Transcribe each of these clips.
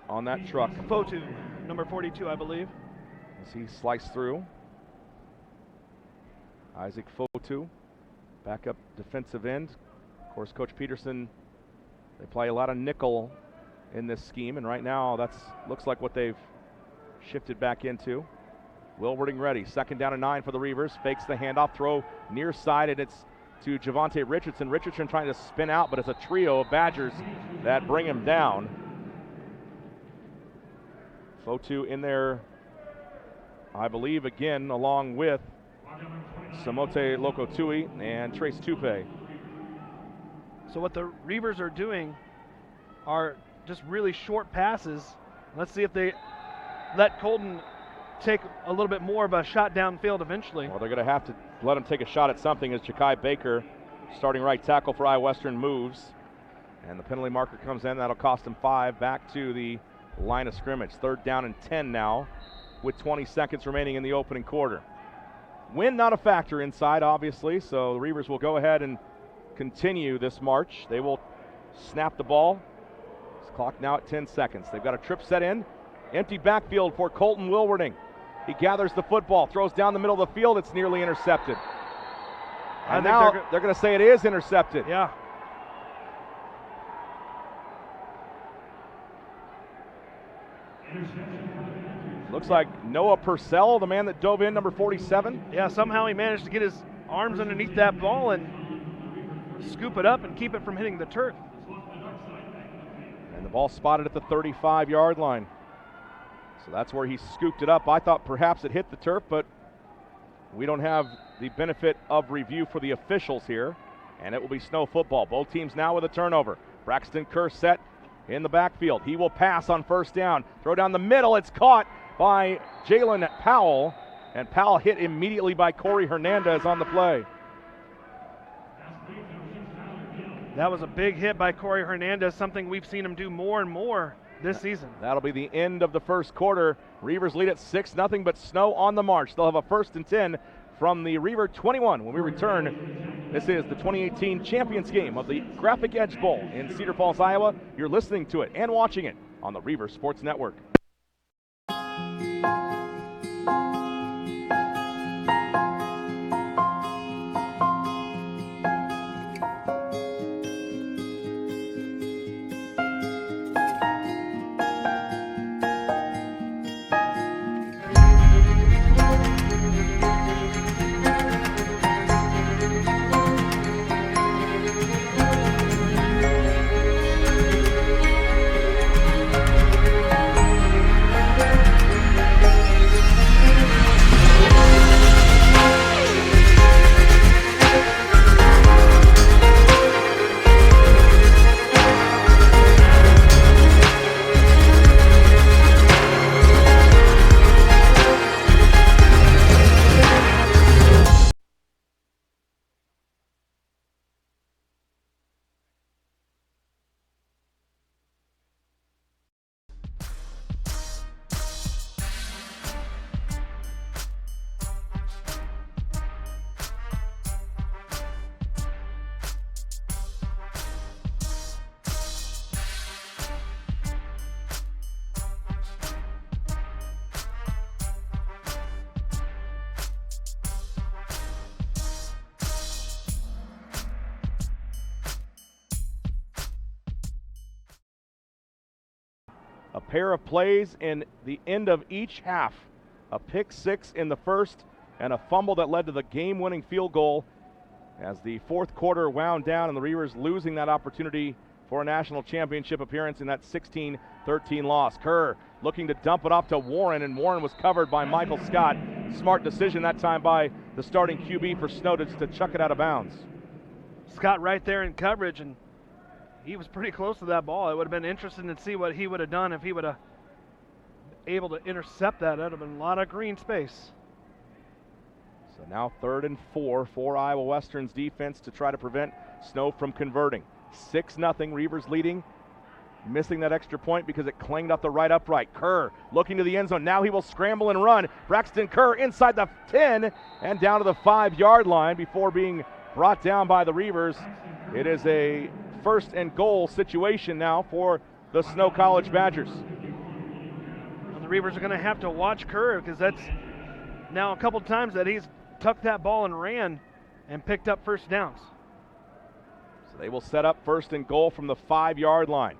on that truck. Fotu, number 42, I believe. As he sliced through. Isaac Fotu, backup defensive end. Of course, Coach Peterson, they play a lot of nickel in this scheme, and right now that's looks like what they've shifted back into. Wilwarding ready, 2nd down and 9 for the Reavers. Fakes the handoff, throw near side, and it's to Javante Richardson. Richardson trying to spin out, but it's a trio of Badgers that bring him down. Fotu in there, I believe, again, along with Samote Lokotui and Trace Tupe. So what the Reavers are doing are just really short passes. Let's see if they let Colton take a little bit more of a shot downfield eventually. Well, they're going to have to let him take a shot at something as Ja'Kai Baker, starting right tackle for Iowa Western, moves. And the penalty marker comes in. That'll cost him 5 back to the line of scrimmage. 3rd down and 10 now with 20 seconds remaining in the opening quarter. Wind not a factor inside, obviously, so the Reavers will go ahead and continue this march. They will snap the ball. It's clock now at 10 seconds. They've got a trip set in. Empty backfield for Colton Wilwarding. He gathers the football, throws down the middle of the field. It's nearly intercepted. And now they're going to say it is intercepted. Yeah. Looks like Noah Purcell, the man that dove in, number 47. Yeah, somehow he managed to get his arms underneath that ball and scoop it up and keep it from hitting the turf. And the ball spotted at the 35-yard line. So that's where he scooped it up. I thought perhaps it hit the turf, but we don't have the benefit of review for the officials here. And it will be snow football. Both teams now with a turnover. Braxton Kerr set in the backfield. He will pass on 1st down. Throw down the middle. It's caught by Jalen Powell. And Powell hit immediately by Corey Hernandez on the play. That was a big hit by Corey Hernandez, something we've seen him do more and more this season. That'll be the end of the first quarter. Reavers lead at 6-0, but snow on the march. They'll have a 1st and 10 from the Reaver 21 when we return. This is the 2018 Champions Game of the Graphic Edge Bowl in Cedar Falls, Iowa. You're listening to it and watching it on the Reaver Sports Network. A pair of plays in the end of each half. A pick 6 in the first and a fumble that led to the game-winning field goal as the 4th quarter wound down and the Reavers losing that opportunity for a national championship appearance in that 16-13 loss. Kerr looking to dump it off to Warren, and Warren was covered by Michael Scott. Smart decision that time by the starting QB for Snow to chuck it out of bounds. Scott right there in coverage, and he was pretty close to that ball. It would have been interesting to see what he would have done if he would have able to intercept that. That would have been a lot of green space. So now 3rd and 4 for Iowa Western's defense to try to prevent Snow from converting. 6-0, Reavers leading. Missing that extra point because it clanged off the right upright. Kerr looking to the end zone. Now he will scramble and run. Braxton Kerr inside the 10 and down to the 5-yard line before being brought down by the Reavers. It is a 1st and goal situation now for the Snow College Badgers. the Reavers are going to have to watch Kerr, because that's now a couple times that he's tucked that ball and ran and picked up first downs. So they will set up first and goal from the 5-yard line.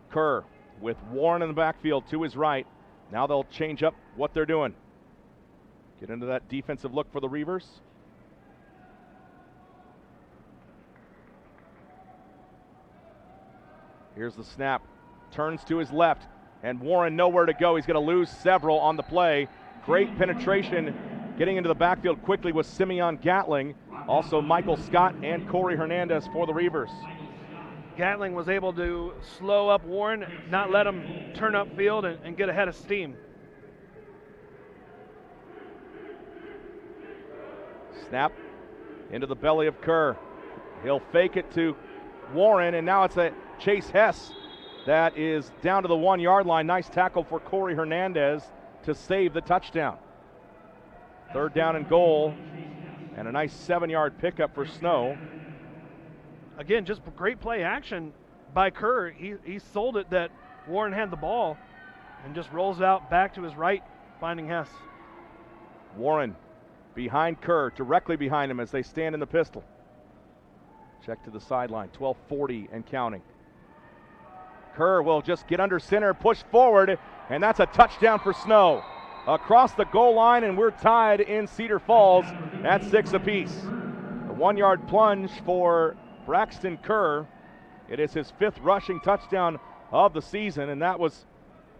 Kerr with Warren in the backfield to his right. Now they'll change up what they're doing. Get into that defensive look for the Reavers. Here's the snap. Turns to his left, and Warren nowhere to go. He's going to lose several on the play. Great penetration getting into the backfield quickly with Simeon Gatling. Also Michael Scott and Corey Hernandez for the Reavers. Gatling was able to slow up Warren, not let him turn upfield and get ahead of steam. Snap into the belly of Kerr. He'll fake it to Warren, and now it's a Chase Hess that is down to the 1-yard line. Nice tackle for Corey Hernandez to save the touchdown. 3rd down and goal, and a nice 7-yard pickup for Snow. Again, just great play action by Kerr. He sold it that Warren had the ball and just rolls it out back to his right, finding Hess. Warren behind Kerr, directly behind him as they stand in the pistol. Check to the sideline, 12:40 and counting. Kerr will just get under center, push forward, and that's a touchdown for Snow. Across the goal line, and we're tied in Cedar Falls at 6 apiece. A 1-yard plunge for Braxton Kerr. It is his 5th rushing touchdown of the season, and that was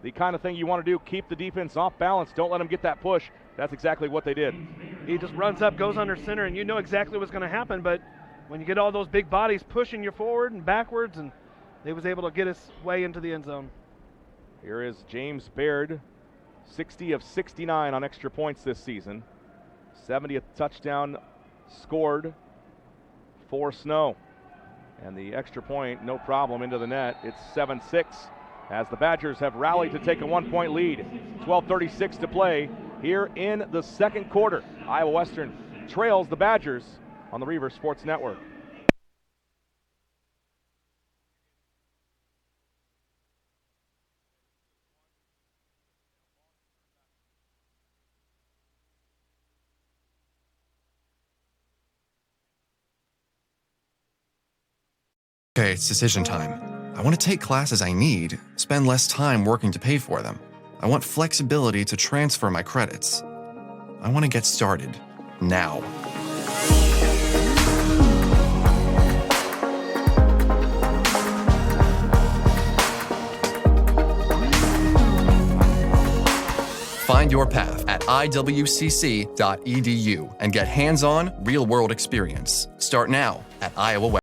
the kind of thing you want to do, keep the defense off balance. Don't let them get that push. That's exactly what they did. He just runs up, goes under center, and you know exactly what's going to happen, but when you get all those big bodies pushing you forward and backwards, and they was able to get his way into the end zone. Here is James Baird, 60 of 69 on extra points this season. 70th touchdown scored for Snow. And the extra point, no problem, into the net. It's 7-6 as the Badgers have rallied to take a 1-point lead. 12:36 to play here in the second quarter. Iowa Western trails the Badgers on the Reavers Sports Network. Okay, it's decision time. I want to take classes I need, spend less time working to pay for them. I want flexibility to transfer my credits. I want to get started now. Find your path at iwcc.edu and get hands-on, real-world experience. Start now at Iowa West.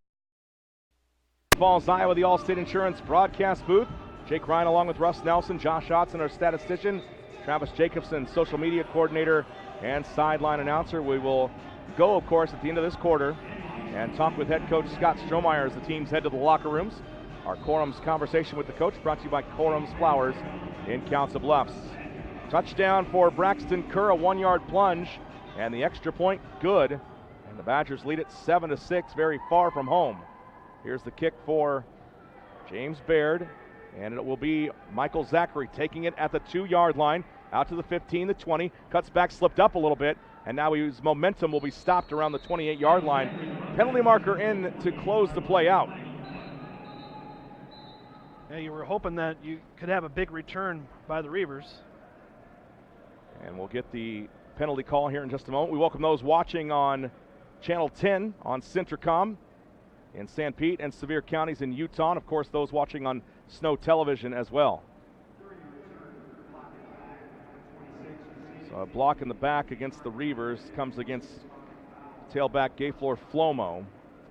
Falls, Iowa, the Allstate Insurance broadcast booth. Jake Ryan along with Russ Nelson, Josh Otson, our statistician, Travis Jacobson, social media coordinator and sideline announcer. We will go, of course, at the end of this quarter and talk with head coach Scott Strohmeyer as the teams head to the locker rooms. Our Quorum's conversation with the coach brought to you by Quorum's Flowers in Council Bluffs. Touchdown for Braxton Kerr, a 1-yard plunge, and the extra point good. And the Badgers lead it 7-6, very far from home. Here's the kick for James Baird, and it will be Michael Zachary taking it at the 2-yard line, out to the 15, the 20, cuts back, slipped up a little bit, and now his momentum will be stopped around the 28-yard line. Penalty marker in to close the play out. Yeah, you were hoping that you could have a big return by the Reavers. And we'll get the penalty call here in just a moment. We welcome those watching on Channel 10 on Centricom in San Pete and Sevier counties in Utah, and of course those watching on Snow Television as well. So a block in the back against the Reavers comes against tailback Gayflor Flomo,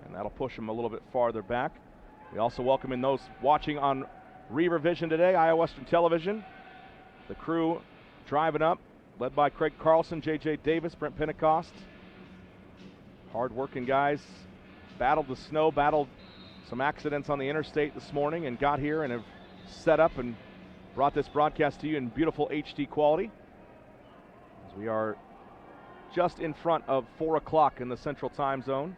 and that'll push him a little bit farther back. We also welcome in those watching on Reaver Vision today, Iowa Western Television. The crew driving up, led by Craig Carlson, J.J. Davis, Brent Pentecost. Hard-working guys. Battled the snow, battled some accidents on the interstate this morning, and got here and have set up and brought this broadcast to you in beautiful HD quality. As we are just in front of 4 o'clock in the Central Time Zone.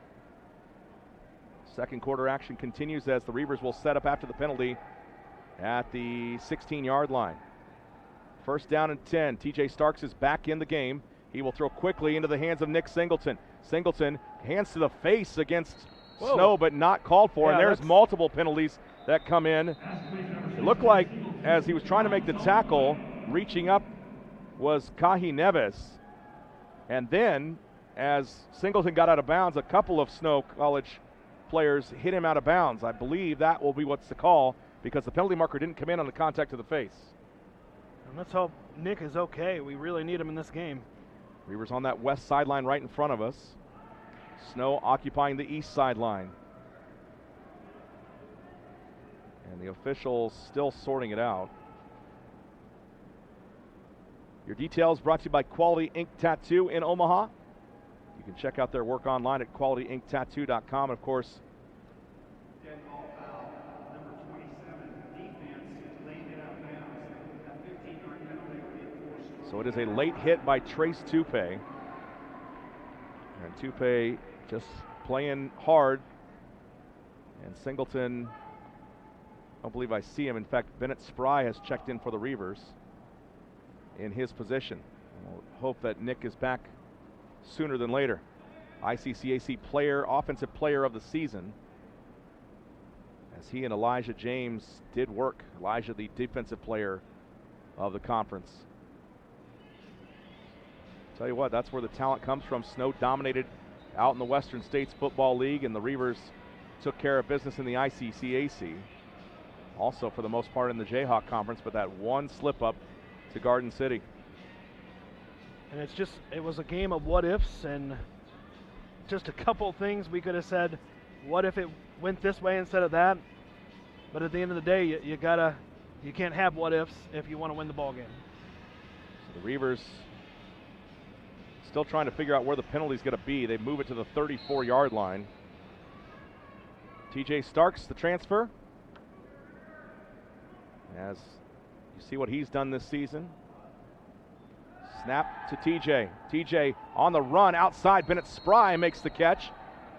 Second quarter action continues as the Reavers will set up after the penalty at the 16-yard line. First down and 10. TJ Starks is back in the game. He will throw quickly into the hands of Nick Singleton. Singleton, hands to the face against Snow, but not called for. Yeah, and there's multiple penalties that come in. It looked like as he was trying to make the tackle, reaching up was Kahi Neves. And then as Singleton got out of bounds, a couple of Snow College players hit him out of bounds. I believe that will be what's the call because the penalty marker didn't come in on the contact to the face. And let's hope Nick is okay. We really need him in this game. Reavers on that west sideline right in front of us. Snow occupying the east sideline. And the officials still sorting it out. Your details brought to you by Quality Ink Tattoo in Omaha. You can check out their work online at qualityinktattoo.com. Of course, Dead ball foul, number 27, defense, laying it out of bounds. That 15-yard penalty will be enforced. so it is a late hit by Trace Tupe. And Tupe just playing hard. And Singleton, I don't believe I see him. In fact, Bennett Spry has checked in for the Reavers in his position. We'll hope that Nick is back sooner than later. ICCAC offensive player of the season, as he and Elijah James did work. Elijah, the defensive player of the conference. Tell you what, that's where the talent comes from. Snow dominated out in the Western States Football League, and the Reavers took care of business in the ICCAC. Also, for the most part, in the Jayhawk Conference, but that one slip up to Garden City. And it was a game of what ifs, and just a couple things we could have said, what if it went this way instead of that? But at the end of the day, you can't have what ifs if you want to win the ball game. So the Reavers still trying to figure out where the penalty is going to be. They move it to the 34-yard line. TJ Starks, the transfer. As you see what he's done this season. Snap to TJ. TJ on the run outside. Bennett Spry makes the catch,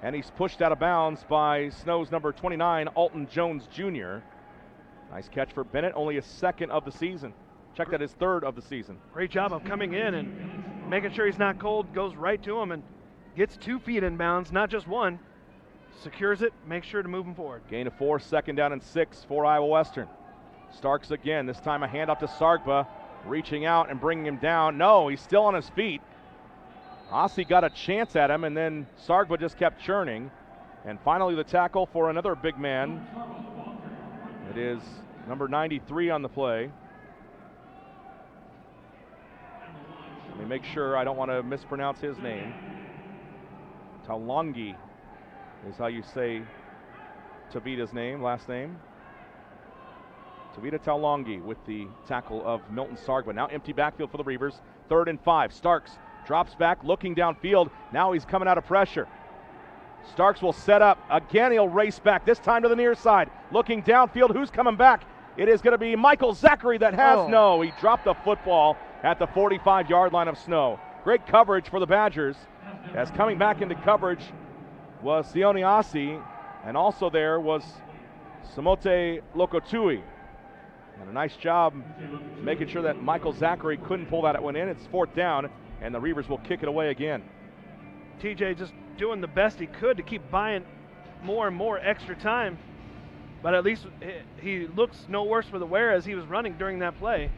and he's pushed out of bounds by Snow's number 29, Alton Jones Jr. Nice catch for Bennett, only his second of the season. Check that, his third of the season. Great job of coming in and making sure he's not cold, goes right to him and gets 2 feet in bounds, not just one. Secures it, makes sure to move him forward. Gain of 4, second down and 6 for Iowa Western. Starks again, this time a handoff to Sargba, reaching out and bringing him down. No, he's still on his feet. Ossie got a chance at him, and then Sargba just kept churning. And finally the tackle for another big man. It is number 93 on the play. Let me make sure I don't want to mispronounce his name. Talongi is how you say Tavita's name, last name. Tavita Talongi with the tackle of Milton Sargba. Now empty backfield for the Reavers. 3rd and 5. Starks drops back, looking downfield. Now he's coming out of pressure. Starks will set up. Again, he'll race back, this time to the near side. Looking downfield, who's coming back? It is going to be Michael Zachary that has no. He dropped the football at the 45-yard line of Snow. Great coverage for the Badgers, as coming back into coverage was Sione Ossie, and also there was Samote Lokotui. And a nice job making sure that Michael Zachary couldn't pull that one in. It's 4th down, and the Reavers will kick it away again. TJ just doing the best he could to keep buying more and more extra time, but at least he looks no worse for the wear as he was running during that play.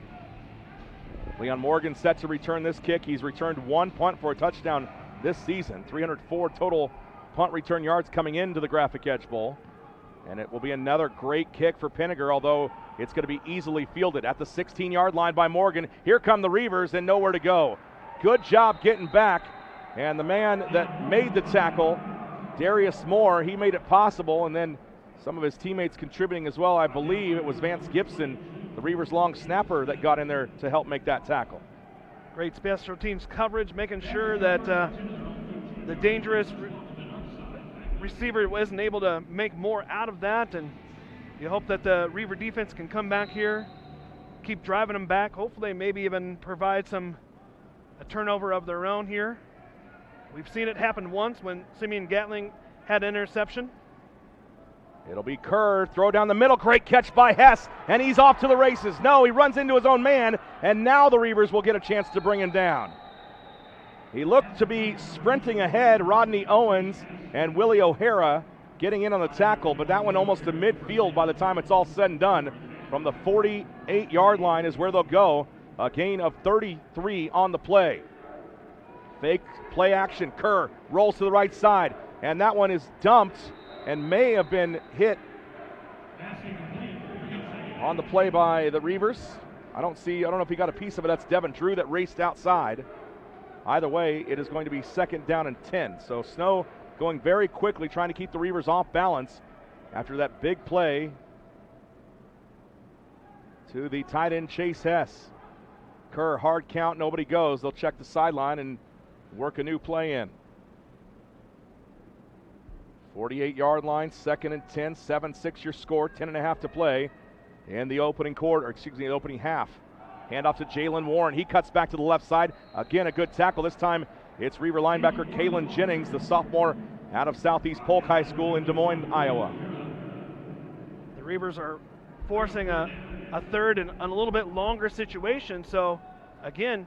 Leon Morgan set to return this kick. He's returned 1 punt for a touchdown this season. 304 total punt return yards coming into the Graphic Edge Bowl. And it will be another great kick for Pinnegar, although it's going to be easily fielded at the 16-yard line by Morgan. Here come the Reavers and nowhere to go. Good job getting back. And the man that made the tackle, Darius Moore, he made it possible. And then some of his teammates contributing as well. I believe it was Vance Gibson, the Reavers long snapper, that got in there to help make that tackle. Great special teams coverage, making sure that the dangerous receiver wasn't able to make more out of that, and you hope that the Reaver defense can come back here, keep driving them back, hopefully maybe even provide a turnover of their own here. We've seen it happen once when Simeon Gatling had an interception. It'll be Kerr, throw down the middle, great catch by Hess, and he's off to the races. No, he runs into his own man, and now the Reavers will get a chance to bring him down. He looked to be sprinting ahead, Rodney Owens and Willie O'Hara getting in on the tackle, but that one almost to midfield by the time it's all said and done. From the 48-yard line is where they'll go. A gain of 33 on the play. Fake play action, Kerr rolls to the right side, and that one is dumped and may have been hit on the play by the Reavers. I don't know if he got a piece of it. That's Devin Drew that raced outside. Either way, it is going to be 2nd down and 10. So Snow going very quickly, trying to keep the Reavers off balance after that big play to the tight end Chase Hess. Kerr, hard count, nobody goes. They'll check the sideline and work a new play in. 48-yard line, 2nd and 10, 7-6 your score, 10.5 to play in the opening the opening half. Hand off to Jalen Warren. He cuts back to the left side. Again, a good tackle. This time it's Reaver linebacker Kalen Jennings, the sophomore out of Southeast Polk High School in Des Moines, Iowa. The Reavers are forcing a third and a little bit longer situation. So, again,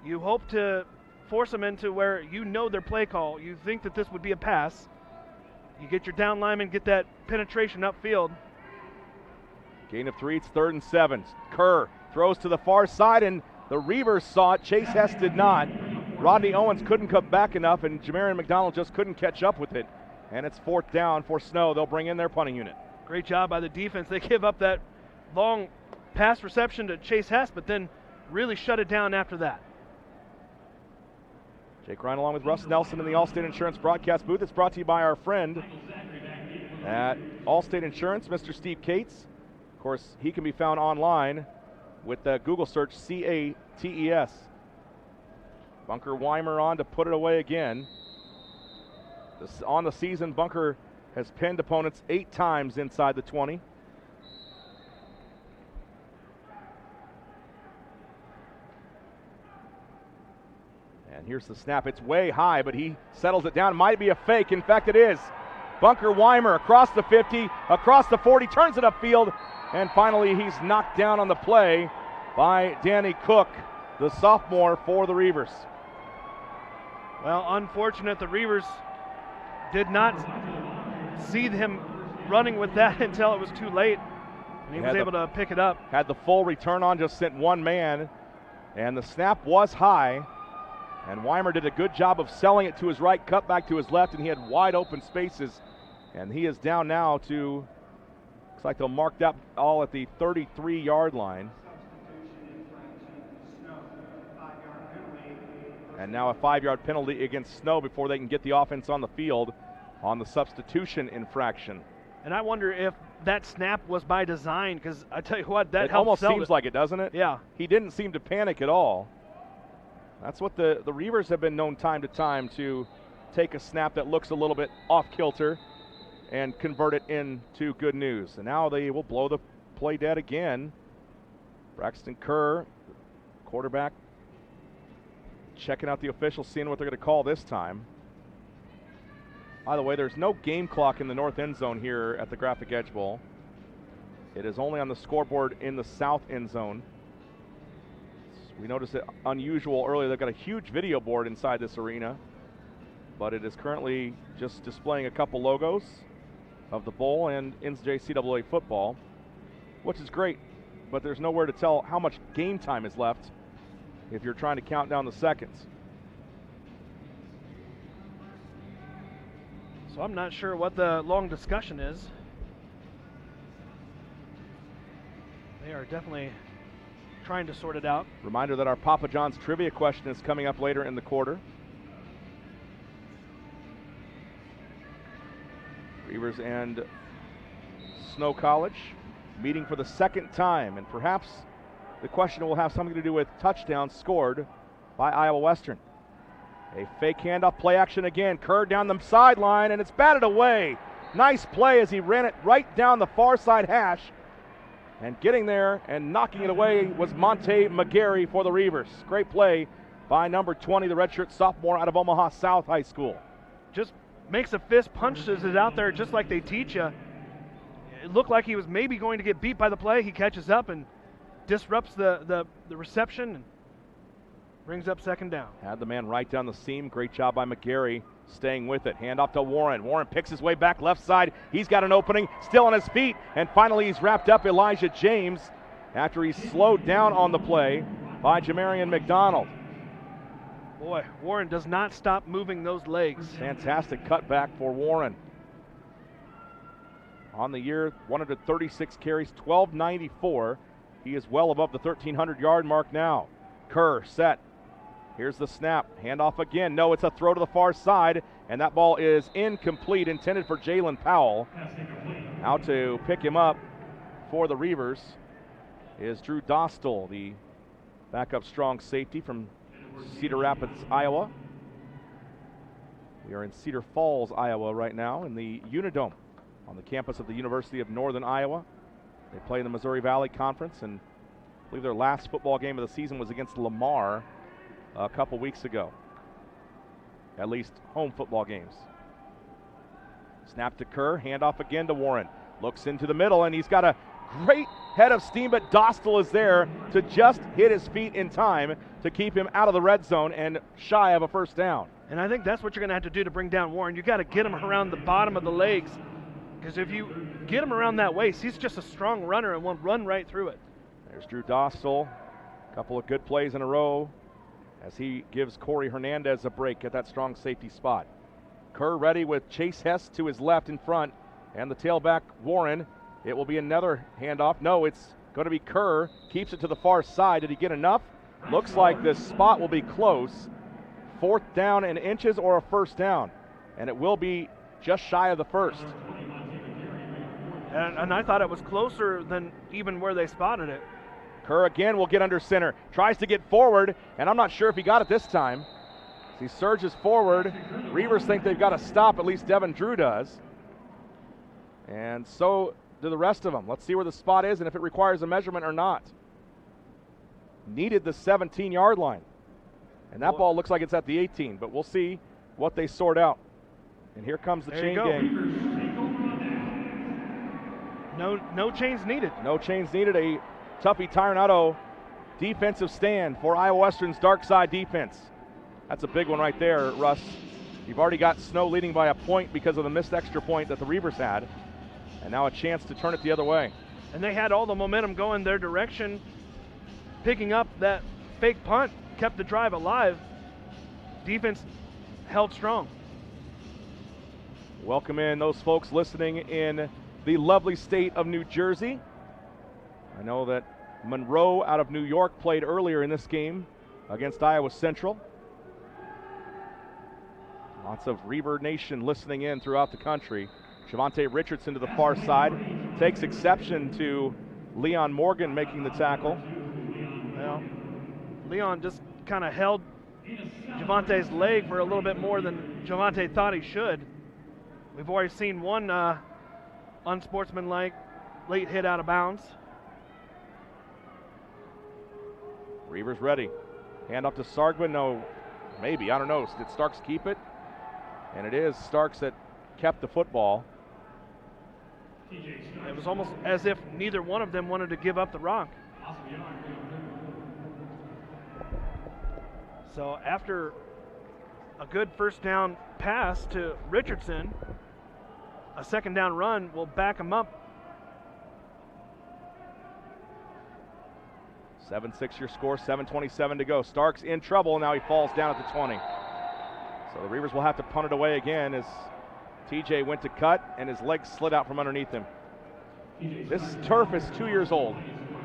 you hope to force them into where you know their play call. You think that this would be a pass. You get your down lineman, get that penetration upfield. Gain of 3, it's 3rd and 7. Kerr throws to the far side, and the Reavers saw it. Chase Hess did not. Rodney Owens couldn't come back enough, and Jamarian McDonald just couldn't catch up with it. And it's 4th down for Snow. They'll bring in their punting unit. Great job by the defense. They give up that long pass reception to Chase Hess, but then really shut it down after that. Jake Ryan along with Russ Nelson in the Allstate Insurance broadcast booth. It's brought to you by our friend at Allstate Insurance, Mr. Steve Cates. Of course, he can be found online with the Google search CATES. Bunker Weimer on to put it away again. On the season, Bunker has pinned opponents 8 times inside the 20. And here's the snap. It's way high, but he settles it down. It might be a fake. In fact, it is. Bunker Weimer across the 50, across the 40, turns it upfield, and finally he's knocked down on the play by Danny Cook, the sophomore for the Reavers. Well, unfortunate. The Reavers did not see him running with that until it was too late, and he was able to pick it up. Had the full return on, just sent one man, and the snap was high. And Weimer did a good job of selling it to his right, cut back to his left, and he had wide open spaces. And he is down now to, looks like they'll mark that all at the 33-yard line. And now a 5-yard penalty against Snow before they can get the offense on the field on the substitution infraction. And I wonder if that snap was by design, because I tell you what, that it almost seems like it, doesn't it? Yeah. He didn't seem to panic at all. That's what the Reavers have been known time to time to take a snap that looks a little bit off kilter and convert it into good news. And now they will blow the play dead again. Braxton Kerr, quarterback, checking out the officials, seeing what they're going to call this time. By the way, there's no game clock in the north end zone here at the Graphic Edge Bowl. It is only on the scoreboard in the south end zone. We noticed it unusual earlier. They've got a huge video board inside this arena, but it is currently just displaying a couple logos of the bowl and NJCAA football, which is great, but there's nowhere to tell how much game time is left if you're trying to count down the seconds. So I'm not sure what the long discussion is. They are definitely trying to sort it out. Reminder that our Papa John's trivia question is coming up later in the quarter. Reavers and Snow College meeting for the 2nd time, and perhaps the question will have something to do with touchdowns scored by Iowa Western. A fake handoff, play action again. Kerr down the sideline, and it's batted away. Nice play as he ran it right down the far side hash. And getting there and knocking it away was Monte McGarry for the Reavers. Great play by number 20, the redshirt sophomore out of Omaha South High School. Just makes a fist, punches it out there just like they teach you. it looked like he was maybe going to get beat by the play. He catches up and disrupts the reception and brings up second down. Had the man right down the seam. Great job by McGarry staying with it. Hand off to Warren. Warren picks his way back left side. He's got an opening, still on his feet, and finally he's wrapped up Elijah James after he's slowed down on the play by Jamarian McDonald. Boy, Warren does not stop moving those legs. Fantastic cutback for Warren. On the year, 136 carries, 1294. He is well above the 1,300-yard mark now. Kerr set. Here's the snap. Handoff again. No, it's a throw to the far side, and that ball is incomplete, intended for Jalen Powell. Out to pick him up for the Reavers is Drew Dostal, the backup strong safety from Cedar Rapids, Iowa. We are in Cedar Falls, Iowa right now in the Unidome on the campus of the University of Northern Iowa. They play in the Missouri Valley Conference, and I believe their last football game of the season was against Lamar a couple weeks ago. At least home football games. Snap to Kerr, handoff again to Warren. Looks into the middle, and he's got a great head of steam, but Dostal is there to just hit his feet in time to keep him out of the red zone and shy of a first down. And I think that's what you're going to have to do to bring down Warren. You got to get him around the bottom of the legs, because if you get him around that waist, he's just a strong runner and will run right through it. There's Drew Dostal. A couple of good plays in a row as he gives Corey Hernandez a break at that strong safety spot. Kerr ready with Chase Hess to his left in front, and the tailback Warren. It will be another handoff. No, it's going to be Kerr. Keeps it to the far side. Did he get enough? Looks like this spot will be close. 4th down and inches or a first down. And it will be just shy of the first. And I thought it was closer than even where they spotted it. Kerr again will get under center. Tries to get forward, and I'm not sure if he got it this time. As he surges forward, Reavers think they've got to stop, at least Devin Drew does. And so do the rest of them. Let's see where the spot is and if it requires a measurement or not. Needed the 17-yard line. And that ball looks like it's at the 18, but we'll see what they sort out. And here comes the chain gang. No chains needed. No chains needed. A Tuffy Tyranado defensive stand for Iowa Western's dark side defense. That's a big one right there, Russ. You've already got Snow leading by a point because of the missed extra point that the Reavers had. And now a chance to turn it the other way. And they had all the momentum going their direction. Picking up that fake punt kept the drive alive. Defense held strong. Welcome in those folks listening in the lovely state of New Jersey. I know that Monroe out of New York played earlier in this game against Iowa Central. Lots of Reaver Nation listening in throughout the country. Javante Richardson to the far side. Takes exception to Leon Morgan making the tackle. Well, Leon just kind of held Javante's leg for a little bit more than Javante thought he should. We've already seen one unsportsmanlike late hit out of bounds. Reavers ready. Hand off to Sargman. No, maybe. I don't know. Did Starks keep it? And it is Starks that kept the football. It was almost as if neither one of them wanted to give up the rock. So after a good first down pass to Richardson, a second down run will back him up. 7-6 your score, 7:27 to go. Starks in trouble. Now he falls down at the 20. So the Reavers will have to punt it away again as TJ went to cut and his leg slid out from underneath him. This turf is 2 years old,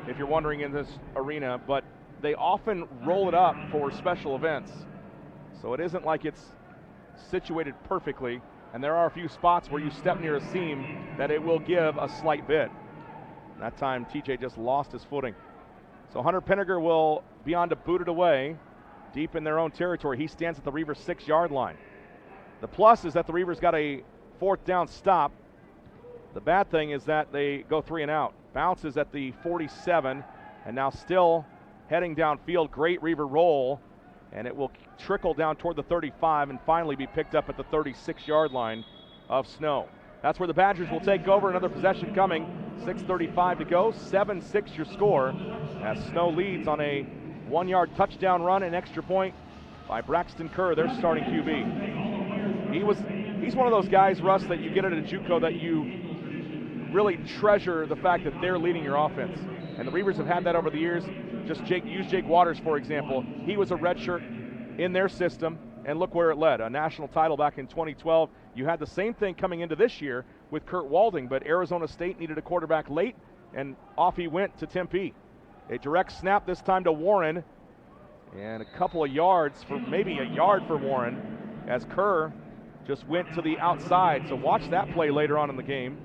if you're wondering, in this arena, but they often roll it up for special events. So it isn't like it's situated perfectly, and there are a few spots where you step near a seam that it will give a slight bit. That time TJ just lost his footing. So Hunter Pinniger will be on to boot it away deep in their own territory. He stands at the Reavers 6-yard line. The plus is that the Reavers got a 4th down stop. The bad thing is that they go 3 and out. Bounces at the 47, and now still heading downfield. Great Reaver roll, and it will trickle down toward the 35 and finally be picked up at the 36-yard line of Snow. That's where the Badgers will take over. Another possession coming. 6:35 to go. 7-6 your score as Snow leads on a 1-yard touchdown run and extra point by Braxton Kerr, their starting QB. He's one of those guys, Russ, that you get at a JUCO that you really treasure the fact that they're leading your offense. And the Reavers have had that over the years. Just use Jake Waters, for example. He was a redshirt in their system, and look where it led. A national title back in 2012. You had the same thing coming into this year with Kurt Walding, but Arizona State needed a quarterback late, and off he went to Tempe. A direct snap this time to Warren, and a couple of yards, for maybe a yard for Warren, as Kerr just went to the outside. So watch that play later on in the game.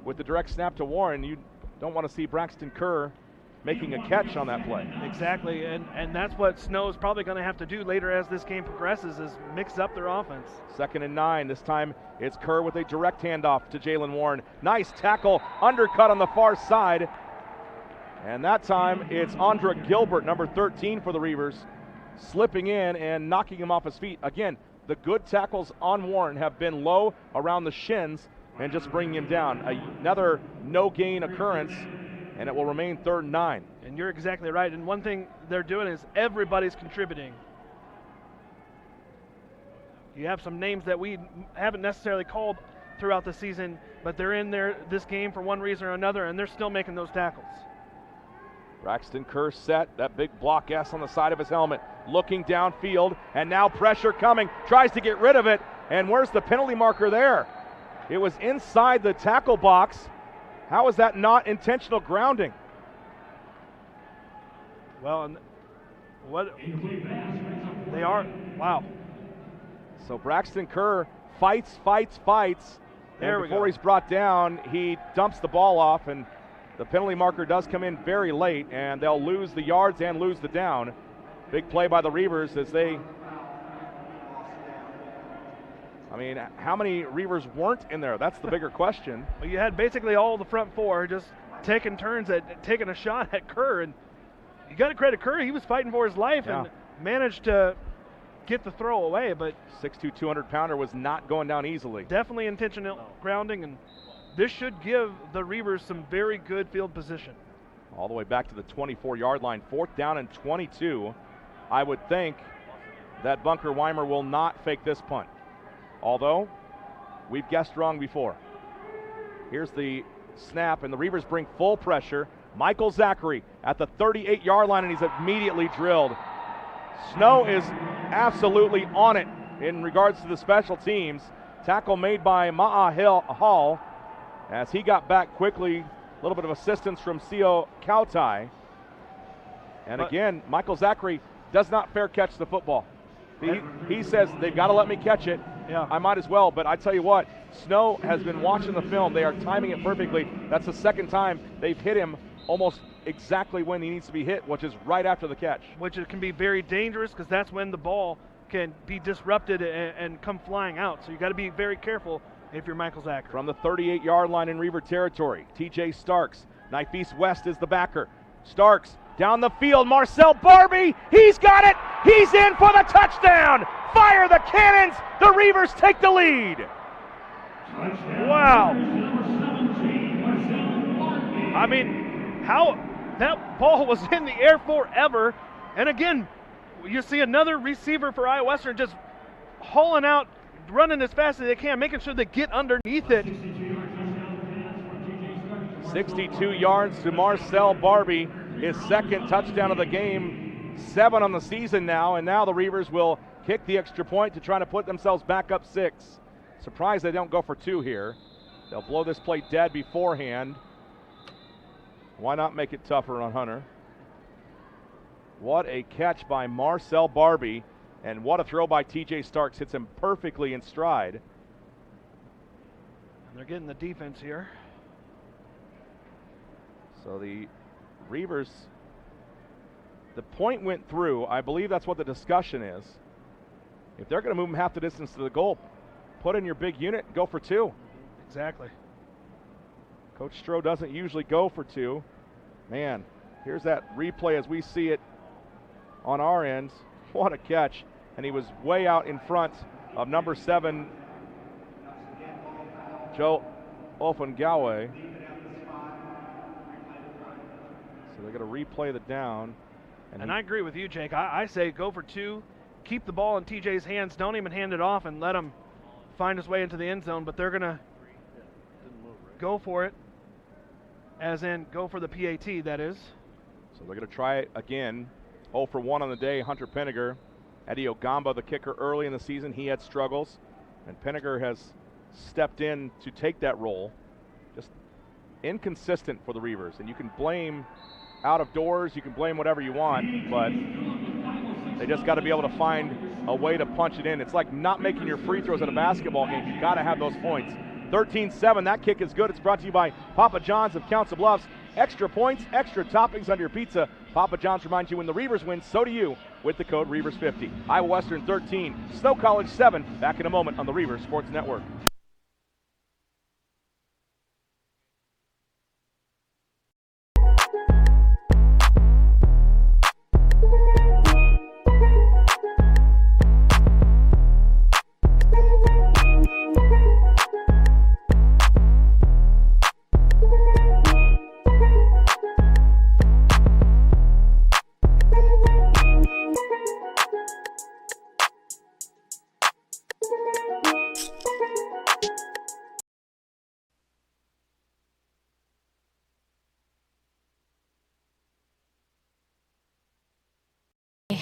With the direct snap to Warren, you don't want to see Braxton Kerr making a catch on that play. Exactly, and that's what Snow's probably going to have to do later as this game progresses, is mix up their offense. 2nd and 9. This time it's Kerr with a direct handoff to Jalen Warren. Nice tackle, undercut on the far side. And that time it's Andra Gilbert, number 13 for the Reavers, slipping in and knocking him off his feet. Again, the good tackles on Warren have been low around the shins and just bringing him down. Another no-gain occurrence, and it will remain 3rd and 9. And you're exactly right. And one thing they're doing is everybody's contributing. You have some names that we haven't necessarily called throughout the season, but they're in this game for one reason or another, and they're still making those tackles. Braxton Kerr set, that big block S on the side of his helmet, looking downfield, and now pressure coming, tries to get rid of it, and where's the penalty marker there? It was inside the tackle box. How is that not intentional grounding? Well, and what they are, wow. So Braxton Kerr fights. There and before he's brought down, he dumps the ball off, and the penalty marker does come in very late, and they'll lose the yards and lose the down. Big play by the Reavers as they, I mean, how many Reavers weren't in there? That's the bigger question. Well, you had basically all the front four just taking turns at taking a shot at Kerr, and you got to credit Kerr. He was fighting for his life and managed to get the throw away, but 6'2", 200-pounder was not going down easily. Definitely intentional grounding, and this should give the Reavers some very good field position. All the way back to the 24-yard line, 4th down and 22. I would think that Bunker Weimer will not fake this punt, although we've guessed wrong before. Here's the snap, and the Reavers bring full pressure. Michael Zachary at the 38-yard line, and he's immediately drilled. Snow is absolutely on it in regards to the special teams. Tackle made by Ma'a Hall as he got back quickly. A little bit of assistance from Sio Kautai. And again, Michael Zachary does not fair catch the football. He says, they've got to let me catch it. Yeah. I might as well, but I tell you what, Snow has been watching the film. They are timing it perfectly. That's the second time they've hit him almost exactly when he needs to be hit, which is right after the catch. Which it can be very dangerous because that's when the ball can be disrupted and come flying out. So you got to be very careful if you're Michael Zachary. From the 38-yard line in Reaver territory, TJ Starks. Knife East West is the backer. Starks down the field. Marcel Barbie, he's got it. He's in for the touchdown. Fire the cannons. The Reavers take the lead. Wow. I mean, how that ball was in the air forever. And again, you see another receiver for Iowa Western just hauling out, running as fast as they can, making sure they get underneath it. 62 yards to Marcel Barbie, his second touchdown of the game, 7 on the season now, and now the Reavers will kick the extra point to try to put themselves back up 6. Surprised they don't go for 2 here. They'll blow this play dead beforehand. Why not make it tougher on Hunter? What a catch by Marcel Barbie, and what a throw by TJ Starks. Hits him perfectly in stride. And they're getting the defense here. So the Reavers, the point went through. I believe that's what the discussion is. If they're going to move them half the distance to the goal, put in your big unit and go for 2. Exactly. Coach Stroh doesn't usually go for 2. Man, here's that replay as we see it on our end. What a catch. And he was way out in front of number 7, Joe Ofungawe. So they're going to replay the down. And I agree with you, Jake. I say go for 2. Keep the ball in TJ's hands. Don't even hand it off and let him find his way into the end zone. But they're going to go for it, as in go for the PAT, that is. So they're going to try it again. 0 for 1 on the day, Hunter Penninger. Eddie Ogamba, the kicker, early in the season, he had struggles. And Penninger has stepped in to take that role. Just inconsistent for the Reavers. And you can blame out of doors, you can blame whatever you want, but they just got to be able to find a way to punch it in. It's like not making your free throws in a basketball game. You got to have those points. 13-7, that kick is good. It's brought to you by Papa John's of Council Bluffs. Extra points, extra toppings on your pizza. Papa John's reminds you when the Reavers win, so do you with the code Reavers50. Iowa Western 13, Snow College 7. Back in a moment on the Reavers Sports Network.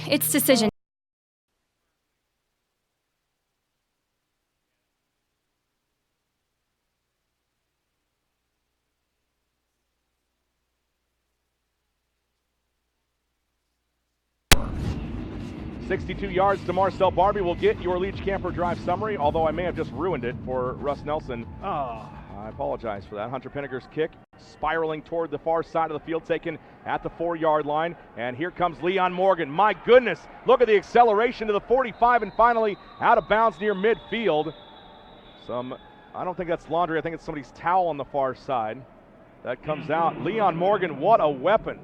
It's decision. "62 yards to Marcel Barbie." Will get your Leach Camper Drive summary, although I may have just ruined it for Russ Nelson. Oh. I apologize for that. Hunter Penninger's kick spiraling toward the far side of the field, taken at the 4-yard line. And here comes Leon Morgan. My goodness, look at the acceleration to the 45 and finally out of bounds near midfield. I don't think that's laundry. I think it's somebody's towel on the far side. That comes out. Leon Morgan, what a weapon.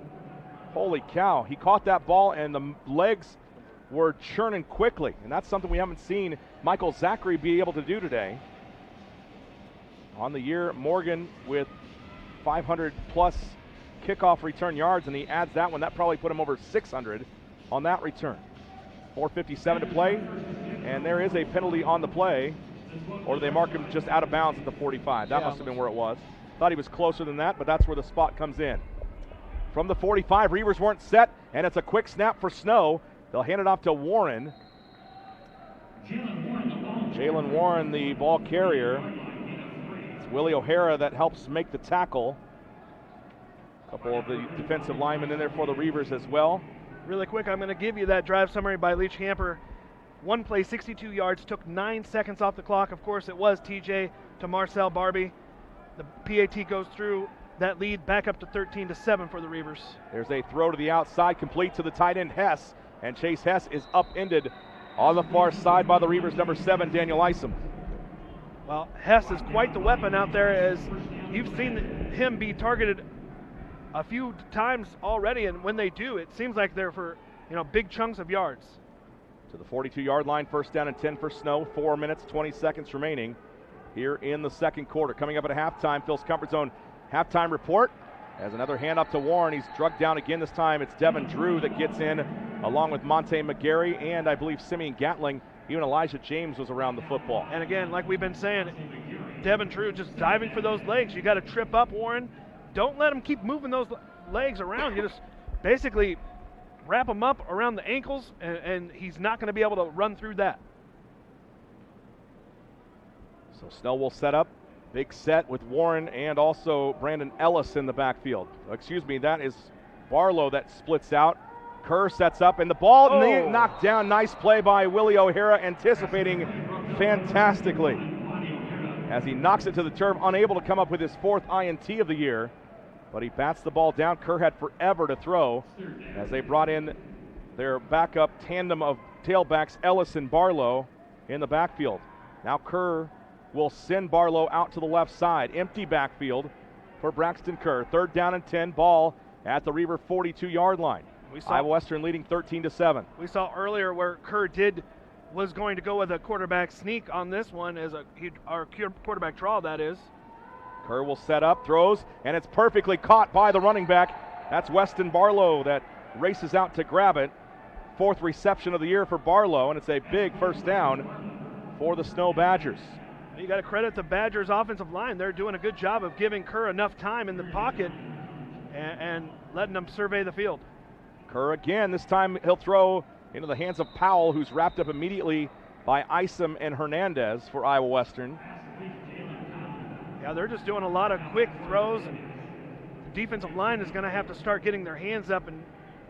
Holy cow. He caught that ball and the legs were churning quickly. And that's something we haven't seen Michael Zachary be able to do today. On the year, Morgan with 500 plus kickoff return yards, and he adds that one. That probably put him over 600 on that return. 4:57 to play, and there is a penalty on the play, or do they mark him just out of bounds at the 45? That must have been where it was. Thought he was closer than that, but that's where the spot comes in. From the 45, Reavers weren't set, and it's a quick snap for Snow. They'll hand it off to Warren. Jalen Warren, the ball carrier. Willie O'Hara that helps make the tackle. A couple of the defensive linemen in there for the Reavers as well. Really quick, I'm going to give you that drive summary by Leach Camper. One play, 62 yards, took 9 seconds off the clock. Of course, it was TJ to Marcel Barbie. The PAT goes through that lead back up to 13-7 for the Reavers. There's a throw to the outside, complete to the tight end Hess, and Chase Hess is upended on the far side by the Reavers' number 7, Daniel Isom. Well, Hess is quite the weapon out there, as you've seen him be targeted a few times already, and when they do, it seems like they're for big chunks of yards. To the 42-yard line, first down and 10 for Snow. 4 minutes, 20 seconds remaining here in the second quarter. Coming up at halftime, Phil's Comfort Zone halftime report. As another hand up to Warren, he's drugged down again. This time it's Devin Drew that gets in, along with Monte McGarry and I believe Simeon Gatling. Even Elijah James was around the football. And again, like we've been saying, Devin Drew just diving for those legs. You got to trip up, Warren. Don't let him keep moving those legs around. You just basically wrap him up around the ankles, and he's not going to be able to run through that. So Snow will set up. Big set with Warren and also Brandon Ellis in the backfield. Excuse me, that is Barlow that splits out. Kerr sets up, and the ball knocked down. Nice play by Willie O'Hara, anticipating fantastically as he knocks it to the turf, unable to come up with his 4th INT of the year, but he bats the ball down. Kerr had forever to throw as they brought in their backup tandem of tailbacks, Ellis and Barlow, in the backfield. Now Kerr will send Barlow out to the left side. Empty backfield for Braxton Kerr. 3rd down and 10, ball at the Reaver 42-yard line. Iowa Western leading 13-7. We saw earlier where Kerr was going to go with a quarterback sneak on this one, as our quarterback draw, that is. Kerr will set up, throws, and it's perfectly caught by the running back. That's Weston Barlow that races out to grab it. 4th reception of the year for Barlow, and it's a big first down for the Snow Badgers. You got to credit the Badgers offensive line. They're doing a good job of giving Kerr enough time in the pocket and letting them survey the field. Kerr again, this time he'll throw into the hands of Powell, who's wrapped up immediately by Isom and Hernandez for Iowa Western. Yeah, they're just doing a lot of quick throws, and the defensive line is going to have to start getting their hands up and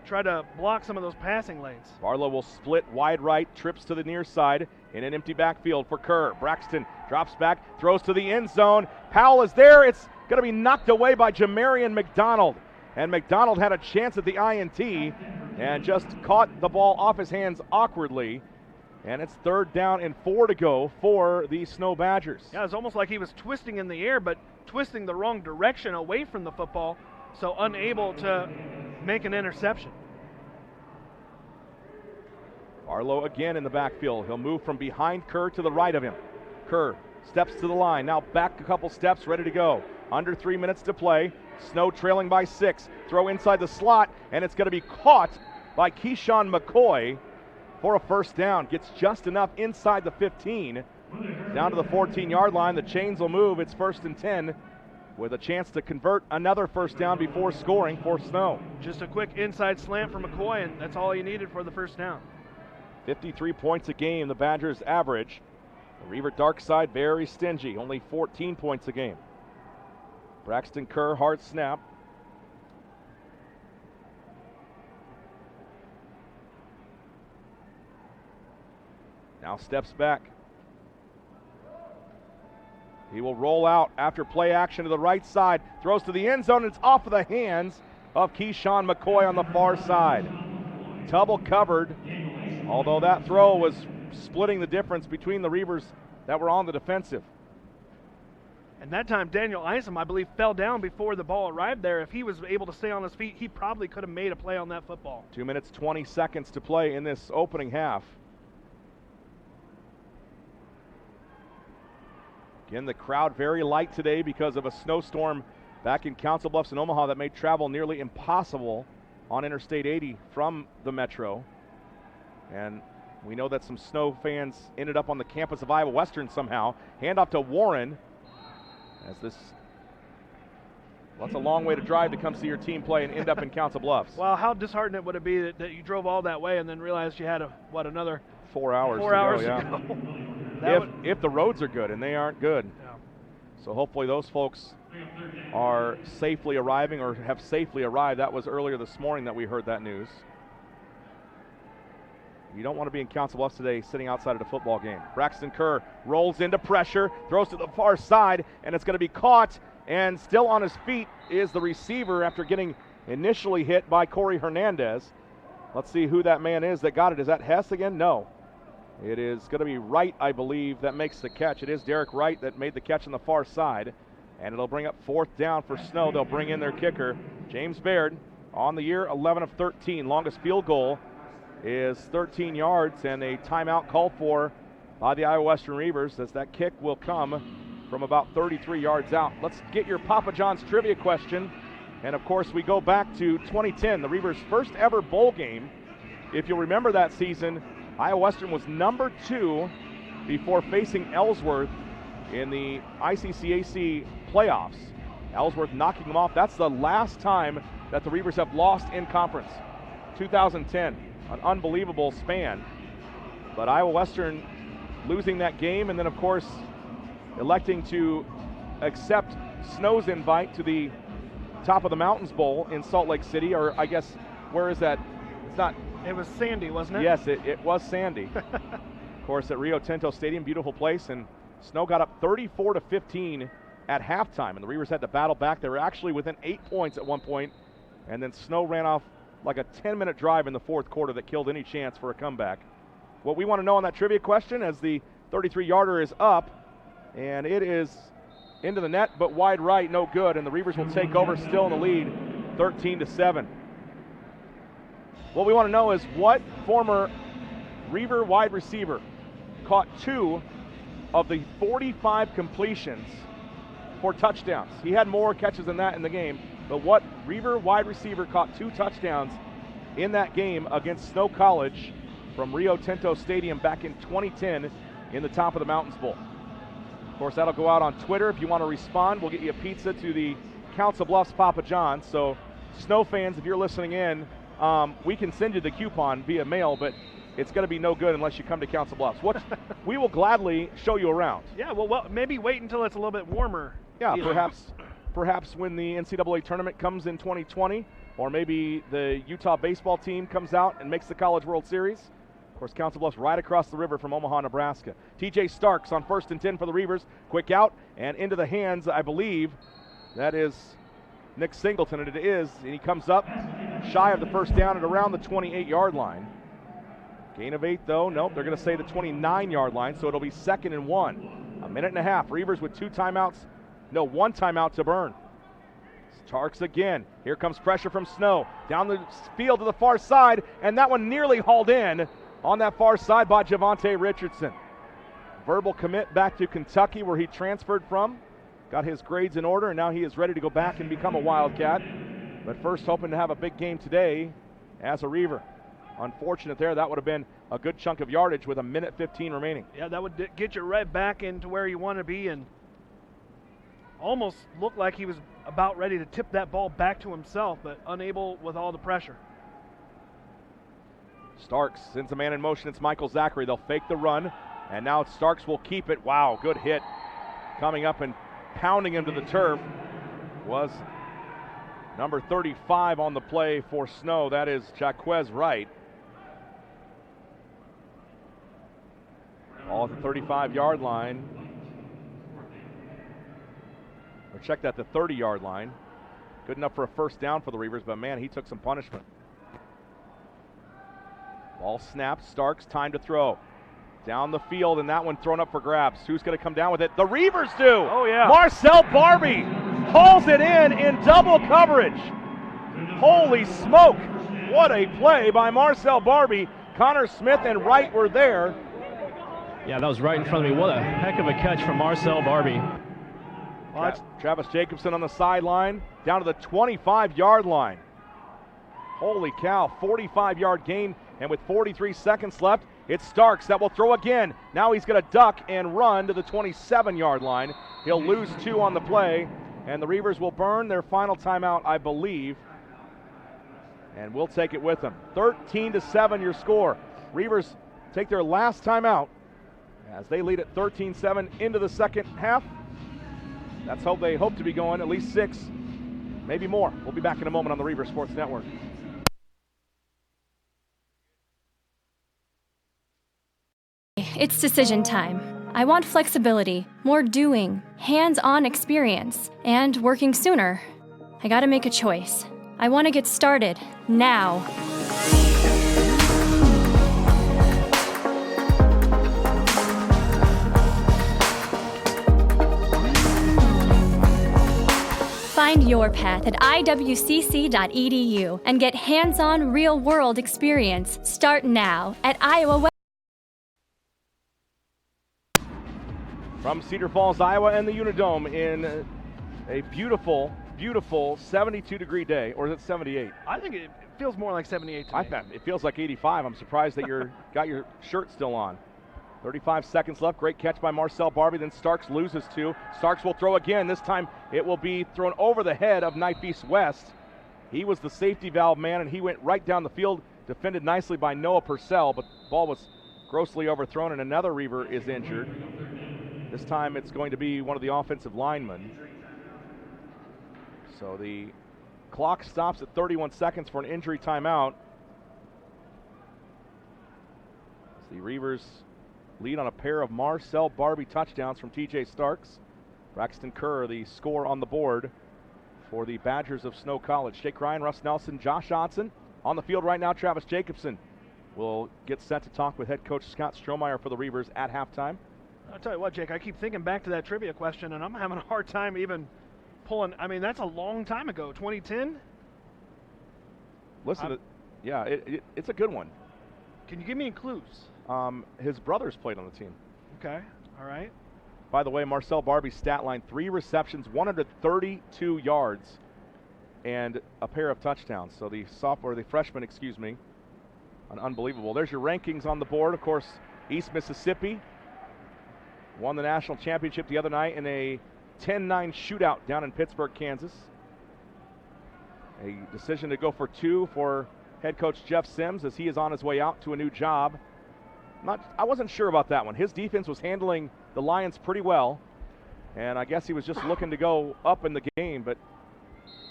try to block some of those passing lanes. Barlow will split wide right, trips to the near side in an empty backfield for Kerr. Braxton drops back, throws to the end zone. Powell is there. It's going to be knocked away by Jamarian McDonald. And McDonald had a chance at the INT and just caught the ball off his hands awkwardly. And it's 3rd down and 4 to go for the Snow Badgers. Yeah, it's almost like he was twisting in the air, but twisting the wrong direction away from the football, so unable to make an interception. Barlow again in the backfield. He'll move from behind Kerr to the right of him. Kerr steps to the line, now back a couple steps, ready to go. Under 3 minutes to play. Snow trailing by 6. Throw inside the slot, and it's going to be caught by Keyshawn McCoy for a first down. Gets just enough inside the 15. Down to the 14-yard line. The chains will move. It's 1st and 10 with a chance to convert another first down before scoring for Snow. Just a quick inside slant for McCoy, and that's all he needed for the first down. 53 points a game the Badgers average. The Reaver dark side very stingy, only 14 points a game. Braxton Kerr, hard snap. Now steps back. He will roll out after play action to the right side. Throws to the end zone. It's off of the hands of Keyshawn McCoy on the far side. Double covered, although that throw was splitting the difference between the Reavers that were on the defensive. And that time, Daniel Isom, I believe, fell down before the ball arrived there. If he was able to stay on his feet, he probably could have made a play on that football. 2 minutes, 20 seconds to play in this opening half. Again, the crowd very light today because of a snowstorm back in Council Bluffs and Omaha that made travel nearly impossible on Interstate 80 from the Metro. And we know that some Snow fans ended up on the campus of Iowa Western somehow. Handoff to Warren. That's a long way to drive to come see your team play and end up in Council Bluffs. Well, how disheartening would it be that you drove all that way and then realized you had another 4 hours. 4 hours to go. If the roads are good, and they aren't good. Yeah. So hopefully those folks are safely arriving or have safely arrived. That was earlier this morning that we heard that news. You don't want to be in Council Bluffs today sitting outside of the football game. Braxton Kerr rolls into pressure, throws to the far side, and it's going to be caught. And still on his feet is the receiver after getting initially hit by Corey Hernandez. Let's see who that man is that got it. Is that Hess again? No. It is going to be Wright, I believe, that makes the catch. It is Derek Wright that made the catch on the far side. And it'll bring up 4th down for Snow. They'll bring in their kicker, James Baird, on the year, 11 of 13. Longest field goal is 13 yards, and a timeout called for by the Iowa Western Reavers as that kick will come from about 33 yards out. Let's get your Papa John's trivia question. And of course, we go back to 2010, the Reavers' first ever bowl game. If you'll remember that season, Iowa Western was number 2 before facing Ellsworth in the ICCAC playoffs. Ellsworth knocking them off. That's the last time that the Reavers have lost in conference. 2010, an unbelievable span. But Iowa Western losing that game, and then of course electing to accept Snow's invite to the Top of the Mountains Bowl in Salt Lake City, or I guess, where is that? It's not. It was Sandy, wasn't it? Yes, it was Sandy. Of course, at Rio Tinto Stadium, beautiful place, and Snow got up 34-15 at halftime, and the Reavers had to battle back. They were actually within 8 points at one point, and then Snow ran off like a 10-minute drive in the fourth quarter that killed any chance for a comeback. What we want to know on that trivia question, as the 33-yarder is up, and it is into the net, but wide right, no good, and the Reavers will take over, still in the lead, 13-7. What we want to know is what former Reaver wide receiver caught 2 of the 45 completions for touchdowns. He had more catches than that in the game, but what Reaver wide receiver caught 2 touchdowns in that game against Snow College from Rio Tinto Stadium back in 2010 in the Top of the Mountains Bowl. Of course, that'll go out on Twitter. If you want to respond, we'll get you a pizza to the Council Bluffs Papa John's. So Snow fans, if you're listening in, we can send you the coupon via mail, but it's going to be no good unless you come to Council Bluffs. We will gladly show you around. Yeah, well, maybe wait until it's a little bit warmer. Yeah, perhaps when the NCAA tournament comes in 2020, or maybe the Utah baseball team comes out and makes the College World Series. Of course, Council Bluffs right across the river from Omaha, Nebraska. TJ Starks on 1st and 10 for the Reavers. Quick out and into the hands, I believe, that is Nick Singleton, and it is, and he comes up shy of the first down at around the 28-yard line. Gain of 8, though. Nope, they're going to say the 29-yard line, so it'll be 2nd and 1. A minute and a half. Reavers with 2 timeouts. No, 1 timeout to burn. Starks again. Here comes pressure from Snow. Down the field to the far side, and that one nearly hauled in on that far side by Javante Richardson. Verbal commit back to Kentucky, where he transferred from. Got his grades in order, and now he is ready to go back and become a Wildcat. But first hoping to have a big game today as a Reaver. Unfortunate there. That would have been a good chunk of yardage with 1:15 remaining. Yeah, that would get you right back into where you want to be, and almost looked like he was about ready to tip that ball back to himself, but unable with all the pressure. Starks sends a man in motion. It's Michael Zachary. They'll fake the run, and now Starks will keep it. Wow, good hit. Coming up and pounding him to the turf was number 35 on the play for Snow. That is Jaquez Wright. All at the 35-yard line. Or check that, the 30-yard line. Good enough for a first down for the Reavers, but man, he took some punishment. Ball snapped. Starks, time to throw. Down the field, and that one thrown up for grabs. Who's going to come down with it? The Reavers do. Oh, yeah. Marcel Barbie hauls it in double coverage. Holy smoke. What a play by Marcel Barbie. Connor Smith and Wright were there. Yeah, that was right in front of me. What a heck of a catch from Marcel Barbie. Travis Jacobson on the sideline, down to the 25-yard line. Holy cow, 45-yard gain, and with 43 seconds left, it's Starks that will throw again. Now he's going to duck and run to the 27-yard line. He'll lose 2 on the play, and the Reavers will burn their final timeout, I believe, and we'll take it with them. 13-7 your score. Reavers take their last timeout as they lead at 13-7 into the second half. That's how they hope to be going, at least 6, maybe more. We'll be back in a moment on the Reavers Sports Network. It's decision time. I want flexibility, more doing, hands-on experience, and working sooner. I gotta make a choice. I want to get started now. Find your path at iwcc.edu and get hands-on real-world experience. Start now at Iowa. From Cedar Falls, Iowa, and the Unidome in a beautiful, beautiful 72-degree day, or is it 78? I think it feels more like 78 to me. I bet it feels like 85. I'm surprised that you're got your shirt still on. 35 seconds left. Great catch by Marcel Barbie. Then Starks loses 2. Starks will throw again. This time it will be thrown over the head of Knife East West. He was the safety valve man, and he went right down the field, defended nicely by Noah Purcell, but the ball was grossly overthrown, and another Reaver is injured. This time it's going to be one of the offensive linemen. So the clock stops at 31 seconds for an injury timeout. The Reavers lead on a pair of Marcel Barbie touchdowns from TJ Starks. Braxton Kerr, the score on the board for the Badgers of Snow College. Jake Ryan, Russ Nelson, Josh Odson. On the field right now, Travis Jacobson will get set to talk with head coach Scott Strohmeyer for the Reavers at halftime. I'll tell you what, Jake, I keep thinking back to that trivia question, and I'm having a hard time even pulling. I mean, that's a long time ago, 2010? Listen, it's a good one. Can you give me clues? His brothers played on the team. Okay, all right. by the way, Marcel Barbie's stat line, 3 receptions, 132 yards, and a pair of touchdowns. So the freshman, unbelievable. There's your rankings on the board. Of course, East Mississippi won the national championship the other night in a 10-9 shootout down in Pittsburgh, Kansas. A decision to go for 2 for head coach Jeff Sims as he is on his way out to a new job. I wasn't sure about that one. His defense was handling the Lions pretty well, and I guess he was just looking to go up in the game, but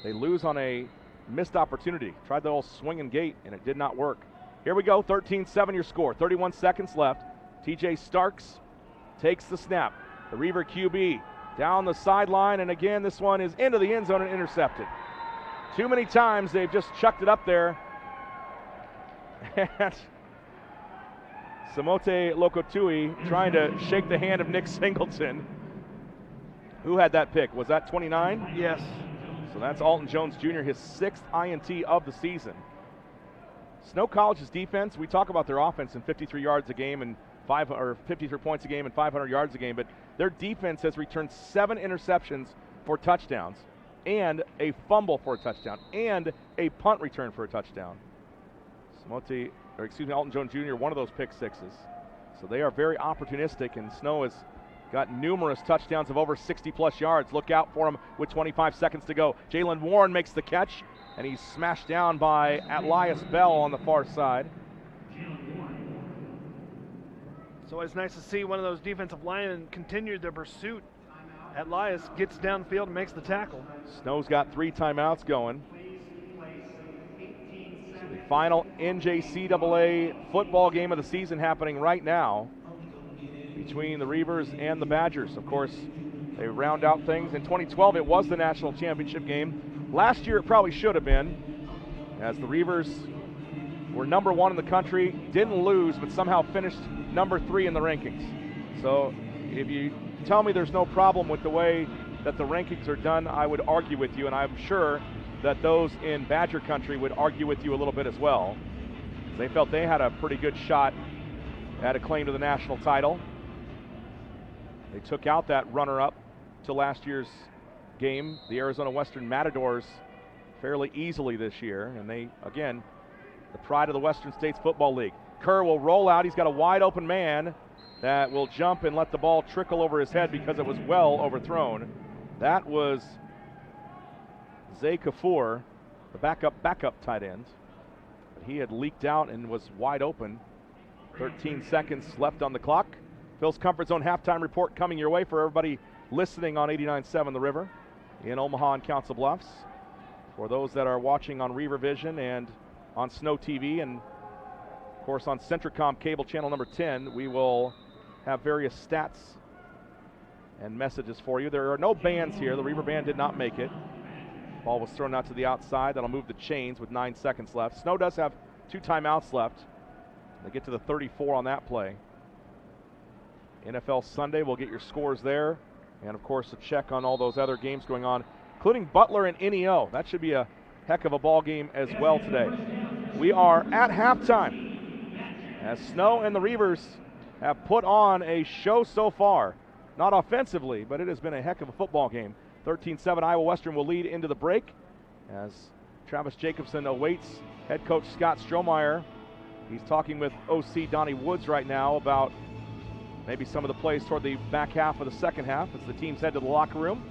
they lose on a missed opportunity. Tried the old swing and gate, and it did not work. Here we go, 13-7 your score, 31 seconds left. TJ Starks takes the snap. The Reaver QB down the sideline, and again, this one is into the end zone and intercepted. Too many times they've just chucked it up there. And Samote Lokotui trying to shake the hand of Nick Singleton. Who had that pick? Was that 29? Yes. So that's Alton Jones Jr., his 6th INT of the season. Snow College's defense, we talk about their offense in 53 yards a game and 53 points a game and 500 yards a game, but their defense has returned 7 interceptions for touchdowns and a fumble for a touchdown and a punt return for a touchdown. Alton Jones Jr., one of those pick sixes. So they are very opportunistic, and Snow has got numerous touchdowns of over 60-plus yards. Look out for him with 25 seconds to go. Jalen Warren makes the catch, and he's smashed down by Elias Bell on the far side. So it's nice to see one of those defensive linemen continue their pursuit. Elias gets downfield and makes the tackle. Snow's got 3 timeouts going. So the final NJCAA football game of the season happening right now between the Reavers and the Badgers. Of course, they round out things. In 2012, it was the national championship game. Last year, it probably should have been, as the Reavers were number 1 in the country, didn't lose, but somehow finished number 3 in the rankings. So if you tell me there's no problem with the way that the rankings are done, I would argue with you, and I'm sure that those in Badger country would argue with you a little bit as well. They felt they had a pretty good shot at a claim to the national title. They took out that runner-up to last year's game, the Arizona Western Matadors, fairly easily this year. And they, again, the pride of the Western States Football League. Kerr will roll out. He's got a wide open man that will jump and let the ball trickle over his head because it was well overthrown. That was Zay Kafur, the backup tight end. But he had leaked out and was wide open. 13 seconds left on the clock. Phil's Comfort Zone halftime report coming your way for everybody listening on 89.7 The River in Omaha and Council Bluffs. For those that are watching on Reaver Vision and on Snow TV and, of course, on Centricom cable channel number 10, we will have various stats and messages for you. There are no bands here. The Reaver band did not make it. Ball was thrown out to the outside. That'll move the chains with 9 seconds left. Snow does have 2 timeouts left. They get to the 34 on that play. NFL Sunday, we'll get your scores there. And, of course, a check on all those other games going on, including Butler and NEO. That should be a heck of a ball game as well today. We are at halftime as Snow and the Reavers have put on a show so far. Not offensively, but it has been a heck of a football game. 13-7 Iowa Western will lead into the break as Travis Jacobson awaits head coach Scott Strohmeyer. He's talking with OC Donnie Woods right now about maybe some of the plays toward the back half of the second half as the teams head to the locker room.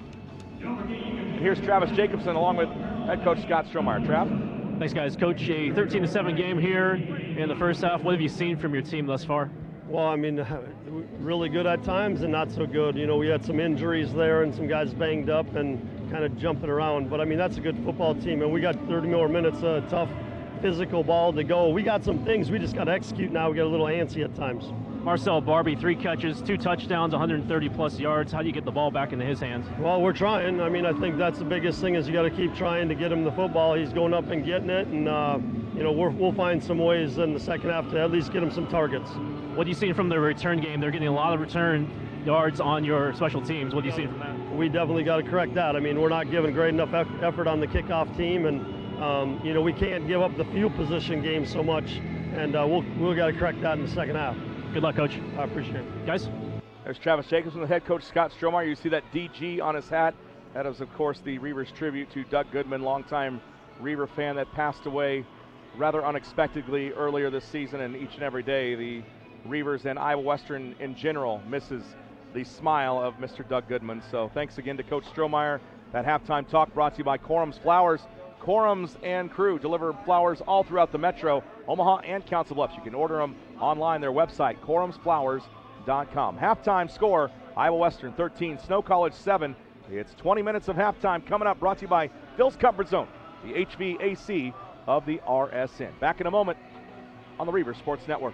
And here's Travis Jacobson along with head coach Scott Strohmeyer. Trav? Thanks, guys. Coach, a 13-7 game here in the first half. What have you seen from your team thus far? Well, I mean, really good at times and not so good. You know, we had some injuries there and some guys banged up and kind of jumping around. But, I mean, that's a good football team. And we got 30 more minutes of tough physical ball to go. We got some things we just got to execute now. We get a little antsy at times. Marcel Barbie, 3 catches, 2 touchdowns, 130-plus yards. How do you get the ball back into his hands? Well, we're trying. I mean, I think that's the biggest thing is you got to keep trying to get him the football. He's going up and getting it. And, you know, we'll find some ways in the second half to at least get him some targets. What do you see from the return game? They're getting a lot of return yards on your special teams. What do you see from that? We definitely got to correct that. I mean, we're not giving great enough effort on the kickoff team. And, you know, we can't give up the field position game so much. And we'll got to correct that in the second half. Good luck, Coach. I appreciate it. Guys? There's Travis Jacobs and the head coach Scott Strohmeyer. You see that DG on his hat. That is, of course, the Reavers tribute to Doug Goodman, longtime Reaver fan that passed away rather unexpectedly earlier this season. And each and every day, the Reavers and Iowa Western in general misses the smile of Mr. Doug Goodman. So thanks again to Coach Strohmeyer. That halftime talk brought to you by Corum's Flowers. Corums and crew deliver flowers all throughout the metro, Omaha and Council Bluffs. You can order them online, their website, corumsflowers.com. Halftime score, Iowa Western 13, Snow College 7. It's 20 minutes of halftime coming up, brought to you by Phil's Comfort Zone, the HVAC of the RSN. Back in a moment on the Reavers Sports Network.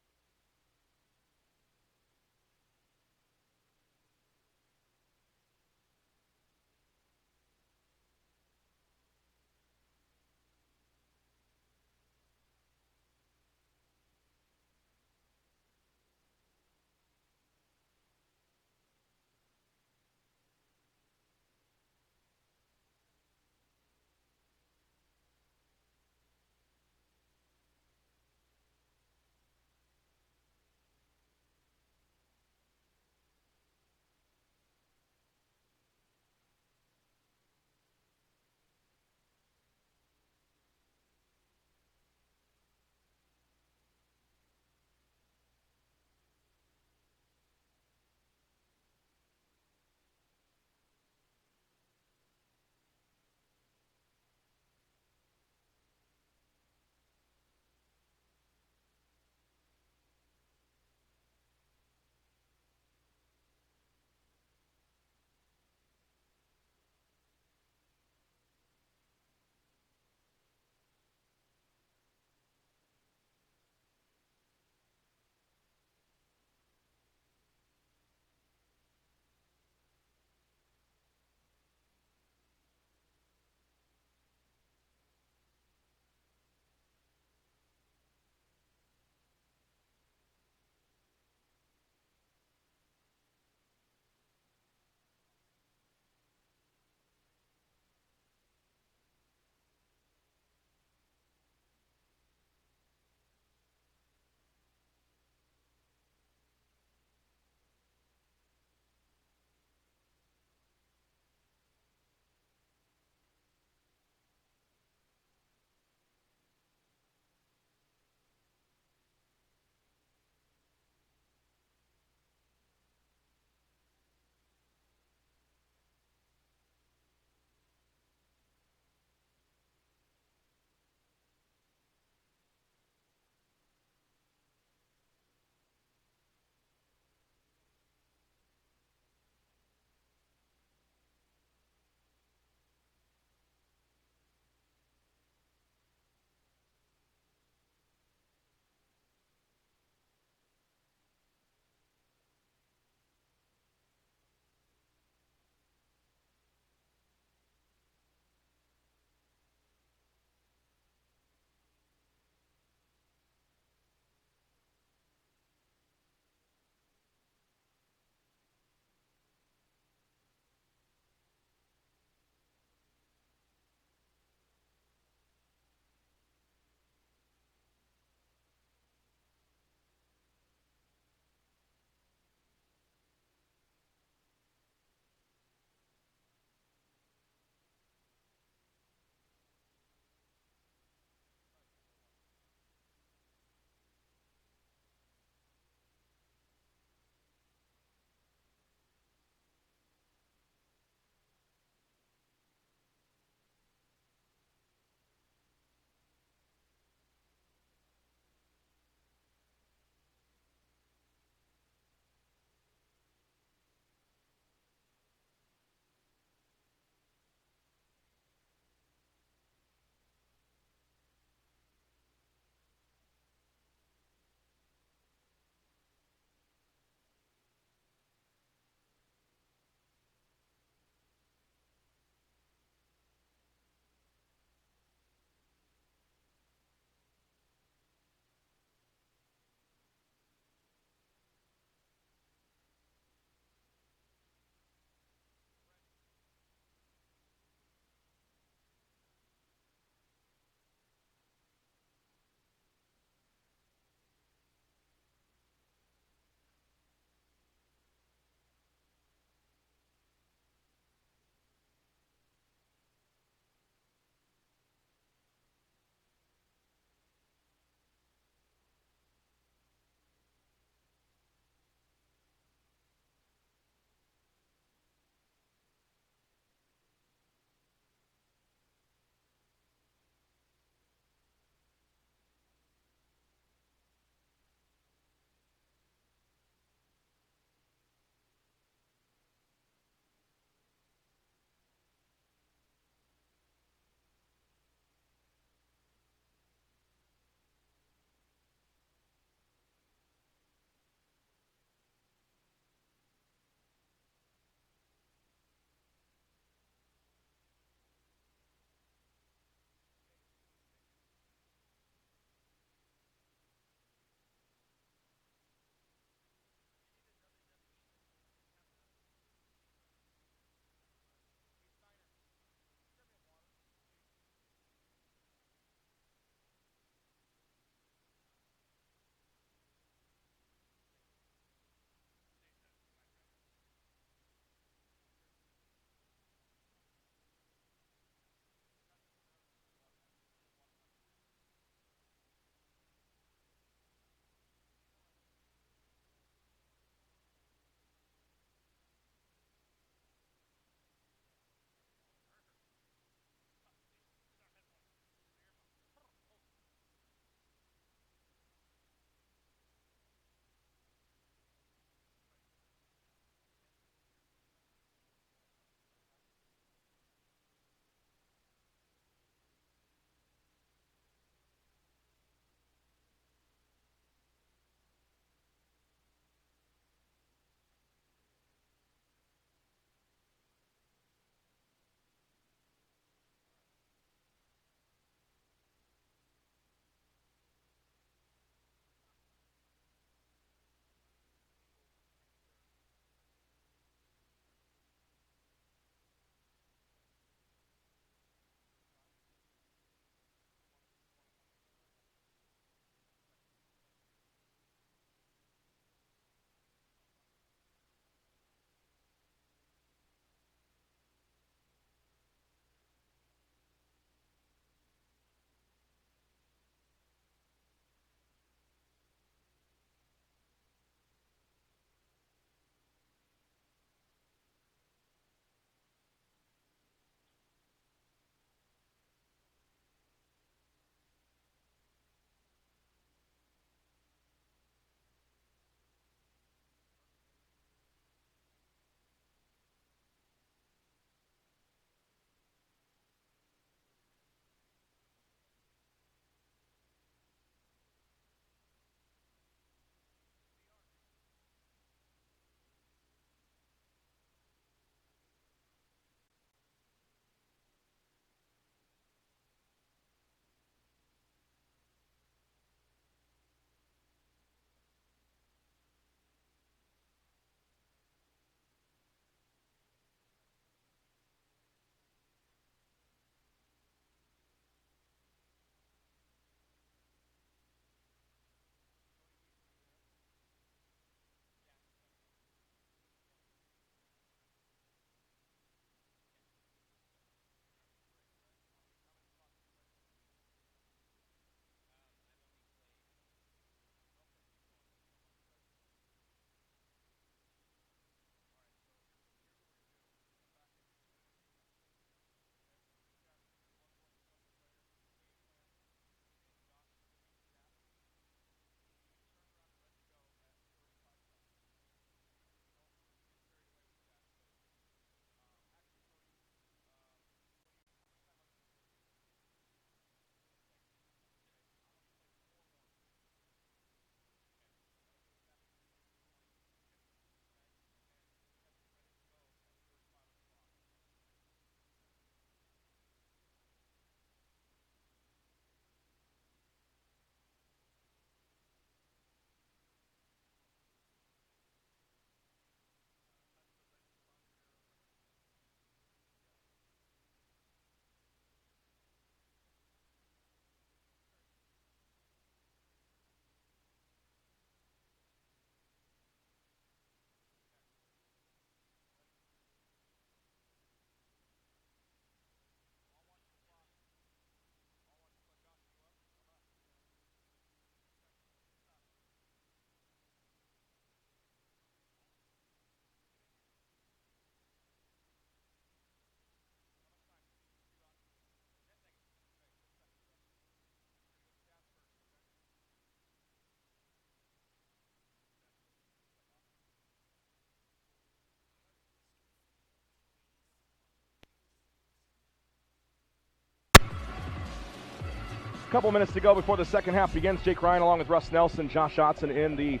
couple minutes to go before the second half begins. Jake Ryan along with Russ Nelson, Josh Otson in the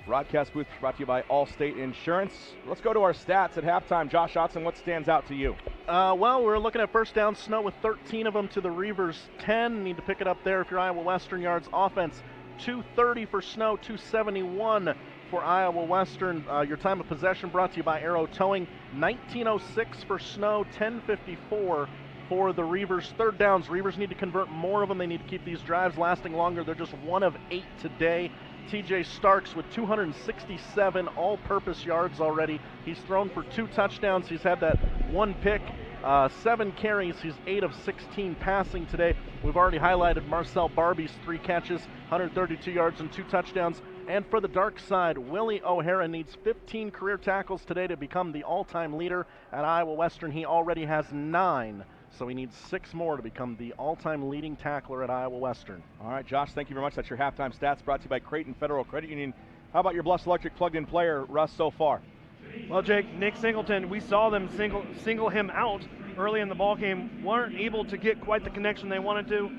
broadcast booth, brought to you by Allstate Insurance. Let's go to our stats at halftime. Josh Otson, what stands out to you? Well, we're looking at first down Snow with 13 of them to the Reavers 10. Need to pick it up there if you're Iowa Western. Yards offense, 230 for Snow, 271 for Iowa Western. Your time of possession brought to you by Arrow Towing, 1906 for Snow, 1054 for the Reavers. Third downs, Reavers need to convert more of them. They need to keep these drives lasting longer. They're just 1 of 8 today. TJ Starks with 267 all-purpose yards already. He's thrown for 2 touchdowns. He's had that 1 pick, 7 carries. He's 8 of 16 passing today. We've already highlighted Marcel Barbie's 3 catches, 132 yards and 2 touchdowns. And for the dark side, Willie O'Hara needs 15 career tackles today to become the all-time leader at Iowa Western. He already has 9. So he needs 6 more to become the all-time leading tackler at Iowa Western. All right, Josh, thank you very much. That's your halftime stats brought to you by Creighton Federal Credit Union. How about your Blessed Electric plugged-in player, Russ, so far? Well, Jake, Nick Singleton, we saw them single him out early in the ball game. Weren't able to get quite the connection they wanted to.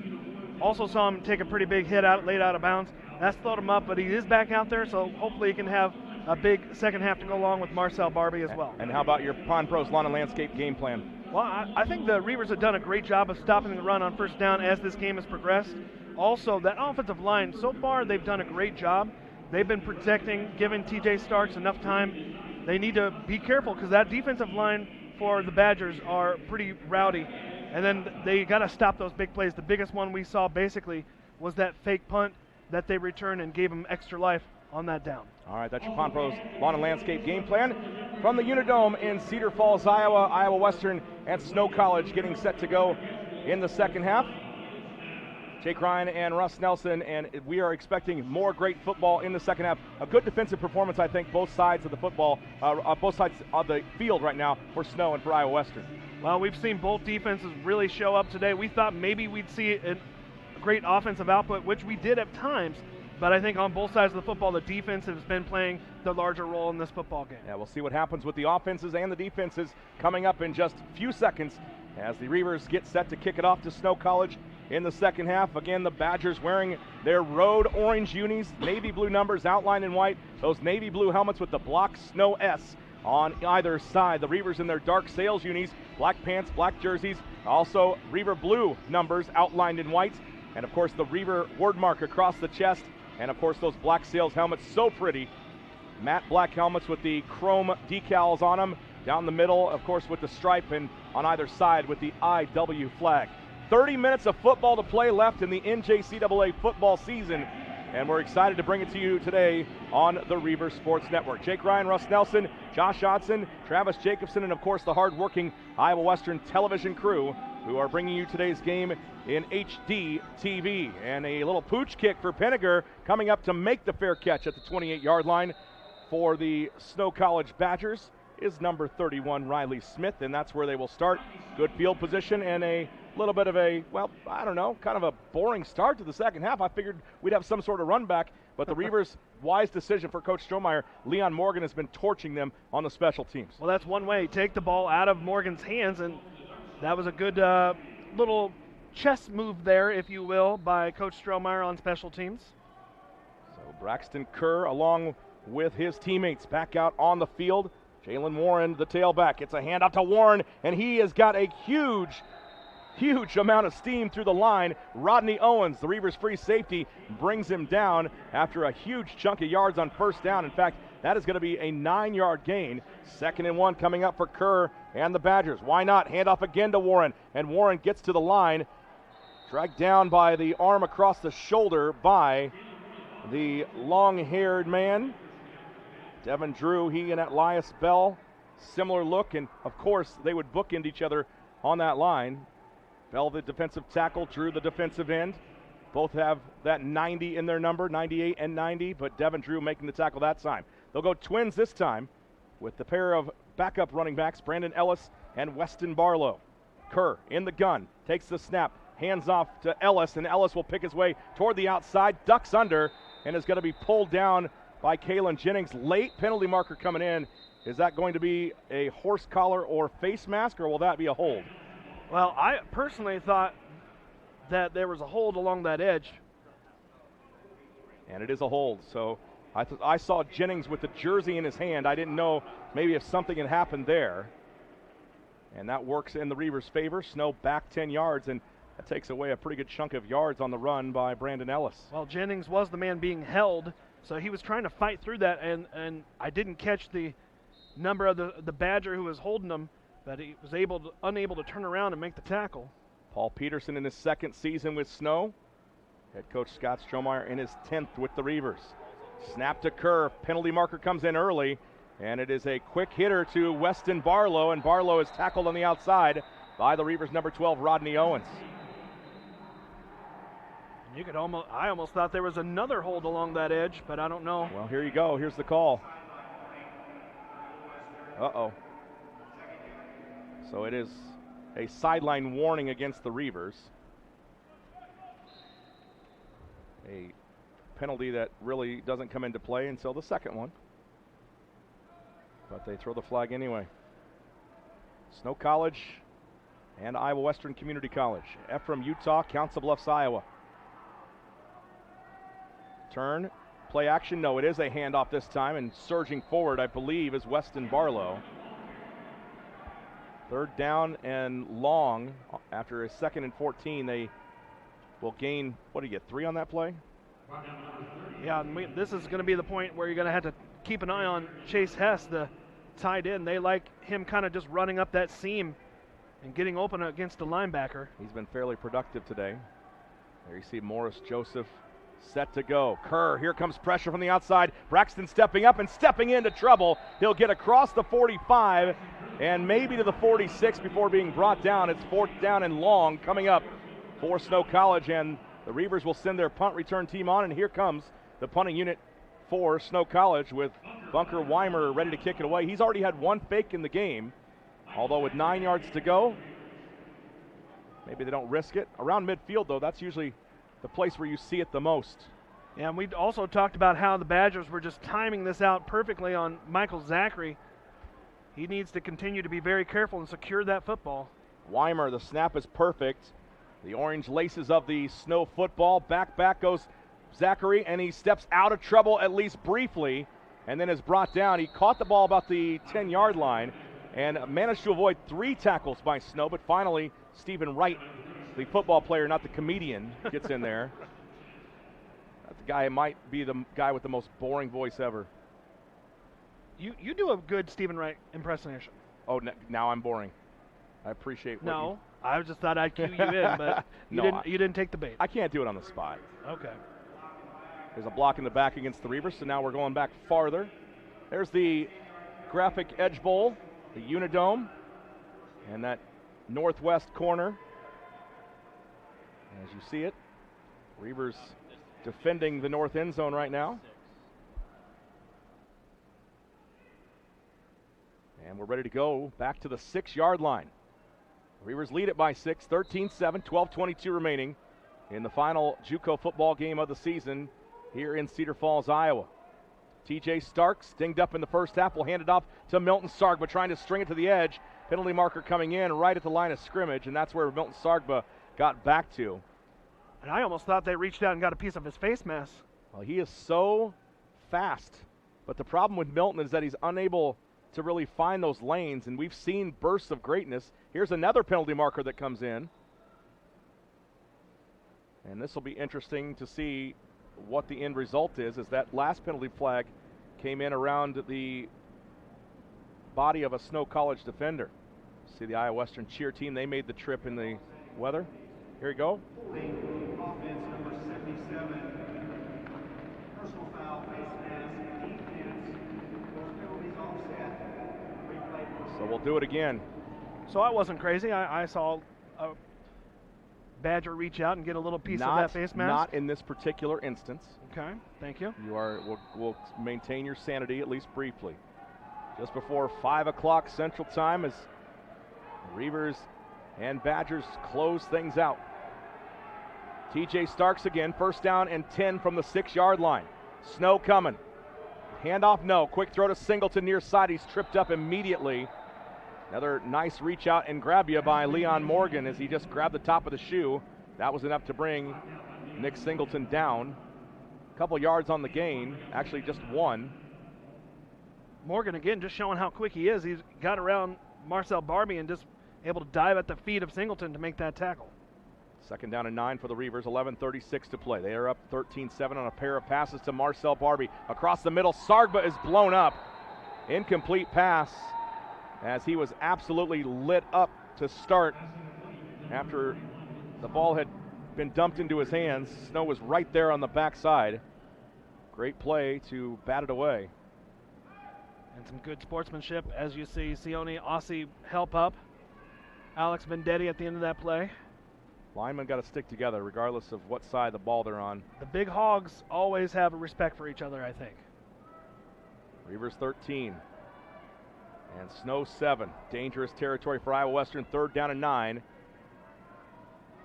Also saw him take a pretty big hit late out of bounds. That's slowed him up, but he is back out there, so hopefully he can have a big second half to go along with Marcel Barbie as well. And how about your Pond Pros Lawn and Landscape game plan? Well, I think the Reavers have done a great job of stopping the run on first down as this game has progressed. Also, that offensive line, so far they've done a great job. They've been protecting, giving TJ Starks enough time. They need to be careful because that defensive line for the Badgers are pretty rowdy. And then they got to stop those big plays. The biggest one we saw basically was that fake punt that they returned and gave them extra life on that down. All right, that's your Pond Pros Lawn and Landscape game plan. From the Unidome in Cedar Falls, Iowa, Iowa Western and Snow College getting set to go in the second half. Jake Ryan and Russ Nelson, and we are expecting more great football in the second half. A good defensive performance, I think, both sides of the football, both sides of the field right now for Snow and for Iowa Western. Well, we've seen both defenses really show up today. We thought maybe we'd see a great offensive output, which we did at times. But I think on both sides of the football, the defense has been playing the larger role in this football game. Yeah, we'll see what happens with the offenses and the defenses coming up in just a few seconds as the Reavers get set to kick it off to Snow College in the second half. Again, the Badgers wearing their road orange unis, navy blue numbers outlined in white, those navy blue helmets with the block Snow S on either side. The Reavers in their dark sales unis, black pants, black jerseys, also Reaver blue numbers outlined in white, and of course the Reaver word mark across the chest. And, of course, those black sales helmets, so pretty. Matte black helmets with the chrome decals on them. Down the middle, of course, with the stripe, and on either side with the IW flag. 30 minutes of football to play left in the NJCAA football season. And we're excited to bring it to you today on the Reavers Sports Network. Jake Ryan, Russ Nelson, Josh Otson, Travis Jacobson, and, of course, the hard-working Iowa Western television crew who are bringing you today's game in HD TV. And a little pooch kick for Penninger coming up to make the fair catch at the 28-yard line for the Snow College Badgers is number 31, Riley Smith, and that's where they will start. Good field position and a little bit of a, well, I don't know, kind of a boring start to the second half. I figured we'd have some sort of run back, but the Reavers, wise decision for Coach Strohmeyer. Leon Morgan has been torching them on the special teams. Well, that's one way. Take the ball out of Morgan's hands, and that was a good little chess move there, if you will, by Coach Strohmeyer on special teams. So Braxton Kerr, along with his teammates, back out on the field. Jalen Warren, the tailback. It's a handoff to Warren, and he has got a huge amount of steam through the line. Rodney Owens, the Reavers free safety, brings him down after a huge chunk of yards on first down. In fact, that is going to be a 9-yard gain. 2nd and 1 coming up for Kerr and the Badgers. Why not? Handoff again to Warren, and Warren gets to the line. Dragged down by the arm across the shoulder by the long-haired man. Devin Drew, he and Elias Bell, similar look, and of course they would bookend each other on that line. Bell, the defensive tackle, Drew, the defensive end. Both have that 90 in their number, 98 and 90, but Devin Drew making the tackle that time. They'll go twins this time with the pair of backup running backs, Brandon Ellis and Weston Barlow. Kerr in the gun, takes the snap, hands off to Ellis, and Ellis will pick his way toward the outside, ducks under, and is going to be pulled down by Kalen Jennings. Late penalty marker coming in. Is that going to be a horse collar or face mask, or will that be a hold? Well, I personally thought that there was a hold along that edge. And it is a hold. So I saw Jennings with the jersey in his hand. I didn't know maybe if something had happened there. And that works in the Reavers' favor. Snow back 10 yards, and that takes away a pretty good chunk of yards on the run by Brandon Ellis. Well, Jennings was the man being held, so he was trying to fight through that, and I didn't catch the number of the Badger who was holding him, but he was unable to turn around and make the tackle. Paul Peterson in his second season with Snow. Head coach Scott Strohmeyer in his 10th with the Reavers. Snap to Kerr. Penalty marker comes in early, and it is a quick hitter to Weston Barlow, and Barlow is tackled on the outside by the Reavers' number 12, Rodney Owens. I almost thought there was another hold along that edge, but I don't know. Well, here you go. Here's the call. Uh-oh. So it is a sideline warning against the Reavers. A penalty that really doesn't come into play until the second one. But they throw the flag anyway. Snow College and Iowa Western Community College. Ephraim, Utah, Council Bluffs, Iowa. Turn, play action. No, it is a handoff this time, and surging forward, I believe, is Weston Barlow. Third down and long. After a 2nd and 14, they will gain, what do you get, 3 on that play? Yeah, this is going to be the point where you're going to have to keep an eye on Chase Hess, the tight end. They like him kind of just running up that seam and getting open against the linebacker. He's been fairly productive today. There you see Morris Joseph set to go. Kerr, here comes pressure from the outside. Braxton stepping up and stepping into trouble. He'll get across the 45 and maybe to the 46 before being brought down. It's 4th down and long coming up for Snow College, and the Reavers will send their punt return team on, and here comes the punting unit for Snow College with Bunker Weimer ready to kick it away. He's already had 1 fake in the game, although with 9 yards to go, maybe they don't risk it. Around midfield, though, that's usually the place where you see it the most. Yeah, and we also talked about how the Badgers were just timing this out perfectly on Michael Zachary. He needs to continue to be very careful and secure that football. Weimer, the snap is perfect. The orange laces of the Snow football. Back goes Zachary, and he steps out of trouble at least briefly, and then is brought down. He caught the ball about the 10-yard line and managed to avoid 3 tackles by Snow, but finally Stephen Wright, the football player, not the comedian, gets in there. That guy might be the guy with the most boring voice ever. You do a good Stephen Wright impersonation. Oh, now I'm boring. I appreciate what No, I just thought I'd cue you in, but you didn't take the bait. I can't do it on the spot. Okay. There's a block in the back against the Reavers, so now we're going back farther. There's the graphic EdgeBowl, the Unidome, and that northwest corner. As you see it, Reavers defending the north end zone right now. And we're ready to go back to the 6-yard line. Reavers lead it by 6, 13-7, 12:22 remaining in the final JUCO football game of the season here in Cedar Falls, Iowa. TJ Starks, dinged up in the first half, will hand it off to Milton Sargba, trying to string it to the edge. Penalty marker coming in right at the line of scrimmage, and that's where Milton Sargba got back to. And I almost thought they reached out and got a piece of his face mask. Well, he is so fast, but the problem with Milton is that he's unable to really find those lanes, and we've seen bursts of greatness. Here's another penalty marker that comes in. And this will be interesting to see what the end result is, as that last penalty flag came in around the body of a Snow College defender. See the Iowa Western cheer team, they made the trip in the weather. Here we go. Offense number 77. Personal foul, face mask, defense. Those penalties offset. Replay. So we'll do it again. So I wasn't crazy. I saw a Badger reach out and get a little piece of that face mask. Not in this particular instance. Okay, thank you. We'll maintain your sanity at least briefly. Just before 5 o'clock Central Time as Reavers and Badgers close things out. TJ Starks again, 1st down and 10 from the 6-yard line. Snow coming. Handoff, no. Quick throw to Singleton near side. He's tripped up immediately. Another nice reach out and grab you by Leon Morgan as he just grabbed the top of the shoe. That was enough to bring Nick Singleton down. A couple yards on the gain, actually just one. Morgan again just showing how quick he is. He's got around Marcel Barbie and just able to dive at the feet of Singleton to make that tackle. Second down and 9 for the Reavers, 11:36 to play. They are up 13-7 on a pair of passes to Marcel Barbie. Across the middle, Sargba is blown up. Incomplete pass as he was absolutely lit up to start after the ball had been dumped into his hands. Snow was right there on the backside. Great play to bat it away. And some good sportsmanship, as you see Sione Aussie help up. Alex Vendetti at the end of that play. Linemen got to stick together regardless of what side the ball they're on. The big hogs always have a respect for each other, I think. Reavers 13 and Snow 7. Dangerous territory for Iowa Western, 3rd down and 9.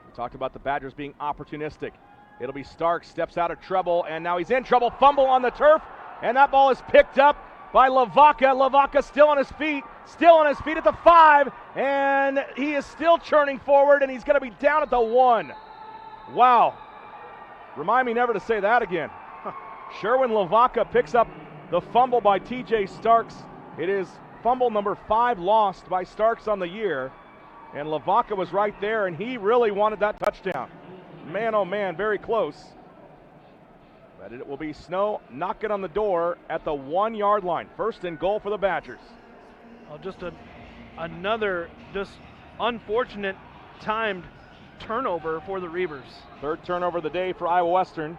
We talked about the Badgers being opportunistic. It'll be Stark, steps out of trouble, and now he's in trouble. Fumble on the turf, and that ball is picked up by Lavaca. Lavaca still on his feet at the 5, and he is still churning forward, and he's going to be down at the 1. Wow. Remind me never to say that again. Sherwin Lavaca picks up the fumble by TJ Starks. It is fumble number 5 lost by Starks on the year, and Lavaca was right there, and he really wanted that touchdown. Man, oh man, very close. But it will be Snow knocking on the door at the 1-yard line. 1st and goal for the Badgers. Oh, just another just unfortunate timed turnover for the Reavers. 3rd turnover of the day for Iowa Western.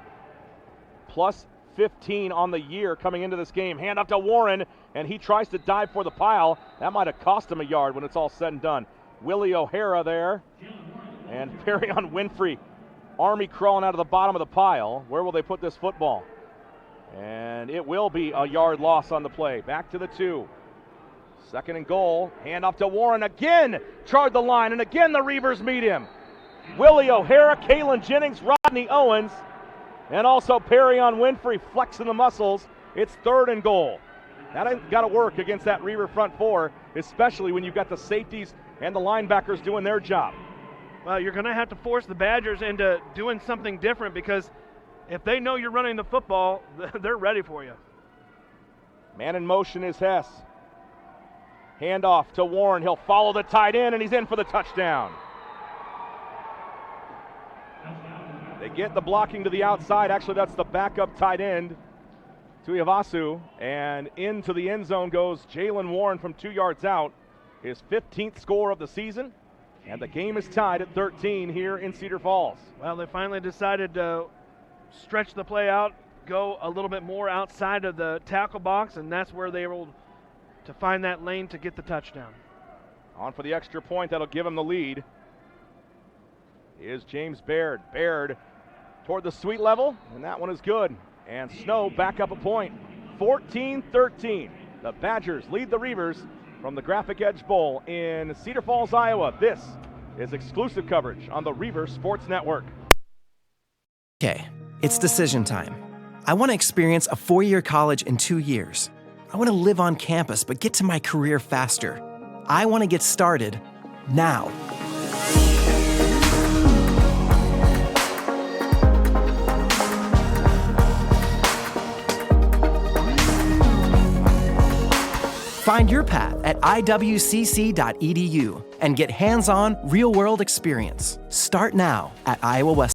Plus 15 on the year coming into this game. Hand up to Warren, and he tries to dive for the pile. That might have cost him a yard when it's all said and done. Willie O'Hara there, and Perryon Winfrey. Army crawling out of the bottom of the pile. Where will they put this football? And it will be a yard loss on the play. Back to the 2. 2nd and goal. Hand off to Warren again. Charred the line, and again the Reavers meet him. Willie O'Hara, Kalen Jennings, Rodney Owens, and also Perryon Winfrey flexing the muscles. It's 3rd and goal. That ain't got to work against that Reaver front 4, especially when you've got the safeties and the linebackers doing their job. Well, you're going to have to force the Badgers into doing something different, because if they know you're running the football, they're ready for you. Man in motion is Hess. Handoff to Warren. He'll follow the tight end, and he's in for the touchdown. They get the blocking to the outside. Actually, that's the backup tight end, Tuiavasu. And into the end zone goes Jalen Warren from 2 yards out. His 15th score of the season. And the game is tied at 13 here in Cedar Falls. Well, they finally decided to stretch the play out, go a little bit more outside of the tackle box, and that's where they were able to find that lane to get the touchdown. On for the extra point that'll give him the lead is James Baird. Baird toward the sweet level, and that one is good. And Snow back up a point. 14-13. The Badgers lead the Reavers from the Graphic Edge Bowl in Cedar Falls, Iowa. This is exclusive coverage on the Reavers Sports Network. Okay, it's decision time. I want to experience a 4-year college in 2 years. I want to live on campus but get to my career faster. I want to get started now. Find your path at iwcc.edu and get hands-on, real-world experience. Start now at Iowa West.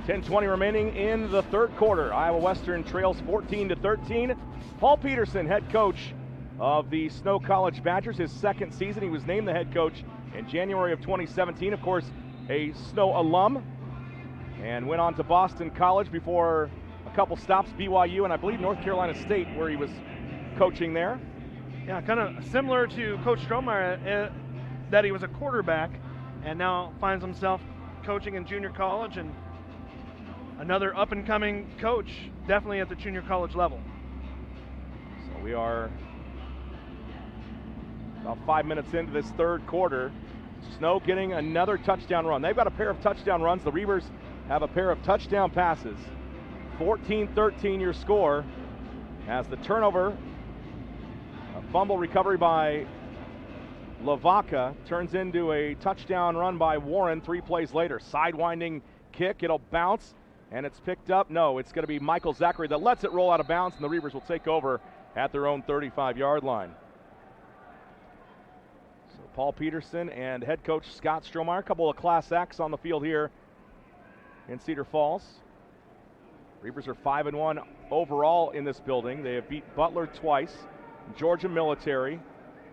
.20 remaining in the 3rd quarter. Iowa Western trails 14-13. Paul Peterson, head coach of the Snow College Badgers, his 2nd season. He was named the head coach in January of 2017. Of course, a Snow alum, and went on to Boston College before a couple stops, BYU and I believe North Carolina State, where he was coaching there. Yeah, kind of similar to Coach Strohmeyer, that he was a quarterback and now finds himself coaching in junior college, and another up-and-coming coach, definitely at the junior college level. So we are about 5 minutes into this 3rd quarter. Snow getting another touchdown run. They've got a pair of touchdown runs. The Reavers have a pair of touchdown passes. 14-13 your score, as the turnover fumble recovery by Lavaca turns into a touchdown run by Warren 3 plays later. Sidewinding kick, it'll bounce, and it's picked up. No, it's going to be Michael Zachary that lets it roll out of bounds, and the Reavers will take over at their own 35-yard line. So Paul Peterson and head coach Scott Strohmeyer, a couple of Class X on the field here in Cedar Falls. Reavers are 5-1 overall in this building. They have beat Butler twice, Georgia Military,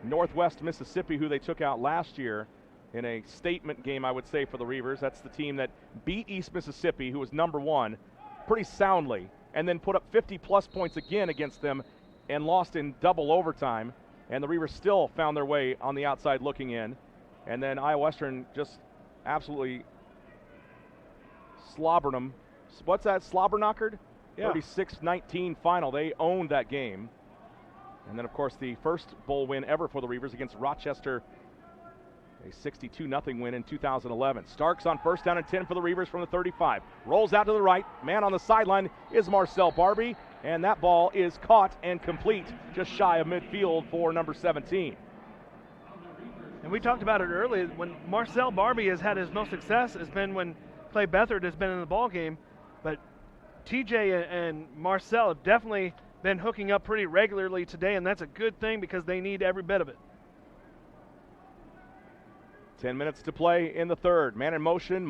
Northwest Mississippi, who they took out last year in a statement game, I would say, for the Reavers. That's the team that beat East Mississippi, who was number 1, pretty soundly, and then put up 50-plus points again against them and lost in double overtime. And the Reavers still found their way on the outside looking in. And then Iowa Western just absolutely slobbered them. What's that, slobber-knockered? Yeah. 36-19 final. They owned that game. And then, of course, the first bowl win ever for the Reavers against Rochester, a 62-0 win in 2011. Starks on first down and 10 for the Reavers from the 35. Rolls out to the right. Man on the sideline is Marcel Barbie, and that ball is caught and complete just shy of midfield for number 17. And we talked about it earlier. When Marcel Barbie has had his most success has been when Clay Beathard has been in the ball game, but TJ and Marcel have definitely been hooking up pretty regularly today, and that's a good thing because they need every bit of it. 10 minutes to play in the third. Man in motion,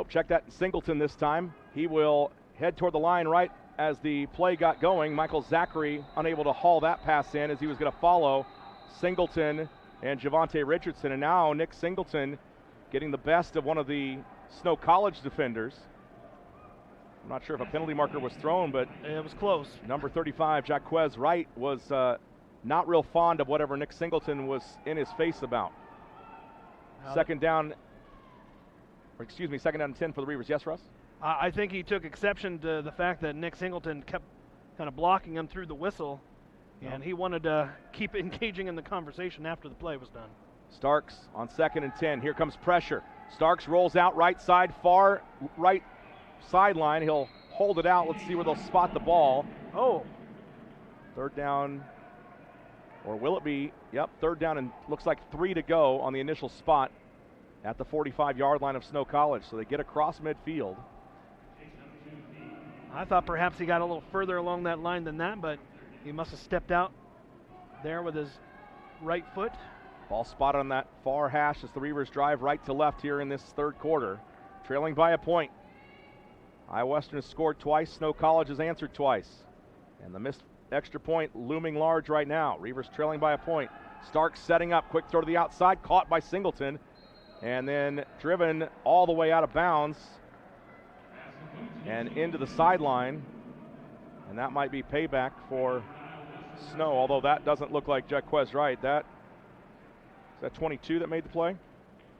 check that, Singleton this time. He will head toward the line right as the play got going. Michael Zachary unable to haul that pass in as he was going to follow Singleton and Javante Richardson. And now Nick Singleton getting the best of one of the Snow College defenders. I'm not sure if a penalty marker was thrown, but it was close. Number 35, Jaquez Wright, was not real fond of whatever Nick Singleton was in his face about. Second down and 10 for the Reavers. Yes, Russ? I think he took exception to the fact that Nick Singleton kept kind of blocking him through the whistle, and he wanted to keep engaging in the conversation after the play was done. Starks on 2nd and 10. Here comes pressure. Starks rolls out right side, far right sideline. He'll hold it out. Let's see where they'll spot the ball. Oh. Third down, or will it be? Yep, third down, and looks like 3 to go on the initial spot at the 45-yard line of Snow College. So they get across midfield. I thought perhaps he got a little further along that line than that, but he must have stepped out there with his right foot. Ball spotted on that far hash as the Reavers drive right to left here in this third quarter, trailing by a point. Iowa Western has scored twice. Snow College has answered twice. And the missed extra point looming large right now. Reavers trailing by a point. Starks setting up. Quick throw to the outside. Caught by Singleton. And then driven all the way out of bounds and into the sideline. And that might be payback for Snow, although that doesn't look like Jaquez Wright. Is that 22 that made the play?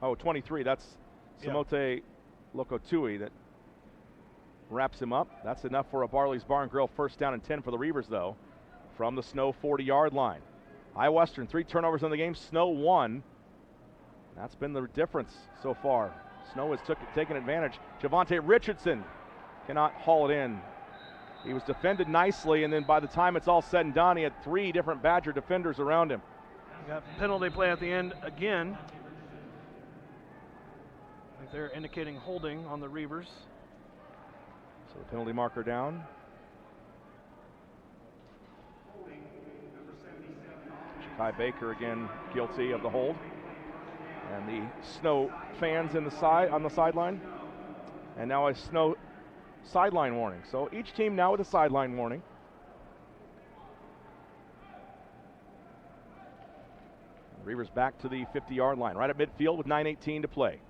Oh, 23. That's Samote Lokotui that wraps him up. That's enough for a Barley's Bar and Grill first down and 10 for the Reavers, though, from the Snow 40-yard line. Iowa Western, 3 turnovers in the game. Snow 1. That's been the difference so far. Snow has taken advantage. Javante Richardson cannot haul it in. He was defended nicely, and then by the time it's all said and done, he had 3 different Badger defenders around him. Got penalty play at the end again. I think they're indicating holding on the Reavers. So the penalty marker down. Ja'Kai Baker again guilty of the hold. And the Snow fans on the sideline. And now a Snow sideline warning. So each team now with a sideline warning. Reavers back to the 50-yard line, right at midfield with 9:18 to play.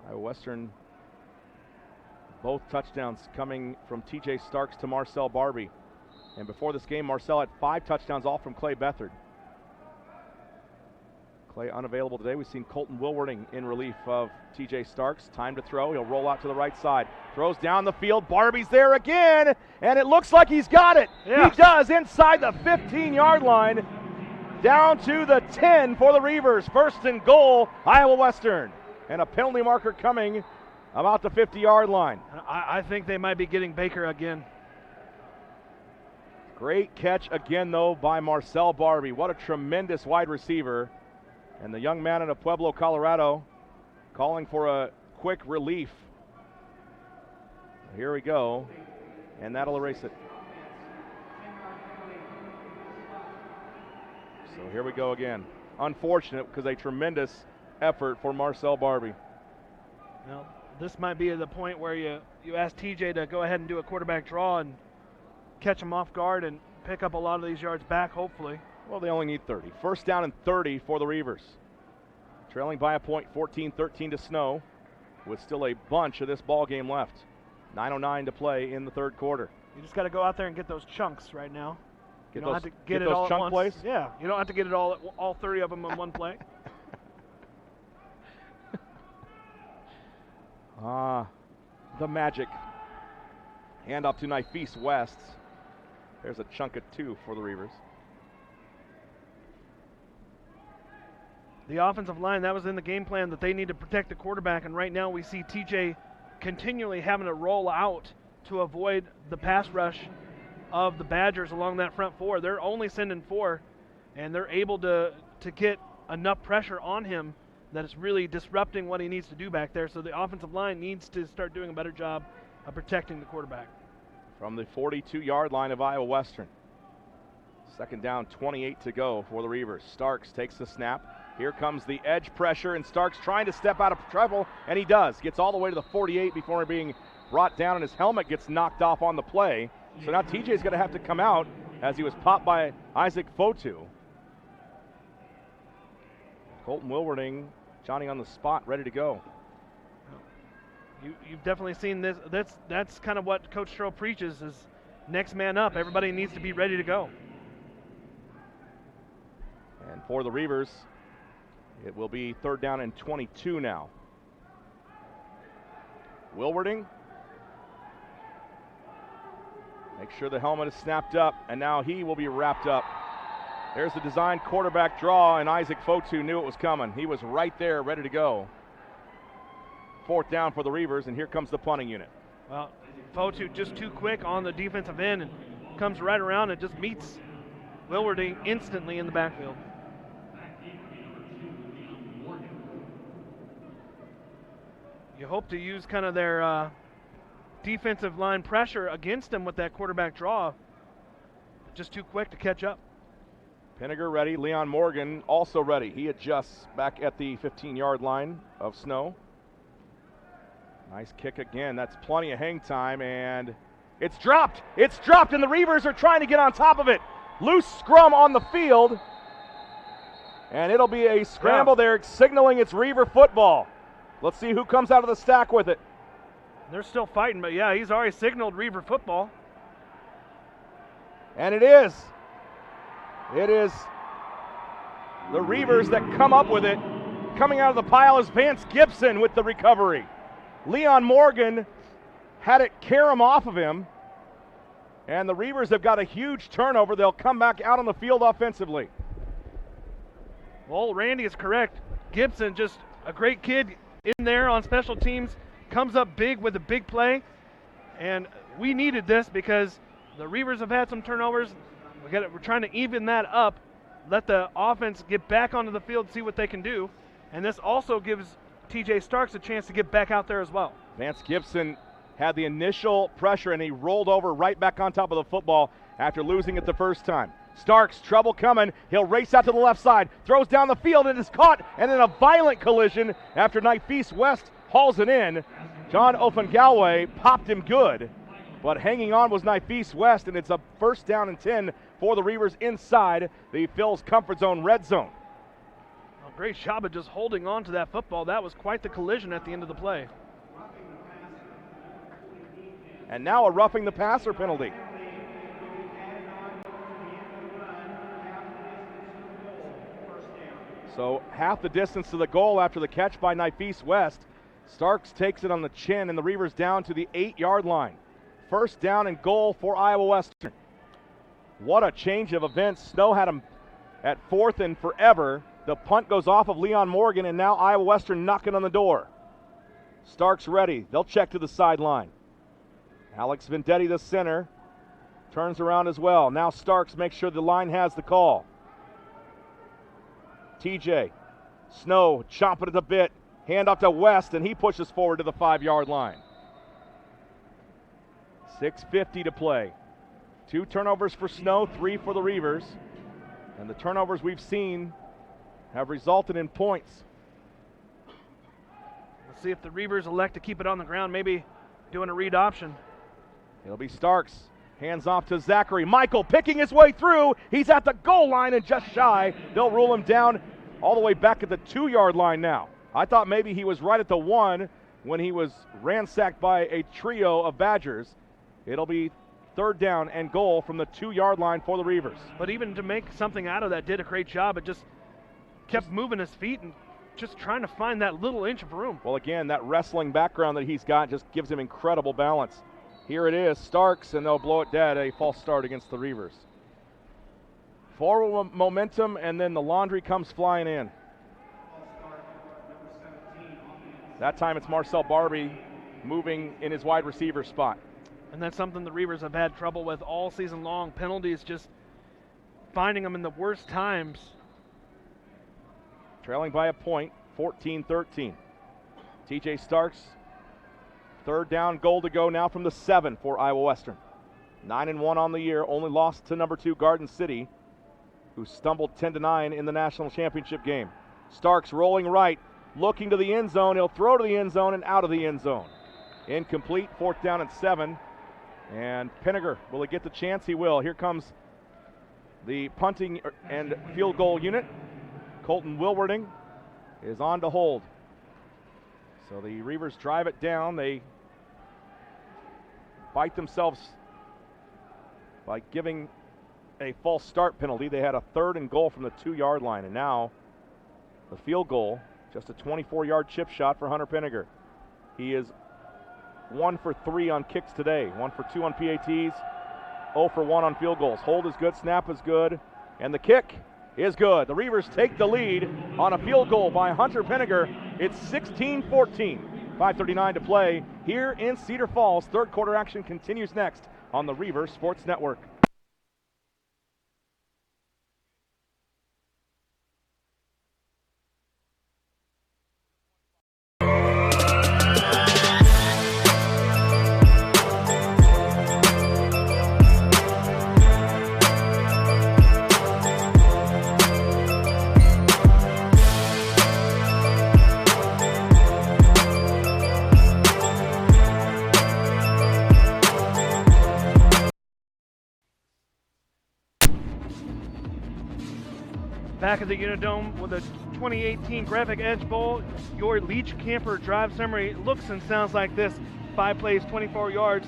Iowa Western, both touchdowns coming from TJ Starks to Marcel Barbie. And before this game, Marcel had 5 touchdowns, all from Clay Beathard. Clay unavailable today. We've seen Colton Wilwarding in relief of TJ Starks. Time to throw. He'll roll out to the right side. Throws down the field. Barbie's there again, and it looks like he's got it. Yes. He does, inside the 15-yard line, down to the 10 for the Reavers. First and goal, Iowa Western. And a penalty marker coming about the 50-yard line. I think they might be getting Baker again. Great catch again, though, by Marcel Barbie. What a tremendous wide receiver. And the young man out of Pueblo, Colorado, calling for a quick relief. Here we go, and that'll erase it. So here we go again. Unfortunate, because a tremendous effort for Marcel Barbie. Well, this might be the point where you ask TJ to go ahead and do a quarterback draw and catch him off guard and pick up a lot of these yards back, hopefully. Well, they only need 30. First down and 30 for the Reavers. Trailing by a point, 14-13 to Snow, with still a bunch of this ball game left. 9:09 to play in the third quarter. You just got to go out there and get those chunks right now. You don't have to get it those all chunk at once. plays? Yeah, you don't have to get it all 30 of them in one play. The magic. Hand off to Nifis West. There's a chunk of 2 for the Reavers. The offensive line, that was in the game plan that they need to protect the quarterback, and right now we see TJ continually having to roll out to avoid the pass rush of the Badgers along that front 4. They're only sending 4, and they're able to get enough pressure on him that it's really disrupting what he needs to do back there. So the offensive line needs to start doing a better job of protecting the quarterback. From the 42-yard line of Iowa Western. Second down, 28 to go for the Reavers. Starks takes the snap. Here comes the edge pressure, and Starks trying to step out of trouble, and he does. Gets all the way to the 48 before being brought down, and his helmet gets knocked off on the play. So now TJ's going to have to come out as he was popped by Isaac Fotu. Colton Wilwarding, Johnny on the spot, ready to go. You've definitely seen this. That's kind of what Coach Stroh preaches is next man up. Everybody needs to be ready to go. And for the Reavers, it will be third down and 22 now. Wilwarding. Make sure the helmet is snapped up, and now he will be wrapped up. There's the designed quarterback draw, and Isaac Fotu knew it was coming. He was right there, ready to go. Fourth down for the Reavers, and here comes the punting unit. Well, Fotu just too quick on the defensive end and comes right around and just meets Wilwarding instantly in the backfield. You hope to use kind of their defensive line pressure against them with that quarterback draw. Just too quick to catch up. Pinniger ready. Leon Morgan also ready. He adjusts back at the 15-yard line of Snow. Nice kick again. That's plenty of hang time, and it's dropped. It's dropped, and the Reavers are trying to get on top of it. Loose scrum on the field, and it'll be a scramble there, signaling it's Reaver football. Let's see who comes out of the stack with it. They're still fighting, but yeah, he's already signaled Reaver football. And it is. It is the Reavers that come up with it. Coming out of the pile is Vance Gibson with the recovery. Leon Morgan had it carry him off of him. And the Reavers have got a huge turnover. They'll come back out on the field offensively. Well, Randy is correct. Gibson, just a great kid in there on special teams, comes up big with a big play. And we needed this because the Reavers have had some turnovers. We're trying to even that up, let the offense get back onto the field, see what they can do. And this also gives TJ Starks a chance to get back out there as well. Vance Gibson had the initial pressure, and he rolled over right back on top of the football after losing it the first time. Starks, trouble coming. He'll race out to the left side, throws down the field, and is caught, and then a violent collision after Nifis West hauls it in. John Ofengalwe popped him good, but hanging on was Nifis West, and it's a first down and 10 for the Reavers inside the Phil's comfort zone red zone. Well, great job of just holding on to that football. That was quite the collision at the end of the play. And now a roughing the passer penalty. So half the distance to the goal after the catch by Nifis West. Starks takes it on the chin, and the Reavers down to the 8-yard line. First down and goal for Iowa Western. What a change of events. Snow had him at fourth and forever. The punt goes off of Leon Morgan, and now Iowa Western knocking on the door. Starks ready. They'll check to the sideline. Alex Vendetti, the center. turns around as well. Now Starks makes sure the line has the call. TJ Snow chomping at the bit. Hand off to West, and he pushes forward to the 5-yard line. 6:50 to play. 2 turnovers for Snow, 3 for the Reavers. And the turnovers we've seen have resulted in points. Let's see if the Reavers elect to keep it on the ground, maybe doing a read option. It'll be Starks. Hands off to Zachary. Michael picking his way through. He's at the goal line and just shy. They'll rule him down all the way back at the 2-yard line now. I thought maybe he was right at the 1 when he was ransacked by a trio of Badgers. It'll be 3rd down and goal from the 2-yard line for the Reavers. But even to make something out of that, did a great job. It just kept moving his feet and just trying to find that little inch of room. Well, again, that wrestling background that he's got just gives him incredible balance. Here it is, Starks, and they'll blow it dead. A false start against the Reavers. Forward momentum, and then the laundry comes flying in. That time it's Marcel Barbie moving in his wide receiver spot. And that's something the Reavers have had trouble with all season long. Penalties, just finding them in the worst times. Trailing by a point, 14-13. TJ Starks, 3rd down, goal to go now from the 7 for Iowa Western. 9-1 on the year, only lost to number 2 Garden City, who stumbled 10-9 in the national championship game. Starks rolling right, looking to the end zone. He'll throw to the end zone and out of the end zone. Incomplete, 4th down and 7. And Pinniger, will he get the chance? He will. Here comes the punting and field goal unit. Colton Wilwarding is on to hold. So the Reavers drive it down. They bite themselves by giving a false start penalty. They had a 3rd and goal from the 2-yard line, and now the field goal, just a 24-yard chip shot for Hunter Pinniger. He is 1 for 3 on kicks today, 1 for 2 on PATs, 0 for 1 on field goals. Hold is good, snap is good, and the kick is good. The Reavers take the lead on a field goal by Hunter Pinniger. It's 16-14, 5:39 to play here in Cedar Falls. 3rd quarter action continues next on the Reavers Sports Network. Back at the Unidome with the 2018 Graphic Edge Bowl, your Leach Camper drive summary looks and sounds like this. 5 plays, 24 yards.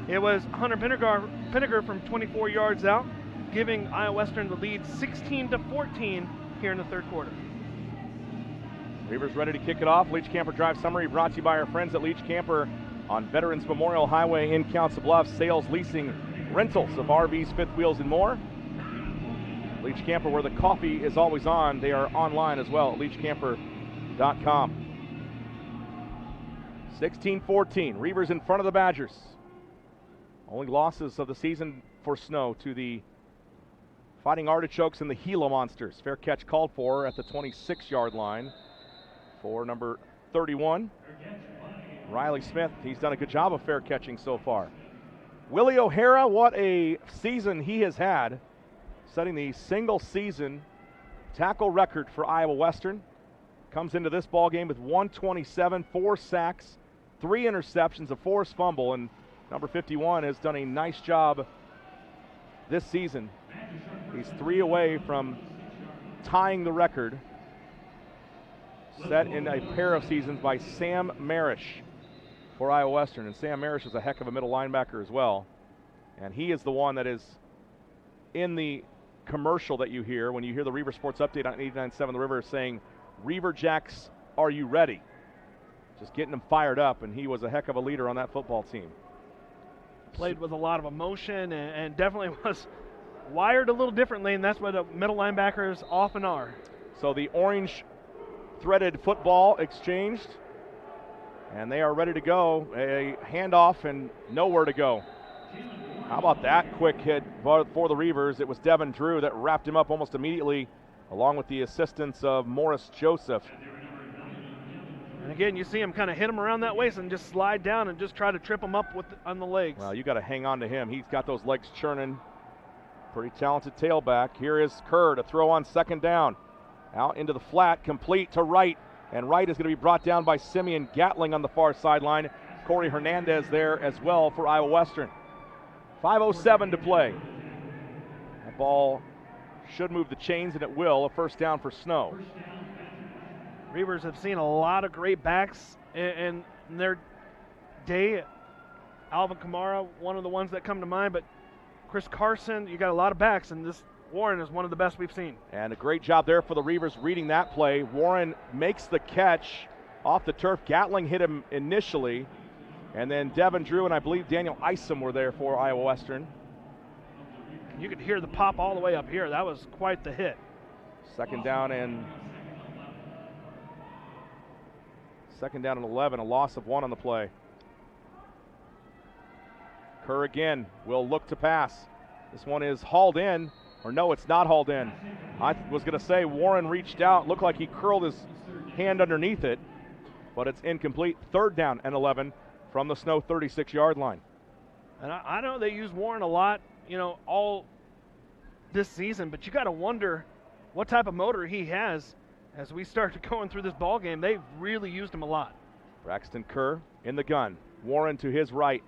It was Hunter Pinniger from 24 yards out, giving Iowa Western the lead 16-14 here in the 3rd quarter. Reavers ready to kick it off. Leach Camper drive summary brought to you by our friends at Leach Camper on Veterans Memorial Highway in Council Bluffs. Sales, leasing, rentals of RVs, fifth wheels, and more. Leach Camper, where the coffee is always on. They are online as well at leachcamper.com. 16-14, Reavers in front of the Badgers. Only losses of the season for Snow to the Fighting Artichokes and the Gila Monsters. Fair catch called for at the 26-yard line for number 31, Riley Smith. He's done a good job of fair catching so far. Willie O'Hara, what a season he has had, setting the single season tackle record for Iowa Western. Comes into this ball game with 127, 4 sacks, 3 interceptions, a forced fumble, and number 51 has done a nice job this season. He's 3 away from tying the record set in a pair of seasons by Sam Marish for Iowa Western. And Sam Marish is a heck of a middle linebacker as well. And he is the one that is in the commercial that you hear when you hear the Reaver Sports Update on 89.7 The River saying, "Reaver Jacks, are you ready?" Just getting them fired up, and he was a heck of a leader on that football team. Played with a lot of emotion and definitely was wired a little differently, and that's what the middle linebackers often are. So the orange threaded football exchanged, and they are ready to go. A handoff and nowhere to go. How about that quick hit for the Reavers? It was Devin Drew that wrapped him up almost immediately, along with the assistance of Morris Joseph. And again, you see him kind of hit him around that waist and just slide down and just try to trip him up on the legs. Well, you got to hang on to him. He's got those legs churning. Pretty talented tailback. Here is Kerr to throw on second down. Out into the flat, complete to Wright. And Wright is going to be brought down by Simeon Gatling on the far sideline. Corey Hernandez there as well for Iowa Western. 5:07 to play. That ball should move the chains, and it will. A first down for Snow. Reavers have seen a lot of great backs in their day. Alvin Kamara, one of the ones that come to mind, but Chris Carson, you got a lot of backs, and this Warren is one of the best we've seen. And a great job there for the Reavers reading that play. Warren makes the catch off the turf. Gatling hit him initially, and then Devin Drew and I believe Daniel Isom were there for Iowa Western. You could hear the pop all the way up here. That was quite the hit. Second down and 11, a loss of 1 on the play. Kerr again will look to pass. This one is hauled in, or no, it's not hauled in. I was going to say Warren reached out, looked like he curled his hand underneath it, but it's incomplete. Third down and 11 from the Snow 36-yard line. And I know they use Warren a lot, all this season, but you got to wonder what type of motor he has as we start going through this ball game. They've really used him a lot. Braxton Kerr in the gun. Warren to his right.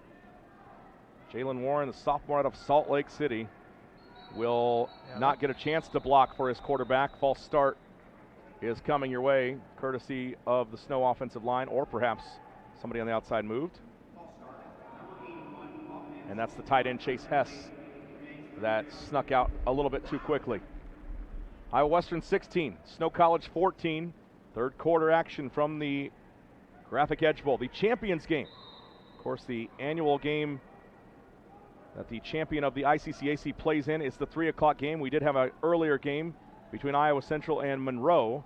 Jalen Warren, the sophomore out of Salt Lake City, will not get a chance to block for his quarterback. False start is coming your way, courtesy of the Snow offensive line, or perhaps somebody on the outside moved. And that's the tight end, Chase Hess, that snuck out a little bit too quickly. Iowa Western 16, Snow College 14. Third quarter action from the Graphic Edge Bowl, the Champions game. Of course, the annual game that the champion of the ICCAC plays in is the 3 o'clock game. We did have an earlier game between Iowa Central and Monroe.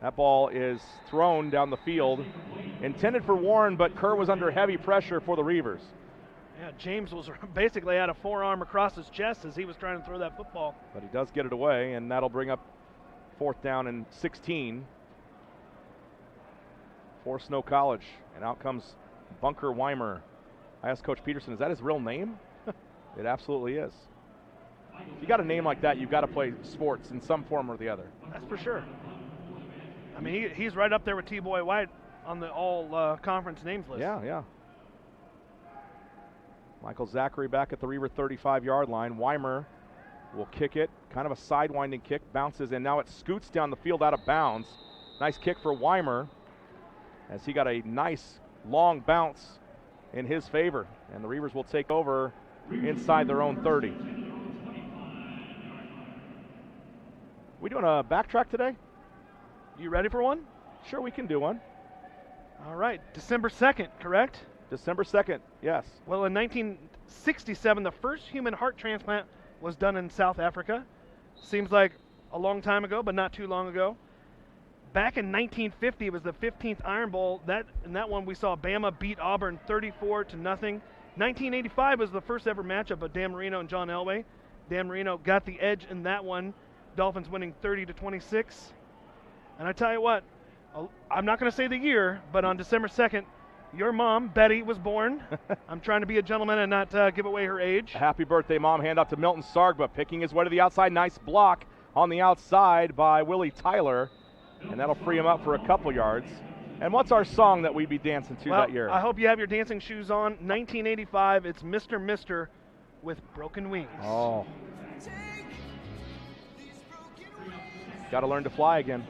That ball is thrown down the field, intended for Warren, but Kerr was under heavy pressure for the Reavers. Yeah, James was basically had a forearm across his chest as he was trying to throw that football. But he does get it away, and that'll bring up fourth down and 16 for Snow College. And out comes Bunker Weimer. I asked Coach Peterson, is that his real name? It absolutely is. If you got a name like that, you've got to play sports in some form or the other. That's for sure. I mean, he's right up there with T-Boy White on the all-conference names list. Yeah. Michael Zachary back at the Reaver 35-yard line. Weimer will kick it. Kind of a sidewinding kick. Bounces, and now it scoots down the field out of bounds. Nice kick for Weimer as he got a nice long bounce in his favor. And the Reavers will take over inside their own 30. We doing a backtrack today? You ready for one? Sure, we can do one. All right, December 2nd, correct? December 2nd, yes. Well, in 1967, the first human heart transplant was done in South Africa. Seems like a long time ago, but not too long ago. Back in 1950, it was the 15th Iron Bowl. In that one, we saw Bama beat Auburn 34-0. 1985 was the first ever matchup of Dan Marino and John Elway. Dan Marino got the edge in that one. Dolphins winning 30-26. And I tell you what, I'm not going to say the year, but on December 2nd, your mom, Betty, was born. I'm trying to be a gentleman and not give away her age. Happy birthday, Mom. Hand off to Milton Sargba, picking his way to the outside. Nice block on the outside by Willie Tyler, and that'll free him up for a couple yards. And what's our song that we'd be dancing to that year? I hope you have your dancing shoes on. 1985, it's Mr. Mister with Broken Wings. Oh. Got to learn to fly again.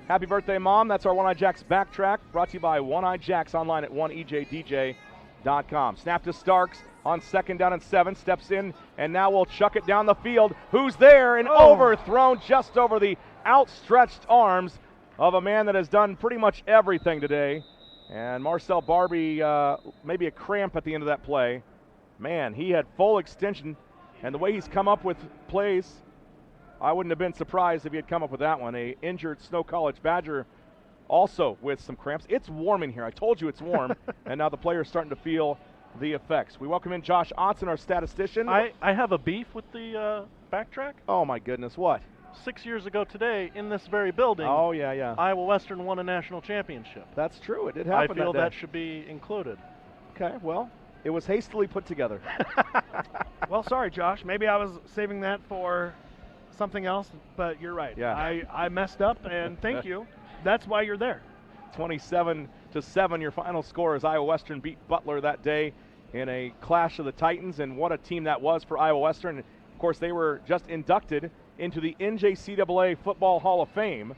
Happy birthday, Mom. That's our One Eye Jacks backtrack, brought to you by One Eye Jacks online at 1ejdj.com. Snap to Starks on second down and 7. Steps in, and now we'll chuck it down the field. Who's there? And overthrown just over the outstretched arms of a man that has done pretty much everything today. And Marcel Barbie, maybe a cramp at the end of that play. Man, he had full extension, and the way he's come up with plays, I wouldn't have been surprised if he had come up with that one. A injured Snow College Badger also with some cramps. It's warm in here. I told you it's warm, and now the player's starting to feel the effects. We welcome in Josh Otson, our statistician. I have a beef with the backtrack. Oh my goodness, what? 6 years ago today, in this very building, Oh yeah. Iowa Western won a national championship. That's true. It did I happen feel that day. that should be included. Okay, well, it was hastily put together. Well, sorry, Josh. Maybe I was saving that for something else, but you're right. Yeah. I messed up, and thank you. That's why you're there. 27-7, your final score as Iowa Western beat Butler that day in a clash of the Titans, and what a team that was for Iowa Western. Of course, they were just inducted into the NJCAA Football Hall of Fame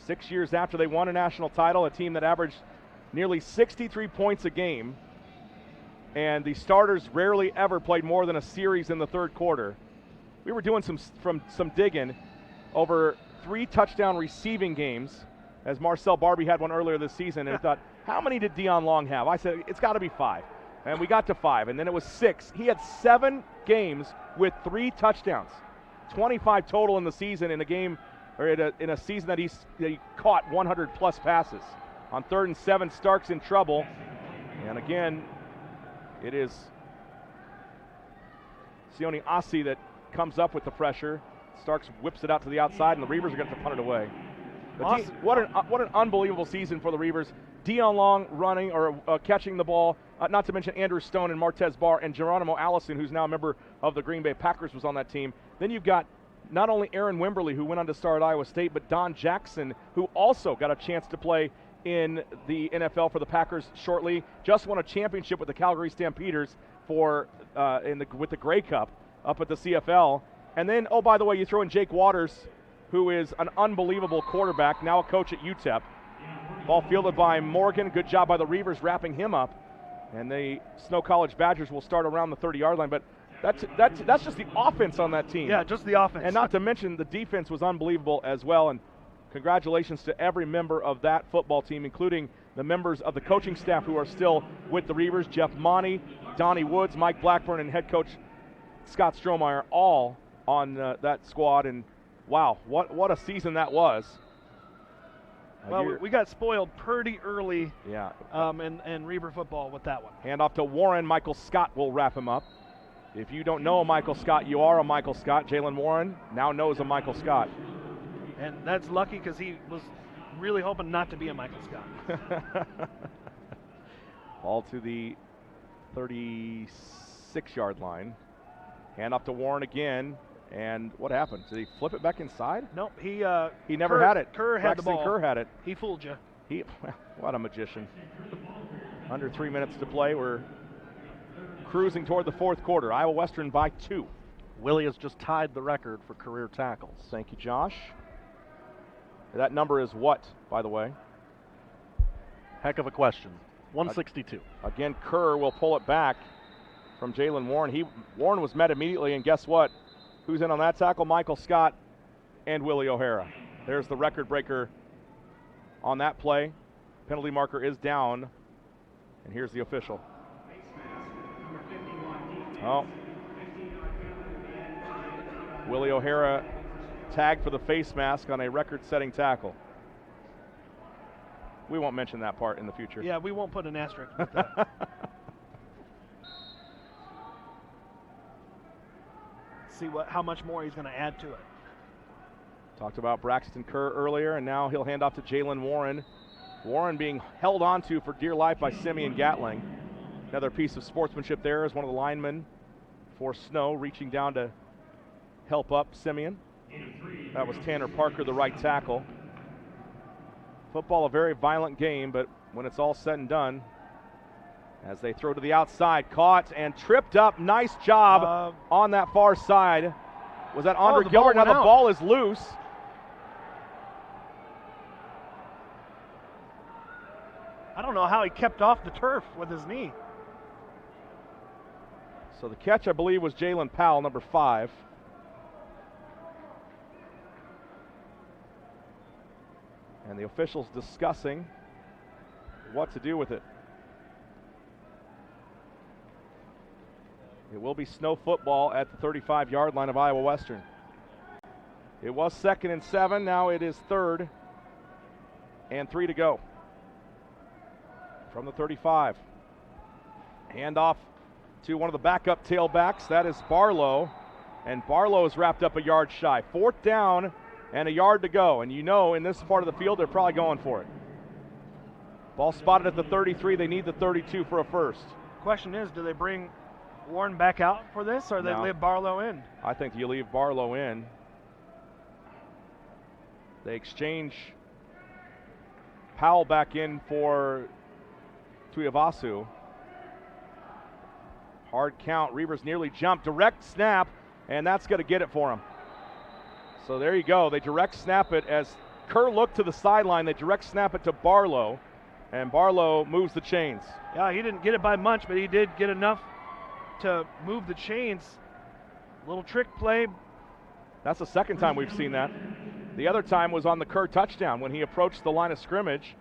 6 years after they won a national title, a team that averaged nearly 63 points a game, and the starters rarely ever played more than a series in the third quarter. We were doing some digging over 3 touchdown receiving games, as Marcel Barbie had one earlier this season, and I thought, how many did Dion Long have? I said, it's got to be 5. And we got to 5, and then it was 6. He had 7 games with 3 touchdowns, 25 total in the season in a game, or in a season that he caught 100-plus passes. On 3rd and 7, Stark's in trouble, and again, it is Sione Asi that comes up with the pressure. Starks whips it out to the outside, and the Reavers are going to punt it away. What an unbelievable season for the Reavers. Dion Long running or catching the ball, not to mention Andrew Stone and Martez Barr and Geronimo Allison, who's now a member of the Green Bay Packers, was on that team. Then you've got not only Aaron Wimberly, who went on to start at Iowa State, but Don Jackson, who also got a chance to play in the NFL for the Packers shortly. Just won a championship with the Calgary Stampeders with the Grey Cup up at the CFL. And then, oh, by the way, you throw in Jake Waters, who is an unbelievable quarterback, now a coach at UTEP. Ball fielded by Morgan. Good job by the Reavers wrapping him up. And the Snow College Badgers will start around the 30-yard line. But that's just the offense on that team. Yeah, just the offense. And not to mention the defense was unbelievable as well. And congratulations to every member of that football team, including the members of the coaching staff who are still with the Reavers. Jeff Monty, Donnie Woods, Mike Blackburn, and head coach Scott Strohmeyer, all on that squad. And wow, what a season that was. Well, we got spoiled pretty early yeah. in Reaver football with that one. Hand off to Warren. Michael Scott will wrap him up. If you don't know a Michael Scott, you are a Michael Scott. Jalen Warren now knows a Michael Scott. And that's lucky because he was really hoping not to be a Michael Scott. Ball to the 36-yard line. Hand off to Warren again. And what happened? Did he flip it back inside? Nope. He never had it. Kerr had Braxton the ball. Kerr had it. He fooled you. What a magician. Under 3 minutes to play. We're cruising toward the fourth quarter. Iowa Western by 2. Willie has just tied the record for career tackles. Thank you, Josh. That number is what, by the way? Heck of a question. 162. Again, Kerr will pull it back from Jalen Warren. Warren was met immediately, and guess what? Who's in on that tackle? Michael Scott and Willie O'Hara. There's the record breaker on that play. Penalty marker is down, and here's the official. Oh. Willie O'Hara tagged for the face mask on a record-setting tackle. We won't mention that part in the future. Yeah, we won't put an asterisk with that. See how much more he's going to add to it. Talked about Braxton Kerr earlier, and now he'll hand off to Jalen Warren. Warren being held onto for dear life by Simeon Gatling. Another piece of sportsmanship there as one of the linemen for Snow reaching down to help up Simeon. That was Tanner Parker, the right tackle. Football, a very violent game, but when it's all said and done, as they throw to the outside, caught and tripped up. Nice job on that far side. Was that Andre Gilbert? Now the ball is loose. I don't know how he kept off the turf with his knee. So the catch, I believe, was Jalen Powell, number 5. And the officials discussing what to do with it. It will be Snow football at the 35-yard line of Iowa Western. It was 2nd and 7. Now it is 3rd and 3 to go. From the 35. Handoff to one of the backup tailbacks. That is Barlow. And Barlow is wrapped up a yard shy. 4th down and a yard to go. And you know in this part of the field they're probably going for it. Ball spotted at the 33. They need the 32 for a first. Question is, do they bring Warren back out for this, or they leave Barlow in? I think you leave Barlow in. They exchange Powell back in for Tuivasa. Hard count. Reavers nearly jumped. Direct snap, and that's going to get it for him. So there you go. They direct snap it as Kerr looked to the sideline. They direct snap it to Barlow, and Barlow moves the chains. Yeah, he didn't get it by much, but he did get enough to move the chains. Little trick play. That's the second time we've seen that. The other time was on the Kerr touchdown when he approached the line of scrimmage,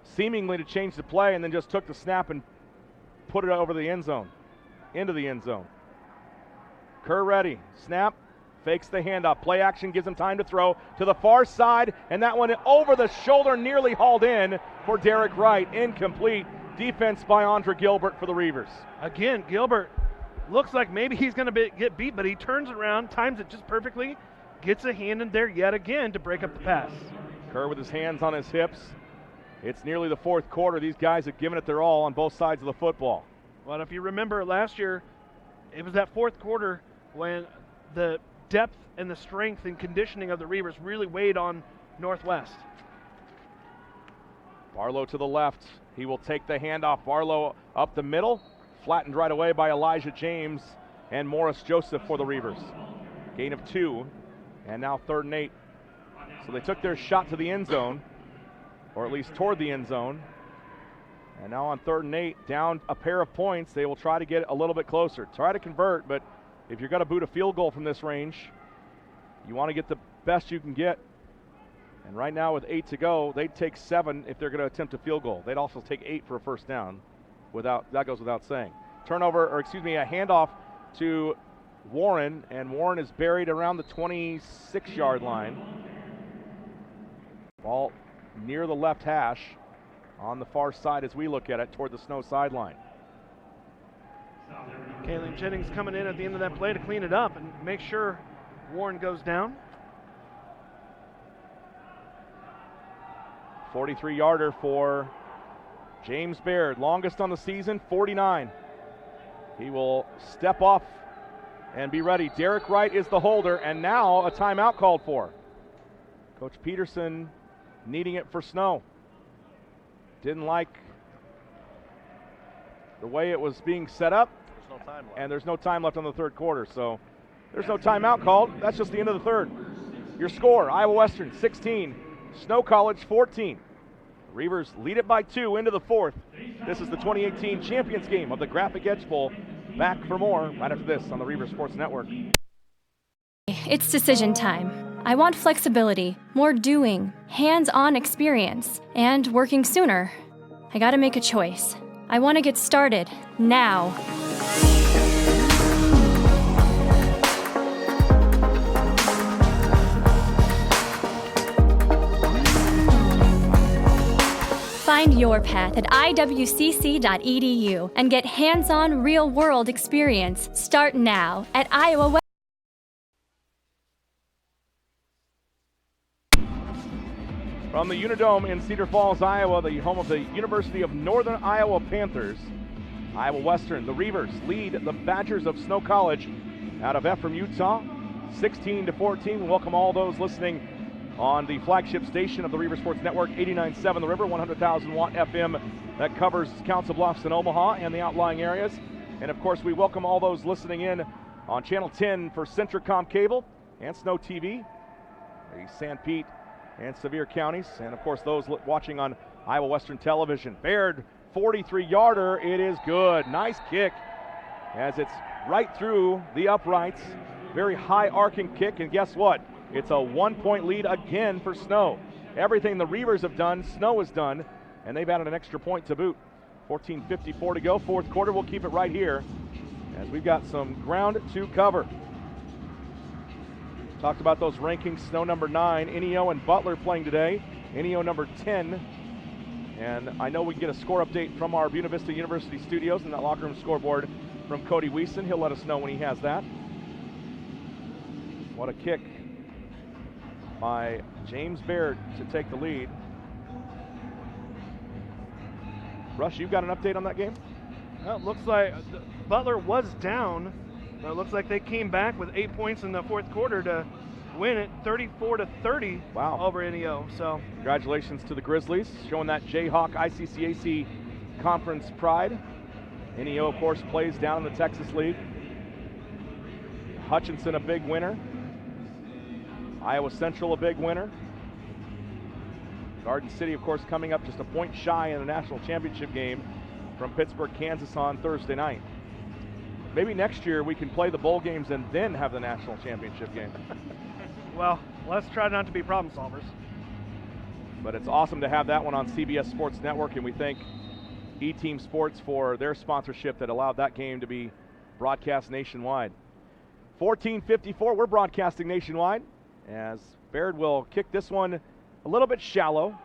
seemingly to change the play, and then just took the snap and put it over the end zone, into the end zone. Kerr ready. Snap. Fakes the handoff. Play action gives him time to throw to the far side, and that one over the shoulder, nearly hauled in for Derek Wright. Incomplete. Defense by Andre Gilbert for the Reavers. Again, Gilbert looks like maybe he's going to get beat, but he turns around, times it just perfectly, gets a hand in there yet again to break up the pass. Kerr with his hands on his hips. It's nearly the 4th quarter. These guys have given it their all on both sides of the football. Well, if you remember last year, it was that 4th quarter when the depth and the strength and conditioning of the Reavers really weighed on Northwest. Barlow to the left. He will take the handoff. Barlow up the middle, flattened right away by Elijah James and Morris Joseph for the Reavers. Gain of 2, and now 3rd and 8. So they took their shot to the end zone, or at least toward the end zone. And now on 3rd and 8, down a pair of points, they will try to get a little bit closer. Try to convert, but if you're going to boot a field goal from this range, you want to get the best you can get. And right now with 8 to go, they'd take 7 if they're going to attempt a field goal. They'd also take 8 for a first down. That goes without saying. A handoff to Warren, and Warren is buried around the 26-yard line. Ball near the left hash on the far side as we look at it toward the Snow sideline. Kalen Jennings coming in at the end of that play to clean it up and make sure Warren goes down. 43-yarder for James Baird, longest on the season, 49. He will step off and be ready. Derek Wright is the holder, and now a timeout called for. Coach Peterson needing it for Snow. Didn't like the way it was being set up, and there's no time left on the 3rd quarter, so there's no timeout called. That's just the end of the 3rd. Your score, Iowa Western 16, Snow College 14. Reavers lead it by 2 into the 4th. This is the 2018 Champions game of the Graphic Edge Bowl. Back for more right after this on the Reavers Sports Network. It's decision time. I want flexibility, more doing, hands-on experience, and working sooner. I gotta make a choice. I want to get started now. Find your path at iwcc.edu and get hands-on real-world experience. Start now at Iowa West. From the Unidome in Cedar Falls, Iowa, the home of the University of Northern Iowa Panthers, Iowa Western, the Reavers lead the Badgers of Snow College out of Ephraim, Utah, 16-14. We welcome all those listening on the flagship station of the Reavers Sports Network, 89.7 The River, 100,000 watt FM that covers Council Bluffs and Omaha and the outlying areas. And of course, we welcome all those listening in on Channel 10 for Centricom Cable and Snow TV, the San Pete and Sevier counties, and of course those watching on Iowa Western Television. Baird, 43-yarder, it is good. Nice kick as it's right through the uprights. Very high arcing kick, and guess what? It's a 1-point lead again for Snow. Everything the Reavers have done, Snow has done, and they've added an extra point to boot. 14:54 to go, 4th quarter. We'll keep it right here as we've got some ground to cover. Talked about those rankings. Snow number 9, Ineo and Butler playing today. Ineo number 10, And I know we can get a score update from our Buena Vista University studios and that locker room scoreboard from Cody Weeson. He'll let us know when he has that. What a kick by James Baird to take the lead. Rush, you've got an update on that game? Well, it looks like Butler was down, but it looks like they came back with 8 points in the fourth quarter to win it 34-30 over NEO. So congratulations to the Grizzlies, showing that Jayhawk ICCAC conference pride. NEO, of course, plays down in the Texas League. Hutchinson, a big winner. Iowa Central, a big winner. Garden City, of course, coming up just a point shy in the national championship game from Pittsburgh, Kansas on Thursday night. Maybe next year we can play the bowl games and then have the national championship game. Well, let's try not to be problem solvers. But it's awesome to have that one on CBS Sports Network, and we thank E-Team Sports for their sponsorship that allowed that game to be broadcast nationwide. 14:54, we're broadcasting nationwide as Baird will kick this one a little bit shallow.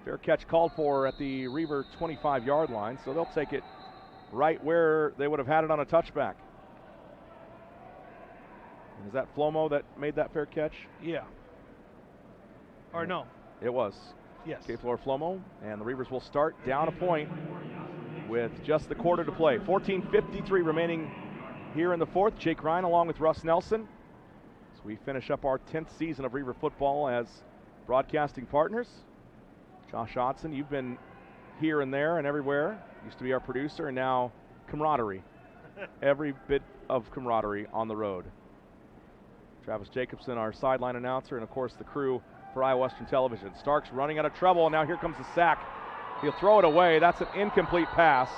Fair catch called for at the Reaver 25-yard line, so they'll take it right where they would have had it on a touchback. And is that Flomo that made that fair catch? Yeah. Or no. It was. Yes. K-Floor Flomo, and the Reavers will start down a point with just the quarter to play. 14:53 remaining here in the fourth. Jake Ryan along with Russ Nelson. So we finish up our 10th season of Reaver football as broadcasting partners. Josh Odson, you've been here and there and everywhere. Used to be our producer, and now camaraderie. Every bit of camaraderie on the road. Travis Jacobson, our sideline announcer, and of course the crew for Iowa Western Television. Starks running out of trouble, and now here comes the sack. He'll throw it away. That's an incomplete pass.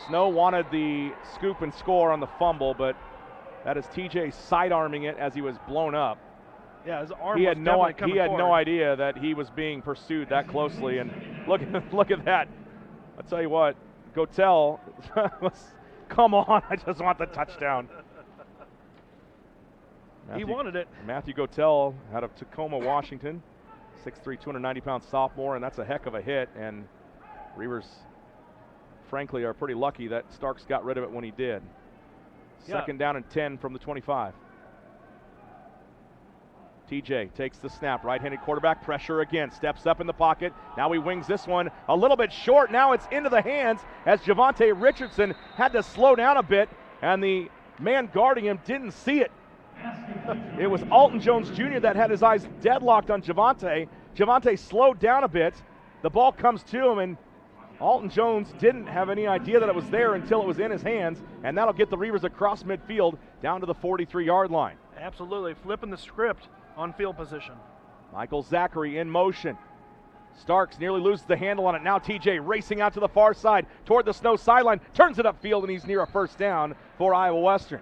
Snow wanted the scoop and score on the fumble, but that is TJ sidearming it as he was blown up. Yeah, his arm he was had no forward. idea that he was being pursued that closely, and look at that. I'll tell you what, Gotel, come on, I just want the touchdown. He wanted it. Matthew Gotel out of Tacoma, Washington, 6'3", 290-pound sophomore, and that's a heck of a hit, and Reavers, frankly, are pretty lucky that Starks got rid of it when he did. Second down and 10 from the 25. TJ takes the snap, right-handed quarterback, pressure again, steps up in the pocket. Now he wings this one a little bit short. Now it's into the hands as Javante Richardson had to slow down a bit, and the man guarding him didn't see it. It was Alton Jones Jr. that had his eyes deadlocked on Javante. Javante slowed down a bit. The ball comes to him, and Alton Jones didn't have any idea that it was there until it was in his hands, and that'll get the Reavers across midfield down to the 43-yard line. Absolutely, flipping the script on field position. Michael Zachary in motion. Starks nearly loses the handle on it. Now TJ racing out to the far side toward the Snow sideline, turns it upfield, and he's near a first down for Iowa Western.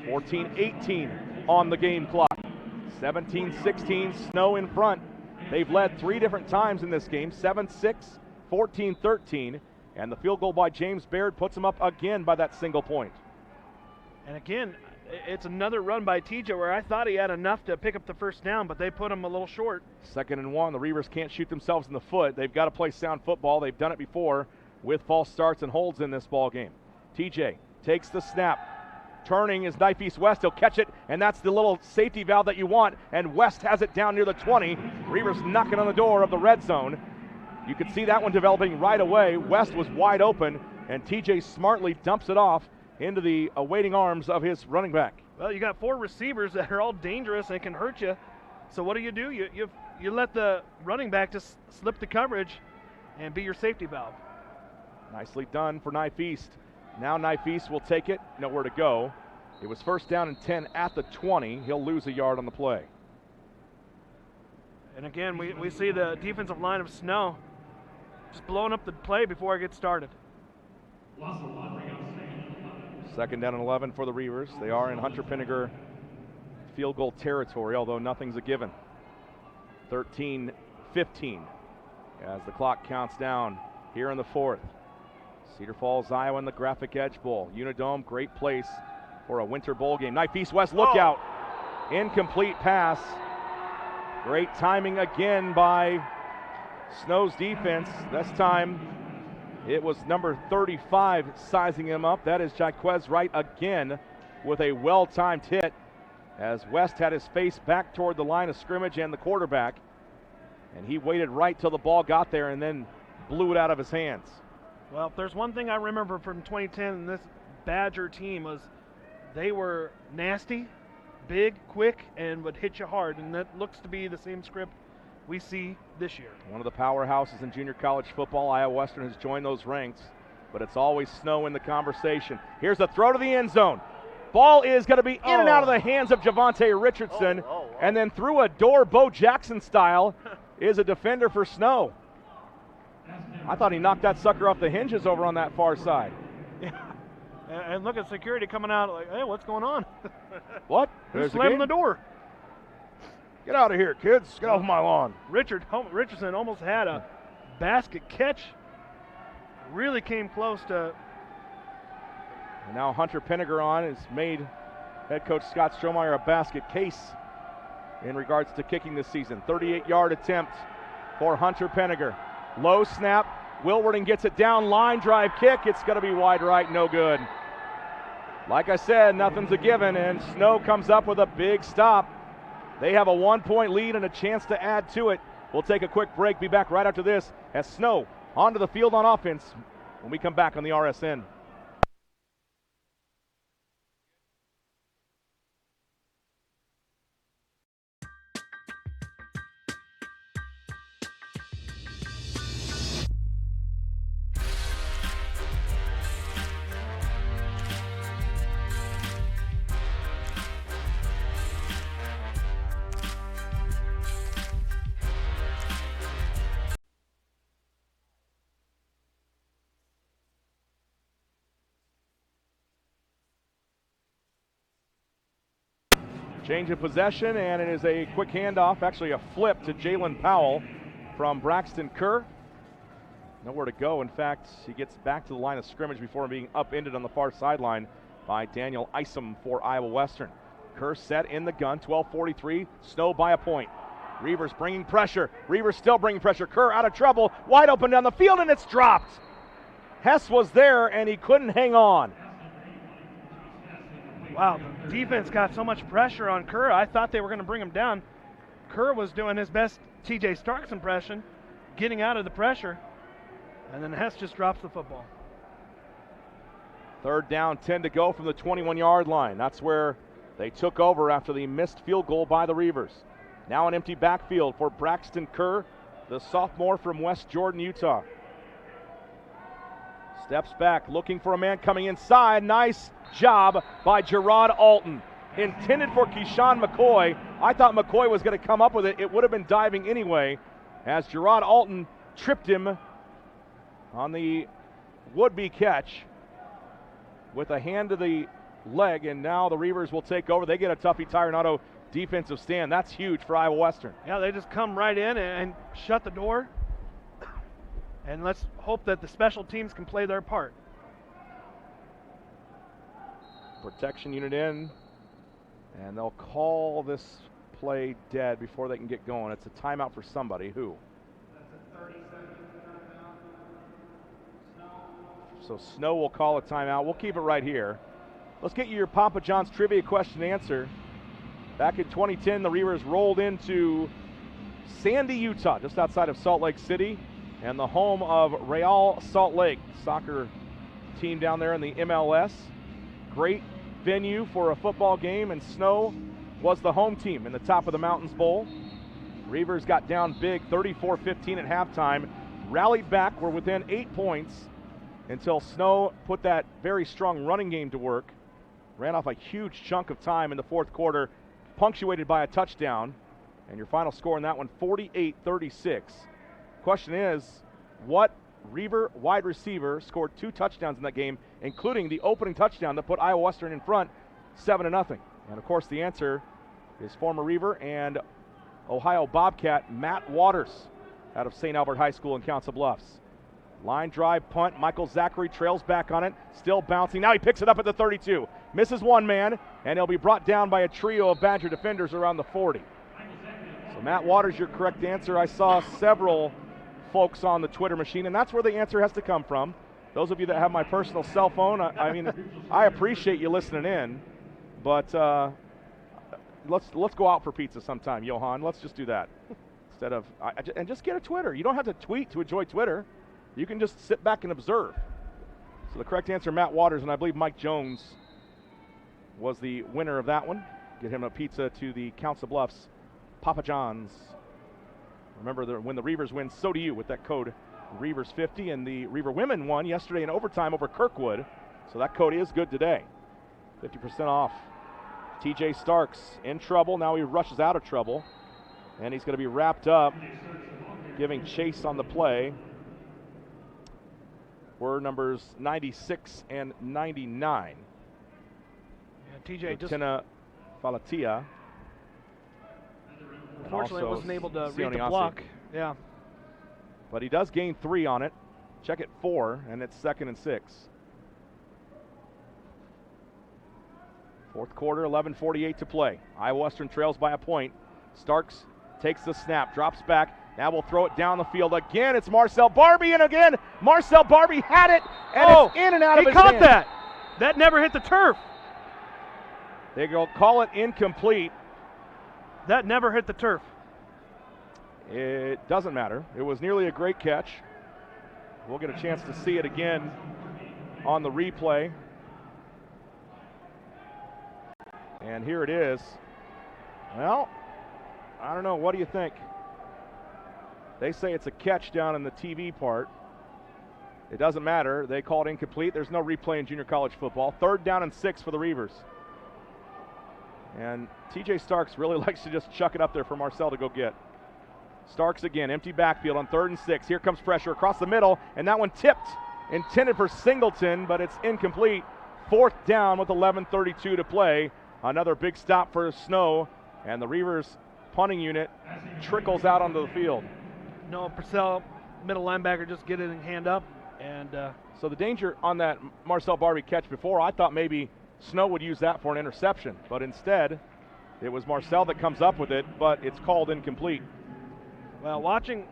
14-18 on the game clock. 17-16, Snow in front. They've led 3 different times in this game, 7-6, 14-13, and the field goal by James Baird puts him up again by that single point. And again, it's another run by TJ where I thought he had enough to pick up the first down, but they put him a little short. 2nd and 1. The Reavers can't shoot themselves in the foot. They've got to play sound football. They've done it before with false starts and holds in this ball game. TJ takes the snap. Turning is Knife East West. He'll catch it, and that's the little safety valve that you want, and West has it down near the 20. Reavers knocking on the door of the red zone. You could see that one developing right away. West was wide open, and TJ smartly dumps it off into the awaiting arms of his running back. Well, you got 4 receivers that are all dangerous and can hurt you. So what do? You let the running back just slip the coverage and be your safety valve. Nicely done for Knife East. Now Knife East will take it, nowhere to go. It was first down and 10 at the 20. He'll lose a yard on the play. And again, we see the defensive line of Snow just blowing up the play before it gets started. 2nd down and 11 for the Reavers. They are in Hunter Pinniger field goal territory, although nothing's a given. 13-15 as the clock counts down here in the 4th. Cedar Falls, Iowa in the Graphic Edge Bowl. Unidome, great place for a winter bowl game. Knife East West, look out. Incomplete pass. Great timing again by Snow's defense, this time it was number 35 sizing him up. That is Jaquez Wright again with a well-timed hit as West had his face back toward the line of scrimmage and the quarterback. And he waited right till the ball got there and then blew it out of his hands. Well, if there's one thing I remember from 2010 and this Badger team was they were nasty, big, quick, and would hit you hard. And that looks to be the same script we see this year. One of the powerhouses in junior college football, Iowa Western has joined those ranks, but it's always Snow in the conversation. Here's a throw to the end zone. Ball is going to be in and out of the hands of Javante Richardson, and then through a door, Bo Jackson style, is a defender for Snow. I thought he knocked that sucker off the hinges over on that far side. Yeah, and look at security coming out like, hey, what's going on? What? Who's slamming the door? Get out of here, kids. Get off my lawn. Richardson almost had a basket catch. Really came close to. And now Hunter Pennegar has made head coach Scott Strohmeyer a basket case in regards to kicking this season. 38-yard attempt for Hunter Pennegar. Low snap. Wilwarding gets it down. Line drive kick. It's going to be wide right. No good. Like I said, nothing's a given, and Snow comes up with a big stop. They have a 1-point lead and a chance to add to it. We'll take a quick break. Be back right after this as Snow onto the field on offense when we come back on the RSN. Change of possession, and it is a quick handoff, actually a flip to Jalen Powell from Braxton Kerr. Nowhere to go. In fact, he gets back to the line of scrimmage before being upended on the far sideline by Daniel Isom for Iowa Western. Kerr set in the gun, 12:43, Snow by a point. Reavers bringing pressure. Reavers still bringing pressure. Kerr out of trouble, wide open down the field, and it's dropped. Hess was there, and he couldn't hang on. Wow, the defense got so much pressure on Kerr. I thought they were going to bring him down. Kerr was doing his best TJ Starks impression, getting out of the pressure, and then Hess just drops the football. Third down, 10 to go from the 21-yard line. That's where they took over after the missed field goal by the Reavers. Now an empty backfield for Braxton Kerr, the sophomore from West Jordan, Utah. Steps back, looking for a man coming inside. Nice job by Gerard Alton. Intended for Keyshawn McCoy. I thought McCoy was going to come up with it. It would have been diving anyway, as Gerard Alton tripped him on the would-be catch with a hand to the leg, and now the Reavers will take over. They get a Tuffy Tire and Auto defensive stand. That's huge for Iowa Western. Yeah, they just come right in and shut the door. And let's hope that the special teams can play their part. Protection unit in, and they'll call this play dead before they can get going. It's a timeout for somebody. Who? That's a 30-second timeout. So Snow will call a timeout. We'll keep it right here. Let's get you your Papa John's trivia question answer. Back in 2010, the Reavers rolled into Sandy, Utah, just outside of Salt Lake City, and the home of Real Salt Lake, soccer team down there in the MLS. Great venue for a football game, and Snow was the home team in the Top of the Mountains Bowl. Reavers got down big, 34-15 at halftime, rallied back, were within 8 points until Snow put that very strong running game to work, ran off a huge chunk of time in the fourth quarter, punctuated by a touchdown, and your final score in that one, 48-36. Question is, what Reaver wide receiver scored 2 touchdowns in that game, including the opening touchdown that put Iowa Western in front 7-0? And of course the answer is former Reaver and Ohio Bobcat Matt Waters out of St. Albert High School in Council Bluffs. Line drive punt, Michael Zachary trails back on it, still bouncing. Now he picks it up at the 32, misses one man, and he'll be brought down by a trio of Badger defenders around the 40. So Matt Waters, your correct answer. I saw several folks on the Twitter machine, and that's where the answer has to come from. Those of you that have my personal cell phone, I mean, I appreciate you listening in, but let's go out for pizza sometime, Johan. Let's just do that instead of and just get a Twitter. You don't have to tweet to enjoy Twitter. You can just sit back and observe. So the correct answer, Matt Waters, and I believe Mike Jones was the winner of that one. Get him a pizza to the Council Bluffs Papa John's. Remember, when the Reavers win, so do you with that code Reavers 50, and the Reaver women won yesterday in overtime over Kirkwood, so that code is good today. 50% off. TJ Starks in trouble. Now he rushes out of trouble, and he's going to be wrapped up, giving chase on the play. Were numbers 96 and 99. Yeah, TJ Lieutenant Falatia. Unfortunately, wasn't able to read the block. Yeah. But he does gain 3 on it. Check it 4, and it's 2nd and 6. Fourth quarter, 11:48 to play. Iowa Western trails by a point. Starks takes the snap, drops back. Now we'll throw it down the field again. It's Marcel Barbie, and again, Marcel Barbie had it, and it's in and out of his hand. He caught that. That never hit the turf. They go call it incomplete. That never hit the turf. It doesn't matter. It was nearly a great catch. We'll get a chance to see it again on the replay. And here it is. Well, I don't know. What do you think? They say it's a catch down in the TV part. It doesn't matter. They call it incomplete. There's no replay in junior college football. 3rd down and 6 for the Reavers. And TJ Starks really likes to just chuck it up there for Marcel to go get. Starks again, empty backfield on 3rd and 6. Here comes pressure across the middle, and that one tipped, intended for Singleton, but it's incomplete. 4th down with 11:32 to play. Another big stop for Snow, and the Reavers punting unit trickles out onto the field. No, Purcell, middle linebacker, just get it in hand up. And so the danger on that Marcel Barbie catch before, I thought maybe Snow would use that for an interception, but instead it was Marcel that comes up with it, but it's called incomplete. Well, watching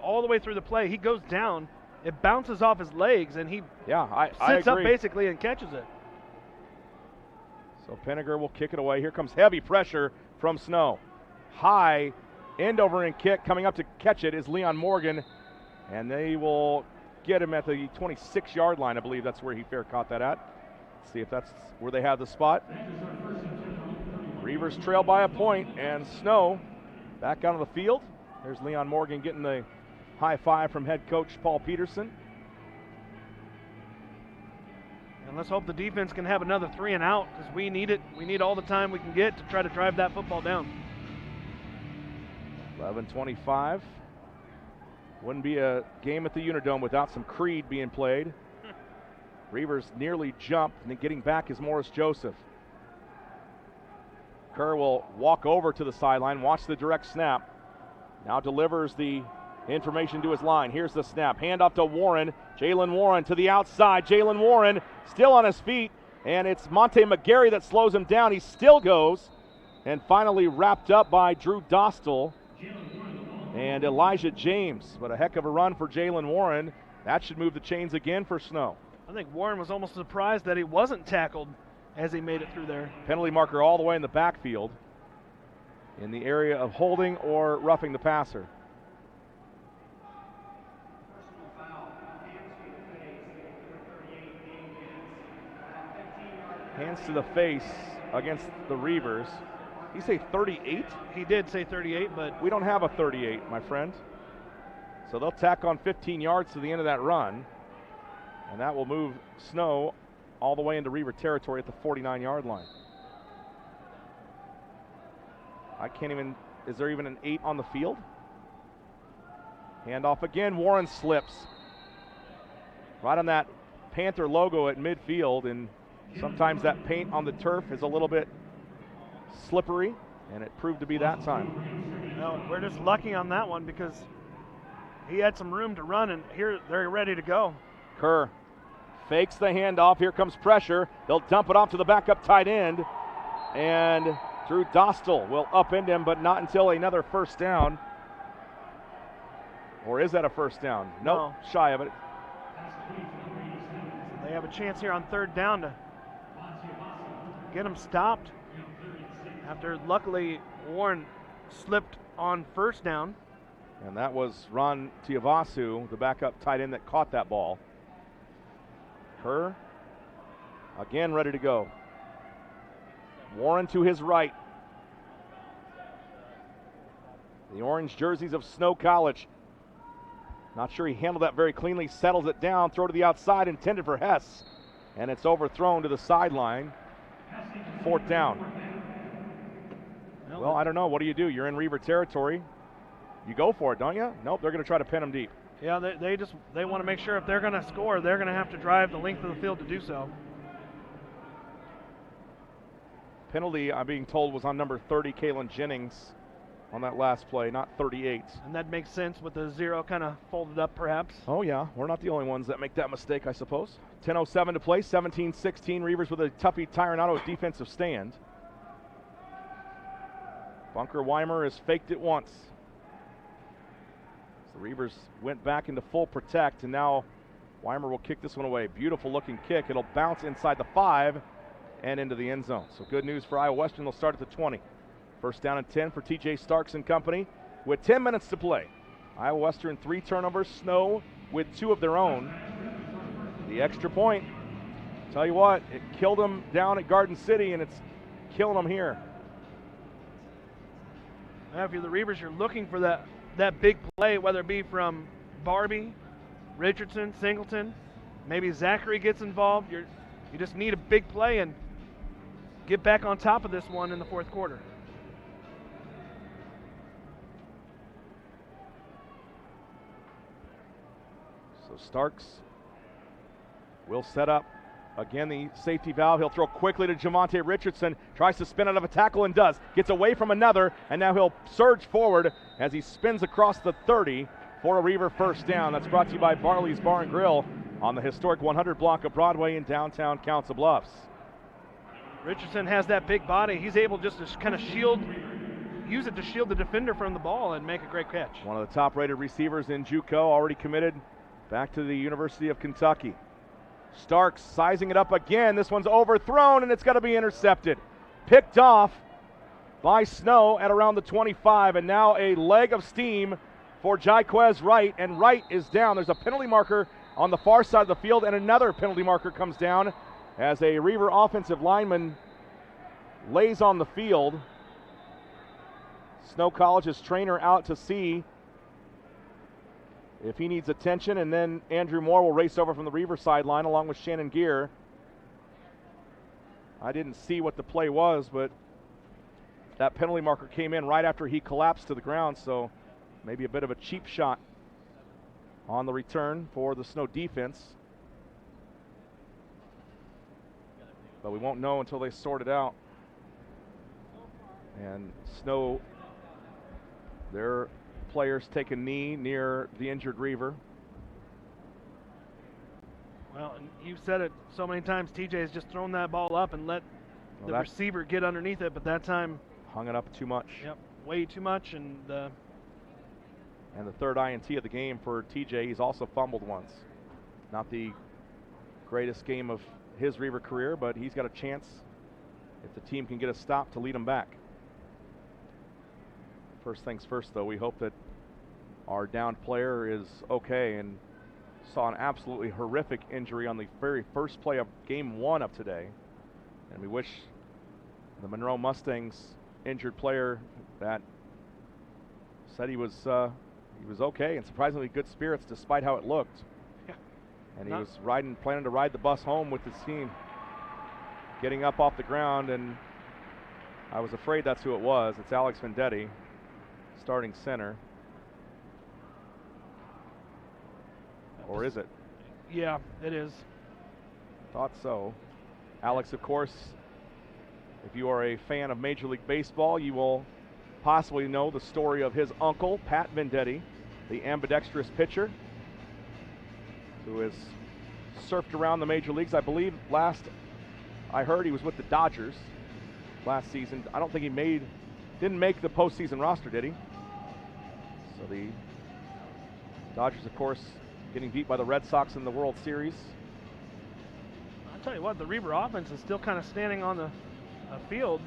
all the way through the play, he goes down, it bounces off his legs, and he sits up basically and catches it. So Penninger will kick it away. Here comes heavy pressure from Snow. High end over end kick. Coming up to catch it is Leon Morgan, and they will get him at the 26-yard line. I believe that's where he fair caught that at. Let's see if that's where they have the spot. Reavers trail by a point, and Snow back out on the field. There's Leon Morgan getting the high five from head coach Paul Peterson. And let's hope the defense can have another 3 and out, because we need it. We need all the time we can get to try to drive that football down. 11:25. Wouldn't be a game at the Unidome without some Creed being played. Reavers nearly jumped, and then getting back is Morris Joseph. Kerr will walk over to the sideline, watch the direct snap. Now delivers the information to his line. Here's the snap. Handoff to Warren. Jalen Warren to the outside. Jalen Warren still on his feet, and it's Monte McGarry that slows him down. He still goes, and finally wrapped up by Drew Dostal and Elijah James. But a heck of a run for Jalen Warren. That should move the chains again for Snow. I think Warren was almost surprised that he wasn't tackled as he made it through there. Penalty marker all the way in the backfield in the area of holding or roughing the passer. Hands to the face against the Reavers. Did he say 38? He did say 38, but we don't have a 38, my friend. So they'll tack on 15 yards to the end of that run, and that will move Snow all the way into Reaver territory at the 49-yard line. I can't even, is there even an 8 on the field? Handoff again, Warren slips. Right on that Panther logo at midfield, and sometimes that paint on the turf is a little bit slippery, and it proved to be that time. No, we're just lucky on that one because he had some room to run, and here they're ready to go. Kerr fakes the handoff. Here comes pressure. They'll dump it off to the backup tight end, and Drew Dostal will upend him, but not until another first down. Or is that a first down? Nope, shy of it. They have a chance here on third down to get them stopped. After luckily Warren slipped on first down. And that was Ron Tiavasu, the backup tight end that caught that ball. Kerr again ready to go. Warren to his right. The orange jerseys of Snow College. Not sure he handled that very cleanly, settles it down, throw to the outside, intended for Hess. And it's overthrown to the sideline. Fourth down. Well, I don't know. What do? You're in Reaver territory. You go for it, don't you? Nope, they're going to try to pin him deep. Yeah, they want to make sure if they're going to score, they're going to have to drive the length of the field to do so. Penalty, I'm being told, was on number 30, Kalen Jennings, on that last play, not 38. And that makes sense with the 0 kind of folded up, perhaps. Oh, yeah. We're not the only ones that make that mistake, I suppose. 10:07 to play, 17-16. Reavers with a Tuffy Tyranado defensive stand. Bunker Weimer has faked it once. So the Reavers went back into full protect, and now Weimer will kick this one away. Beautiful looking kick. It'll bounce inside the 5 and into the end zone. So good news for Iowa Western. They'll start at the 20. First down and 10 for TJ Starks and company with 10 minutes to play. Iowa Western 3 turnovers, Snow with 2 of their own. The extra point, tell you what, it killed them down at Garden City, and it's killing them here. Now, if you're the Reavers, you're looking for that big play, whether it be from Barbie, Richardson, Singleton, maybe Zachary gets involved. You just need a big play and get back on top of this one in the fourth quarter. So Starks will set up. Again, the safety valve. He'll throw quickly to Jamonte Richardson. Tries to spin out of a tackle and does. Gets away from another, and now he'll surge forward as he spins across the 30 for a Reaver first down. That's brought to you by Barley's Bar and Grill on the historic 100 block of Broadway in downtown Council Bluffs. Richardson has that big body. He's able just to kind of use it to shield the defender from the ball and make a great catch. One of the top-rated receivers in JUCO, already committed back to the University of Kentucky. Starks sizing it up again. This one's overthrown, and it's got to be intercepted. Picked off by Snow at around the 25, and now a leg of steam for Jaquez Wright, and Wright is down. There's a penalty marker on the far side of the field, and another penalty marker comes down as a Reaver offensive lineman lays on the field. Snow College's trainer out to see if he needs attention, and then Andrew Moore will race over from the Reaver sideline along with Shannon Gear. I didn't see what the play was, but that penalty marker came in right after he collapsed to the ground, so maybe a bit of a cheap shot on the return for the Snow defense. But we won't know until they sort it out. And Snow, their players take a knee near the injured Reaver. Well, and you've said it so many times, TJ has just thrown that ball up and let the receiver get underneath it, but that time hung it up too much. Yep, way too much. And the third INT of the game for TJ. He's also fumbled once. Not the greatest game of his Reaver career, but he's got a chance if the team can get a stop to lead him back. First things first, though, we hope that our downed player is okay, and saw an absolutely horrific injury on the very first play of game 1 of today. And we wish the Monroe Mustangs injured player that said he was okay and surprisingly good spirits despite how it looked. Yeah. And he was planning to ride the bus home with his team, getting up off the ground, and I was afraid that's who it was. It's Alex Vendetti, starting center. Or is it? Yeah, it is. Thought so. Alex, of course, if you are a fan of Major League Baseball, you will possibly know the story of his uncle, Pat Vendetti, the ambidextrous pitcher, who has surfed around the major leagues. I believe last I heard he was with the Dodgers last season. I don't think he didn't make the postseason roster, did he? So the Dodgers, of course, getting beat by the Red Sox in the World Series. I'll tell you what, the Reaver offense is still kind of standing on the field.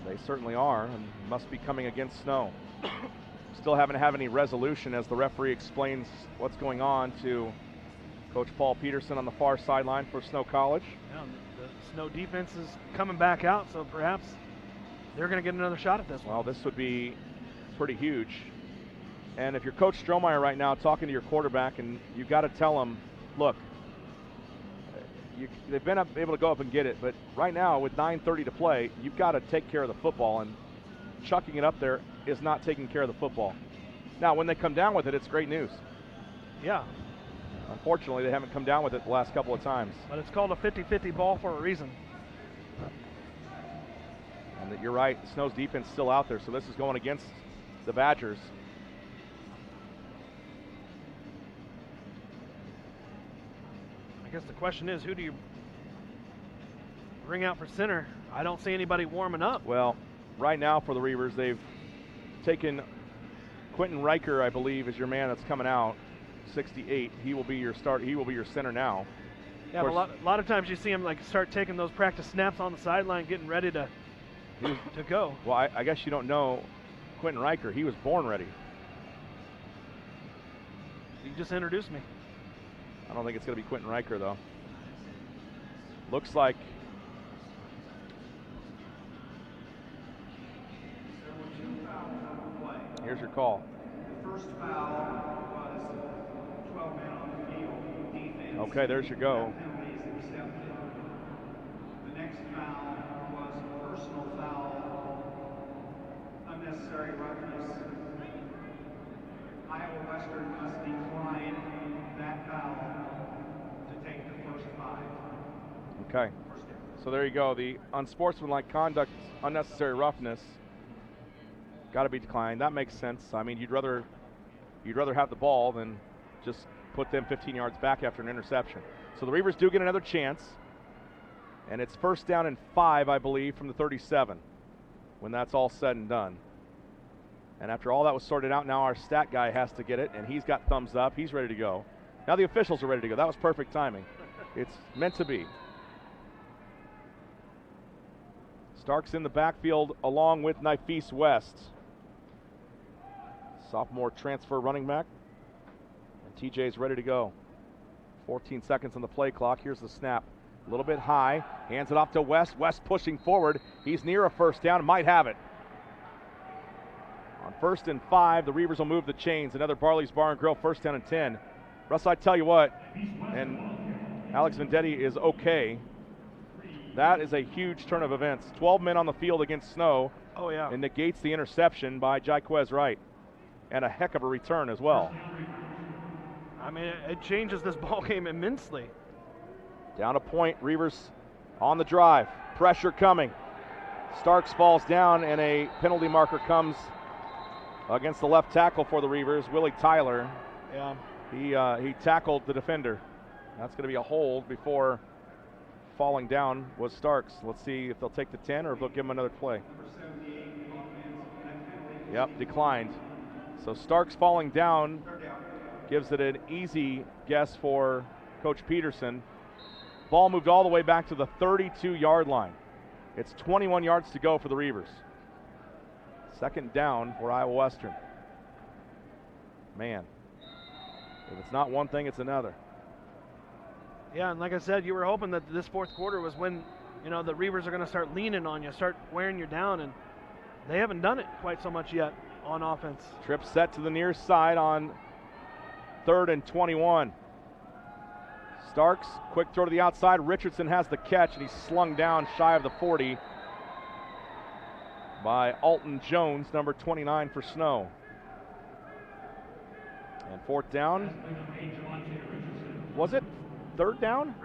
They certainly are, and must be coming against Snow. Still haven't had any resolution as the referee explains what's going on to Coach Paul Peterson on the far sideline for Snow College. Yeah, the Snow defense is coming back out, so perhaps they're going to get another shot at this one. Well, this would be pretty huge. And if you're Coach Strohmeyer right now talking to your quarterback, and you've got to tell him, look, they've been able to go up and get it, but right now with 9:30 to play, you've got to take care of the football, and chucking it up there is not taking care of the football. Now, when they come down with it, it's great news. Yeah. Unfortunately, they haven't come down with it the last couple of times. But it's called a 50-50 ball for a reason. And that you're right, Snow's defense still out there, so this is going against the Badgers. I guess the question is, who do you bring out for center? I don't see anybody warming up. Well, right now for the Reavers, they've taken Quentin Riker, I believe, is your man that's coming out. 68. He will be your start. He will be your center now. Yeah, but a lot of times you see him like start taking those practice snaps on the sideline, getting ready to go. Well, I guess you don't know Quentin Riker. He was born ready. You just introduced me. I don't think it's going to be Quentin Riker, though. Looks like here's your call. The first foul was 12 men on the field, defense. Okay, there's your go. Penalties accepted. The next foul was personal foul, unnecessary roughness. Iowa Western must decline that foul to take the first 5. Okay. So there you go. The unsportsmanlike conduct, unnecessary roughness, got to be declined. That makes sense. I mean, you'd rather have the ball than just put them 15 yards back after an interception. So the Reavers do get another chance, and it's first down and 5, I believe, from the 37 when that's all said and done. And after all that was sorted out, now our stat guy has to get it, and he's got thumbs up. He's ready to go. Now the officials are ready to go. That was perfect timing. It's meant to be. Starks in the backfield along with Nifis West. Sophomore transfer running back. And TJ's ready to go. 14 seconds on the play clock. Here's the snap. A little bit high. Hands it off to West. West pushing forward. He's near a first down. Might have it. On 1st and 5, the Reavers will move the chains. Another Barley's Bar and Grill, 1st down and 10. Russ, I tell you what, and Alex Vendetti is okay. That is a huge turn of events. 12 men on the field against Snow. Oh, yeah. And negates the interception by Jaquez Wright. And a heck of a return as well. I mean, it changes this ball game immensely. Down a point, Reavers on the drive. Pressure coming. Starks falls down, and a penalty marker comes against the left tackle for the Reavers, Willie Tyler. Yeah. He tackled the defender. That's going to be a hold before falling down was Starks. Let's see if they'll take the 10 or if they'll give him another play. Yep, declined. So Starks falling down gives it an easy guess for Coach Peterson. Ball moved all the way back to the 32-yard line. It's 21 yards to go for the Reavers. Second down for Iowa Western. Man, if it's not one thing, it's another. Yeah, and like I said, you were hoping that this fourth quarter was when, you know, the Reavers are going to start leaning on you, start wearing you down, and they haven't done it quite so much yet on offense. Trip set to the near side on 3rd and 21. Starks, quick throw to the outside. Richardson has the catch, and he's slung down shy of the 40 by Alton Jones, number 29 for Snow. And 4th down. Was it 3rd down?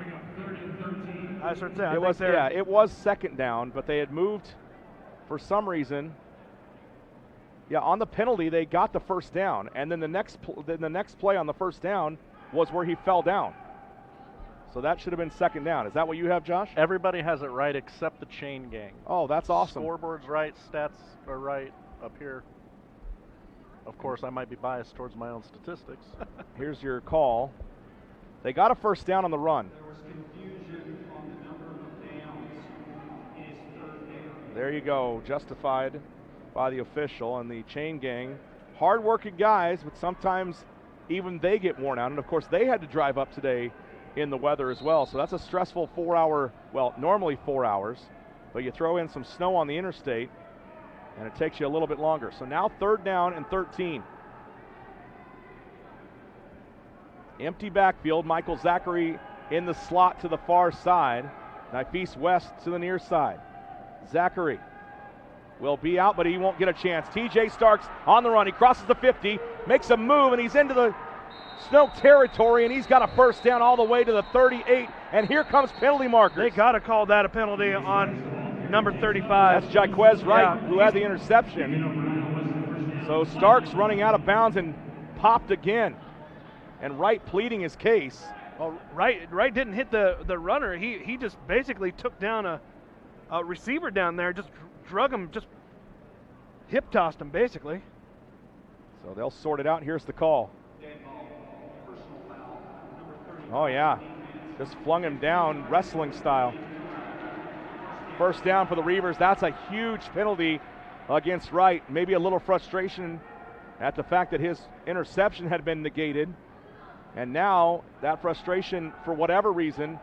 I was say, it was, yeah, it was 2nd down, but they had moved for some reason. Yeah, on the penalty, they got the 1st down, and then the next play on the 1st down was where he fell down. So that should have been 2nd down. Is that what you have, Josh? Everybody has it right except the chain gang. Oh, that's awesome. Scoreboard's right, stats are right up here. Of course, I might be biased towards my own statistics. Here's your call. They got a first down on the run. There was confusion on the number of downs. It is third down. There you go, justified by the official. And the chain gang, hard-working guys, but sometimes even they get worn out. And of course, they had to drive up today in the weather as well. So that's a stressful 4-hour, well, normally 4 hours, but you throw in some snow on the interstate and it takes you a little bit longer. So now third down and 13. Empty backfield. Michael Zachary in the slot to the far side. Nafis West to the near side. Zachary will be out, but he won't get a chance. TJ Starks on the run. He crosses the 50, makes a move, and he's into the snow territory, and he's got a first down all the way to the 38, and here comes penalty markers. They got to call that a penalty on number 35. That's Jaquez Wright, Yeah, who had the interception. So Starks running out of bounds and popped again, and Wright pleading his case. Well, Wright didn't hit the runner. He just basically took down a receiver down there, just drug him, just hip tossed him basically. So they'll sort it out. Here's the call. Oh yeah, just flung him down wrestling style. First down for the Reavers. That's a huge penalty against Wright. Maybe a little frustration at the fact that his interception had been negated. And now that frustration, for whatever reason,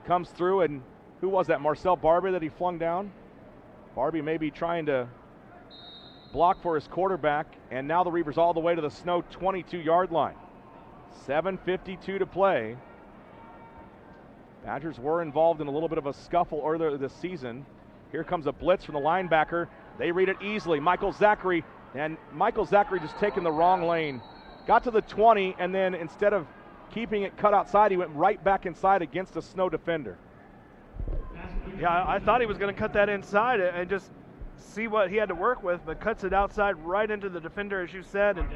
comes through. And who was that? Marcel Barbie that he flung down? Barbie maybe trying to block for his quarterback. And now the Reavers all the way to the snow 22-yard line. 7:52 to play. Badgers were involved in a little bit of a scuffle earlier this season. Here comes a blitz from the linebacker. They read it easily. Michael Zachary just taking the wrong lane. Got to the 20, and then instead of keeping it cut outside, he went right back inside against a snow defender. Yeah, I thought he was going to cut that inside and just see what he had to work with, but cuts it outside right into the defender, as you said. And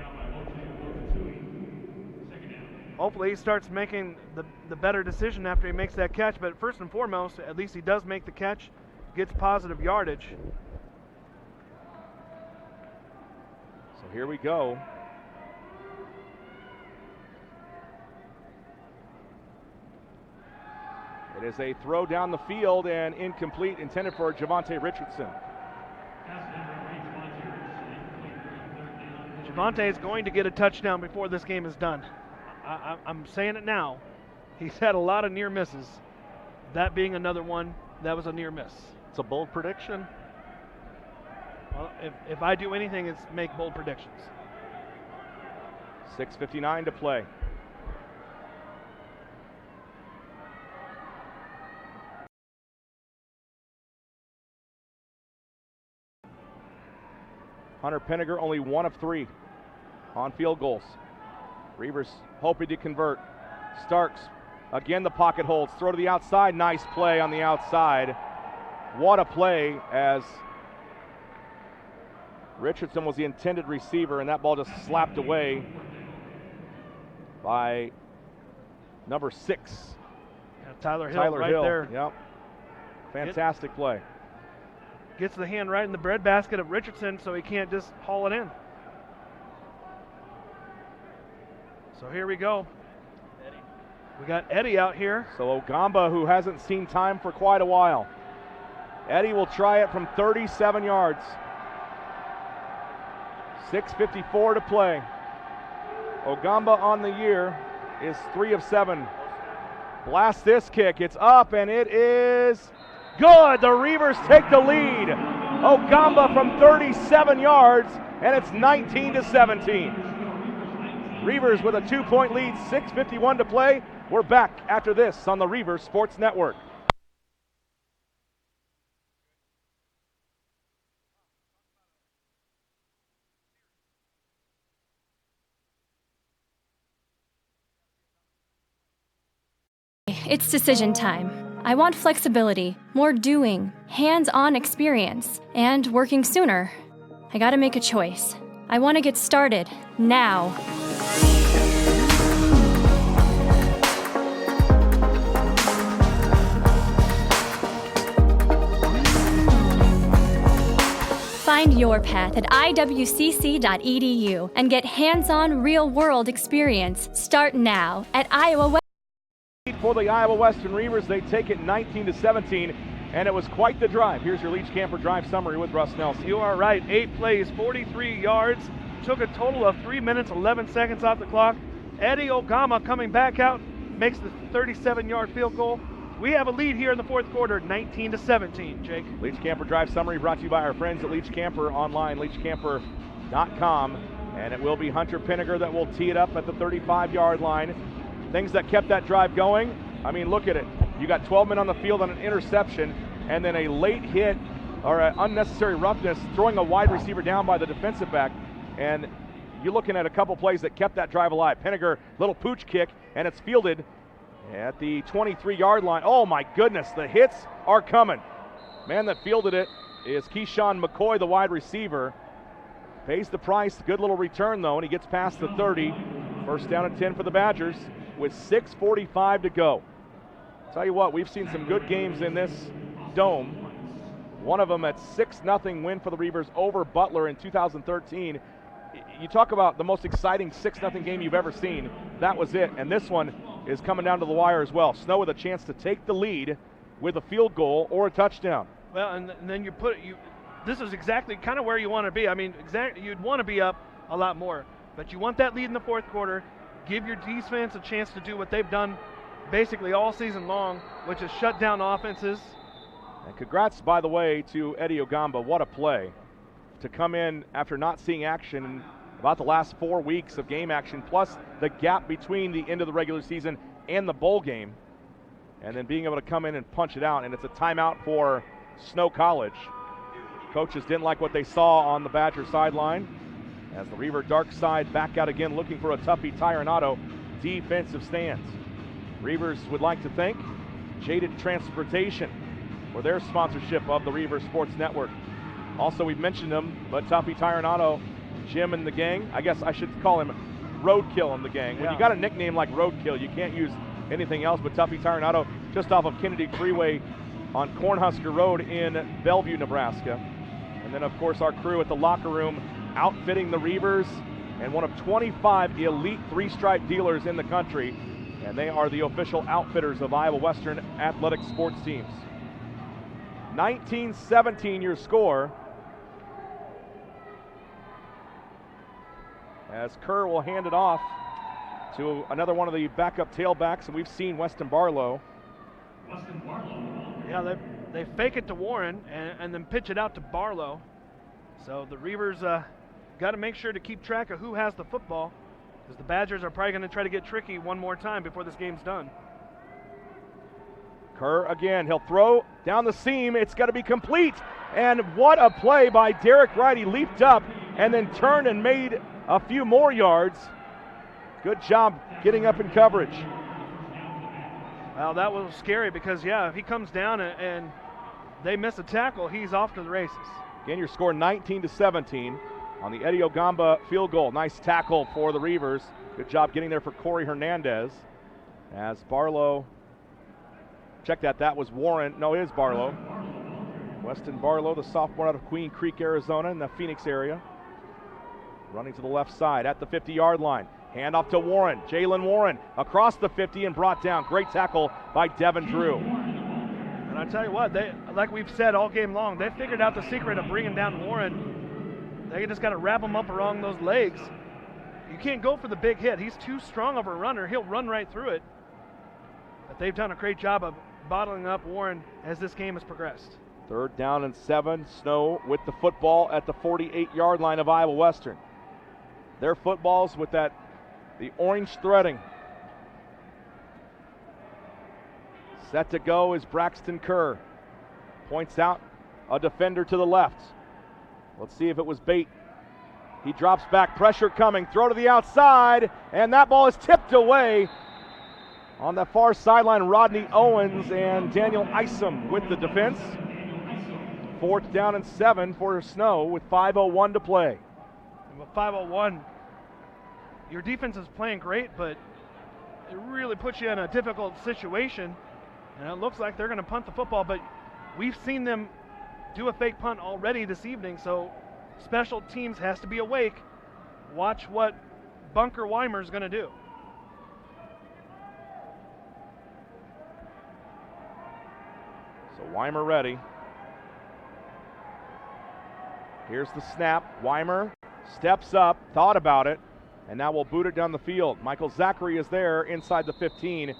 hopefully he starts making the better decision after he makes that catch. But first and foremost, at least he does make the catch, gets positive yardage. So here we go. It is a throw down the field and incomplete, intended for Javante Richardson. Javante is going to get a touchdown before this game is done. I'm saying it now. He's had a lot of near misses. That being another one, that was a near miss. It's a bold prediction. Well, if I do anything, it's make bold predictions. 6:59 to play. Hunter Penniger only 1 of 3 on field goals. Reavers hoping to convert. Starks, again the pocket holds, throw to the outside, nice play on the outside. What a play, as Richardson was the intended receiver, and that ball just slapped away by number 6. Yeah, Tyler Hill right there. Yep. Fantastic play. Gets the hand right in the breadbasket of Richardson, so he can't just haul it in. So here we go. We got Eddie out here. So Ogamba, who hasn't seen time for quite a while. Eddie will try it from 37 yards. 6:54 to play. Ogamba on the year is 3 of 7. Blast this kick. It's up, and it is good. The Reavers take the lead. Ogamba from 37 yards, and it's 19-17. Reavers with a 2-point lead, 6:51 to play. We're back after this on the Reavers Sports Network. It's decision time. I want flexibility, more doing, hands-on experience, and working sooner. I gotta make a choice. I want to get started now. Find your path at iwcc.edu and get hands-on real-world experience. Start now at Iowa West. For the Iowa Western Reavers, they take it 19-17, and it was quite the drive. Here's your Leach Camper drive summary with Russ Nelson. You are right. 8 plays, 43 yards. Took a total of 3 minutes, 11 seconds off the clock. Eddie Ogama coming back out, makes the 37-yard field goal. We have a lead here in the fourth quarter, 19-17, Jake. Leach Camper drive summary brought to you by our friends at Leach Camper online, leachcamper.com. And it will be Hunter Pinniger that will tee it up at the 35-yard line. Things that kept that drive going, I mean, look at it. You got 12 men on the field on an interception, and then a late hit or an unnecessary roughness, throwing a wide receiver down by the defensive back. And you're looking at a couple plays that kept that drive alive. Pinniger, little pooch kick, and it's fielded at the 23-yard line. Oh my goodness, the hits are coming. Man that fielded it is Keyshawn McCoy, the wide receiver. Pays the price, good little return though, and he gets past the 30. First down and 10 for the Badgers with 6:45 to go. Tell you what, we've seen some good games in this dome. One of them at 6-0 win for the Reavers over Butler in 2013. You talk about the most exciting 6-0 game you've ever seen. That was it, and this one is coming down to the wire as well. Snow with a chance to take the lead with a field goal or a touchdown. Well, and then this is exactly kind of where you want to be. I mean, you'd want to be up a lot more, but you want that lead in the fourth quarter. Give your defense a chance to do what they've done basically all season long, which is shut down offenses. And congrats, by the way, to Eddie Ogamba. What a play to come in after not seeing action in about the last 4 weeks of game action, plus the gap between the end of the regular season and the bowl game, and then being able to come in and punch it out. And it's a timeout for Snow College. Coaches didn't like what they saw on the Badger sideline as the Reaver dark side back out again, looking for a Tuffy Tire and Auto defensive stance. Reavers would like to thank Jaded Transportation for their sponsorship of the Reaver Sports Network. Also, we've mentioned them, but Tuffy Tire and Auto, Jim and the gang, I guess I should call him Roadkill and the gang. When you got a nickname like Roadkill, you can't use anything else but Tuffy Tire and Auto, just off of Kennedy Freeway on Cornhusker Road in Bellevue, Nebraska. And then, of course, our crew at the locker room outfitting the Reavers, and one of 25 elite three-stripe dealers in the country, and they are the official outfitters of Iowa Western athletic sports teams. 19-17 your score, as Kerr will hand it off to another one of the backup tailbacks, and we've seen Weston Barlow. Yeah, they fake it to Warren and then pitch it out to Barlow. So the Reavers got to make sure to keep track of who has the football, because the Badgers are probably going to try to get tricky one more time before this game's done. Kerr again, he'll throw down the seam. It's got to be complete. And what a play by Derek Wright. He leaped up and then turned and made a few more yards. Good job getting up in coverage. Well, that was scary because, yeah, if he comes down and they miss a tackle, he's off to the races. Again, your score 19-17 on the Eddie Ogamba field goal. Nice tackle for the Reavers. Good job getting there for Corey Hernandez. As Barlow, check that was Warren. No, it is Barlow. Weston Barlow, the sophomore out of Queen Creek, Arizona, in the Phoenix area. Running to the left side at the 50-yard line. Hand off to Warren. Jalen Warren across the 50 and brought down. Great tackle by Devin Drew. And I tell you what, like we've said all game long, they figured out the secret of bringing down Warren. They just got to wrap him up around those legs. You can't go for the big hit. He's too strong of a runner. He'll run right through it. But they've done a great job of bottling up Warren as this game has progressed. 3rd down and 7. Snow with the football at the 48-yard line of Iowa Western. Their footballs with the orange threading. Set to go is Braxton Kerr. Points out a defender to the left. Let's see if it was bait. He drops back, pressure coming, throw to the outside, and that ball is tipped away. On the far sideline, Rodney Owens and Daniel Isom with the defense. 4th down and 7 for Snow with 5:01 to play. And with 5:01, your defense is playing great, but it really puts you in a difficult situation. And it looks like they're going to punt the football, but we've seen them do a fake punt already this evening, so special teams has to be awake. Watch what Bunker Weimer's going to do. So Weimer ready. Here's the snap. Weimer steps up, thought about it, and now we'll boot it down the field. Michael Zachary is there inside the 15.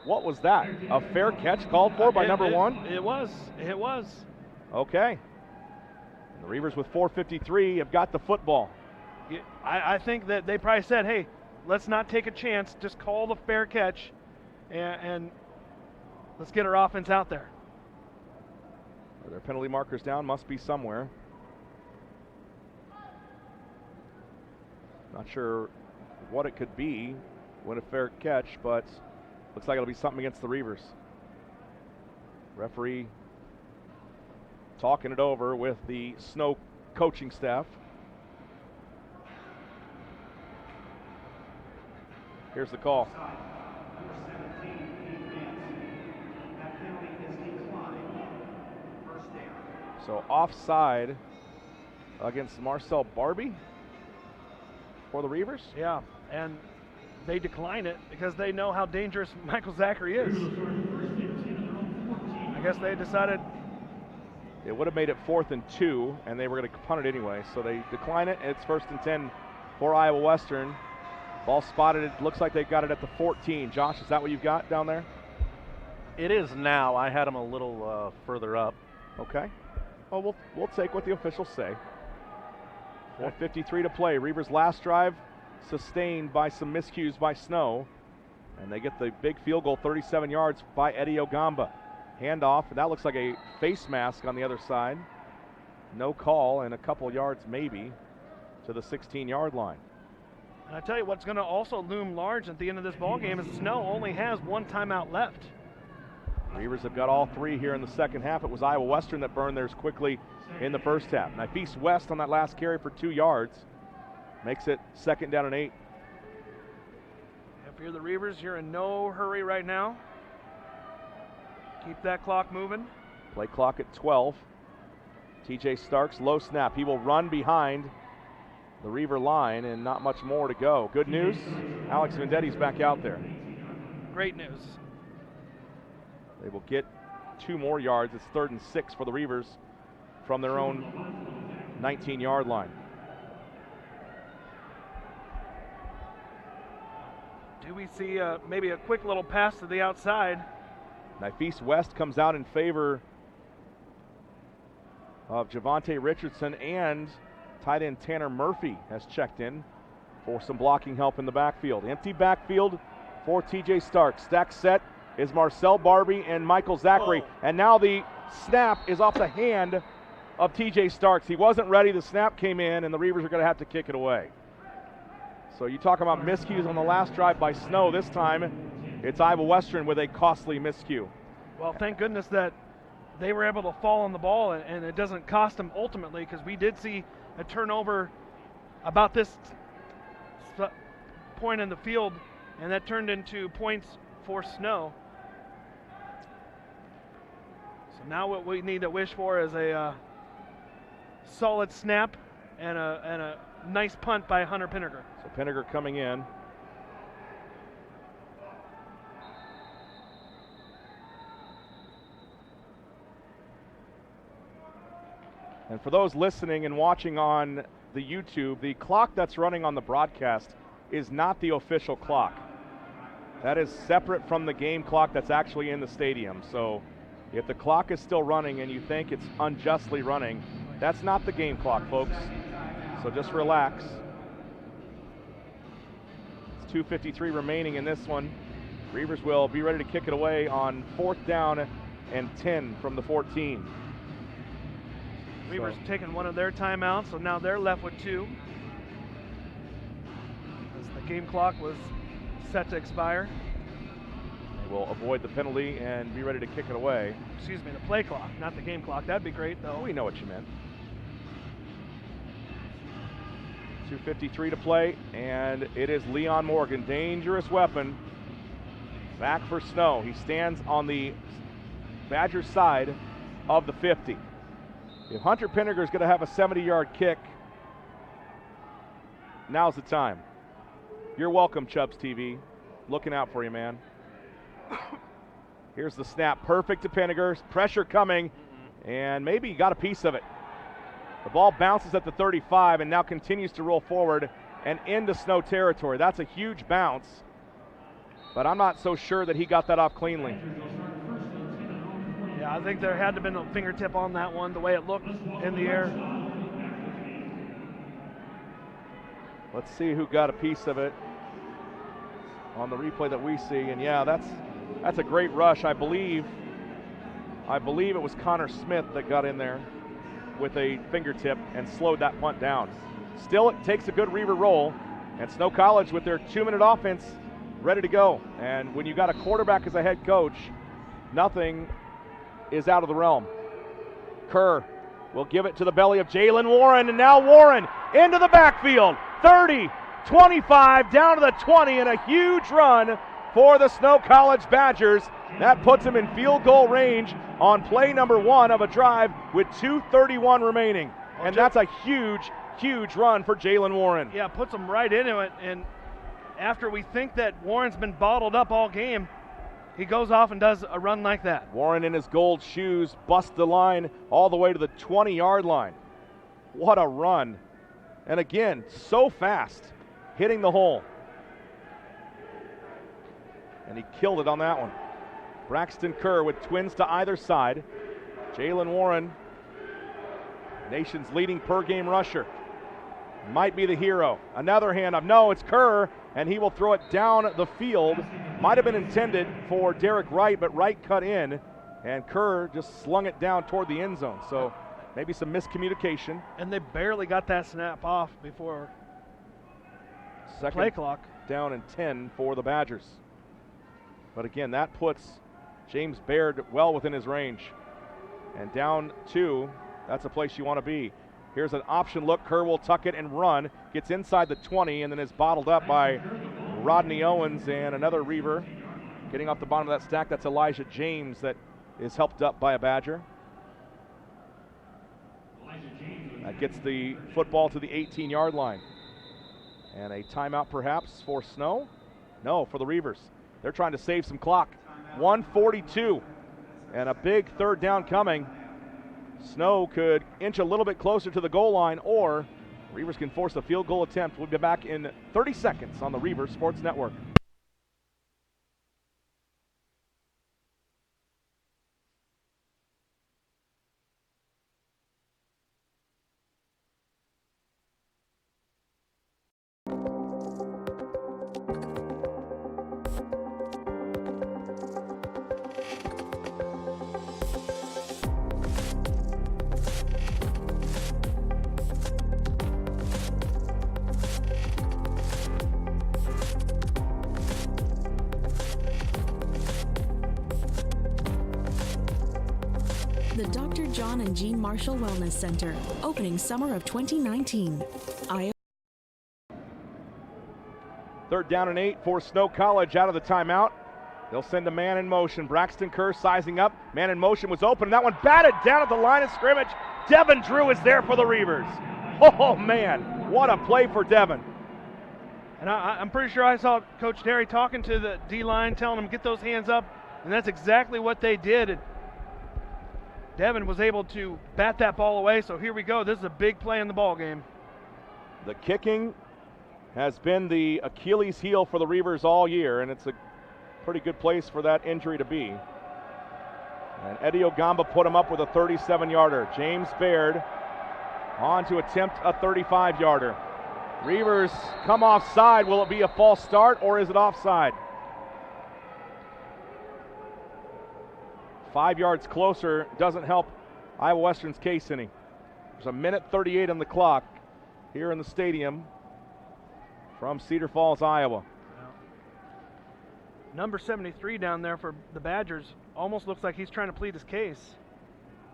What was that? A fair catch called for by number one? It was. It was. Okay. And the Reavers with 4:53 have got the football. I think that they probably said, hey, let's not take a chance. Just call the fair catch and let's get our offense out there. Are there penalty markers down? Must be somewhere. Not sure what it could be when a fair catch, but looks like it'll be something against the Reavers. Referee talking it over with the Snow coaching staff. Here's the call. Number 17, defense. That penalty is declined. First down. So offside against Marcel Barbie for the Reavers. Yeah, and they decline it because they know how dangerous Michael Zachary is. I guess they decided it would have made it 4th and 2, and they were going to punt it anyway. So they decline it, and it's 1st and 10 for Iowa Western. Ball spotted. It looks like they've got it at the 14. Josh, is that what you've got down there? It is now. I had them a little further up. Okay. Well, we'll take what the officials say. 4:53 to play. Reavers' last drive sustained by some miscues by Snow, and they get the big field goal, 37 yards by Eddie Ogamba. Handoff, and that looks like a face mask on the other side. No call, and a couple yards maybe to the 16-yard line. And I tell you what's going to also loom large at the end of this ball game is Snow only has one timeout left. Reavers have got all three here in the second half. It was Iowa Western that burned theirs quickly in the first half. Nafis West on that last carry for 2 yards. Makes it 2nd down and 8. If you're the Reavers, you're in no hurry right now. Keep that clock moving. Play clock at 12. TJ Starks, low snap. He will run behind the Reaver line and not much more to go. Good news, Alex Vendetti's back out there. Great news. They will get 2 more yards. It's 3rd and 6 for the Reavers from their own 19-yard line. Do we see maybe a quick little pass to the outside? Nafis West comes out in favor of Javante Richardson, and tight end Tanner Murphy has checked in for some blocking help in the backfield. Empty backfield for TJ Starks. Stack set is Marcel Barbie and Michael Zachary. And now the snap is off the hand of TJ Starks. He wasn't ready. The snap came in, and the Reavers are going to have to kick it away. So you talk about miscues on the last drive by Snow. This time it's Iowa Western with a costly miscue. Well, thank goodness that they were able to fall on the ball and it doesn't cost them ultimately, because we did see a turnover about this point in the field, and that turned into points for Snow. So now what we need to wish for is a solid snap and a nice punt by Hunter Pinniger. So Pinniger coming in. And for those listening and watching on the YouTube, the clock that's running on the broadcast is not the official clock. That is separate from the game clock that's actually in the stadium. So if the clock is still running and you think it's unjustly running, that's not the game clock, folks. So just relax. It's 2:53 remaining in this one. Reavers will be ready to kick it away on 4th down and 10 from the 14. Reavers taking one of their timeouts, so now they're left with 2. As the game clock was set to expire. They will avoid the penalty and be ready to kick it away. Excuse me, the play clock, not the game clock. That'd be great, though. We know what you meant. 2:53 to play, and it is Leon Morgan, dangerous weapon, back for Snow. He stands on the Badgers side of the 50. If Hunter Pinniger is going to have a 70-yard kick now's the time. You're welcome, Chubbs TV. Looking out for you, man. Here's the snap. Perfect to Penninger. Pressure coming, and maybe he got a piece of it. The ball bounces at the 35 and now continues to roll forward and into Snow territory. That's a huge bounce, but I'm not so sure that he got that off cleanly. Yeah, I think there had to have been a fingertip on that one, the way it looked in the air. Let's see who got a piece of it on the replay that we see. And yeah, that's a great rush. I believe it was Connor Smith that got in there with a fingertip and slowed that punt down. Still, it takes a good Reaver roll, and Snow College with their 2-minute offense ready to go. And when you got a quarterback as a head coach, nothing is out of the realm. Kerr will give it to the belly of Jalen Warren, and now Warren into the backfield. 30, 25, down to the 20, and a huge run for the Snow College Badgers. That puts them in field goal range on play number 1 of a drive with 2:31 remaining. And that's a huge, huge run for Jalen Warren. Yeah, puts them right into it, and after we think that Warren's been bottled up all game, he goes off and does a run like that. Warren in his gold shoes busts the line all the way to the 20-yard line. What a run. And again, so fast, hitting the hole. And he killed it on that one. Braxton Kerr with twins to either side. Jalen Warren, nation's leading per-game rusher, might be the hero. Another handoff. No, it's Kerr, and he will throw it down the field. Might have been intended for Derek Wright, but Wright cut in, and Kerr just slung it down toward the end zone. So maybe some miscommunication. And they barely got that snap off before Second play clock. Down and 10 for the Badgers. But again, that puts James Baird well within his range. And down 2, that's a place you want to be. Here's an option look. Kerr will tuck it and run. Gets inside the 20 and then is bottled up by Rodney Owens and another Reaver. Getting off the bottom of that stack, that's Elijah James that is helped up by a Badger. That gets the football to the 18-yard line. And a timeout perhaps for Snow? No, for the Reavers. They're trying to save some clock. 1:42 and a big third down coming. Snow could inch a little bit closer to the goal line, or Reavers can force a field goal attempt. We'll be back in 30 seconds on the Reavers Sports Network. The Dr. John and Jean Marshall Wellness Center, opening summer of 2019. Third down and 8 for Snow College out of the timeout. They'll send a man in motion. Braxton Kerr sizing up. Man in motion was open, and that one batted down at the line of scrimmage. Devin Drew is there for the Reavers. Oh, man, what a play for Devin. And I'm pretty sure I saw Coach Terry talking to the D-line, telling them get those hands up, and that's exactly what they did. And Devin was able to bat that ball away, so here we go. This is a big play in the ball game. The kicking has been the Achilles heel for the Reavers all year, and it's a pretty good place for that injury to be. And Eddie Ogamba put him up with a 37-yarder. James Baird on to attempt a 35-yarder. Reavers come offside. Will it be a false start or is it offside? 5 yards closer doesn't help Iowa Western's case any. There's a minute 38 on the clock here in the stadium from Cedar Falls, Iowa. Number 73 down there for the Badgers almost looks like he's trying to plead his case.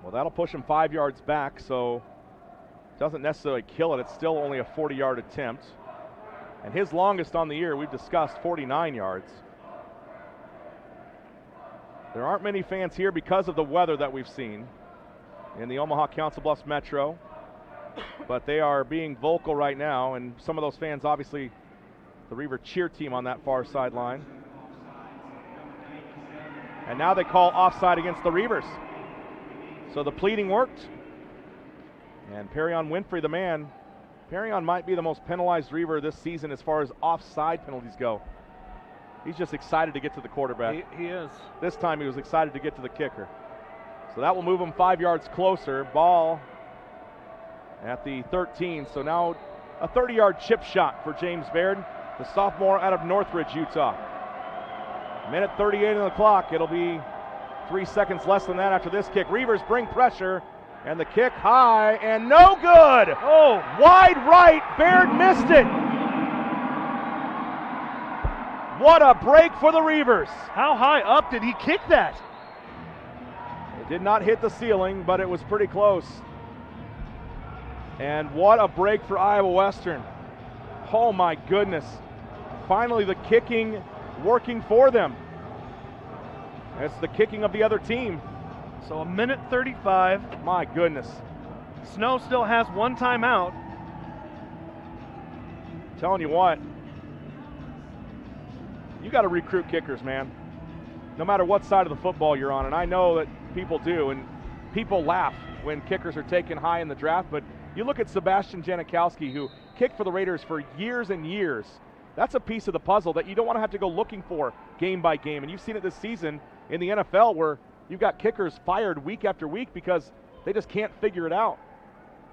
Well, that'll push him 5 yards back, so doesn't necessarily kill it. It's still only a 40-yard attempt. And his longest on the year, we've discussed, 49 yards. There aren't many fans here because of the weather that we've seen in the Omaha Council Bluffs Metro. but they are being vocal right now, and some of those fans, obviously, the Reaver cheer team on that far sideline. And now they call offside against the Reavers. So the pleading worked. And Perrion Winfrey, the man. Perrion might be the most penalized Reaver this season as far as offside penalties go. He's just excited to get to the quarterback. He is. This time he was excited to get to the kicker. So that will move him 5 yards closer. Ball at the 13. So now a 30-yard chip shot for James Baird, the sophomore out of Northridge, Utah. Minute 38 on the clock. It'll be 3 seconds less than that after this kick. Reavers bring pressure, and the kick high and no good. Oh, wide right. Baird missed it. What a break for the Reavers. How high up did he kick that? It did not hit the ceiling, but it was pretty close. And what a break for Iowa Western. Oh my goodness. Finally the kicking working for them. It's the kicking of the other team. So a minute 35. My goodness. Snow still has one timeout. Telling you what, you got to recruit kickers, man. No matter what side of the football you're on, and I know that people do, and people laugh when kickers are taken high in the draft, but you look at Sebastian Janikowski, who kicked for the Raiders for years and years. That's a piece of the puzzle that you don't want to have to go looking for game by game. And you've seen it this season in the NFL where you've got kickers fired week after week because they just can't figure it out.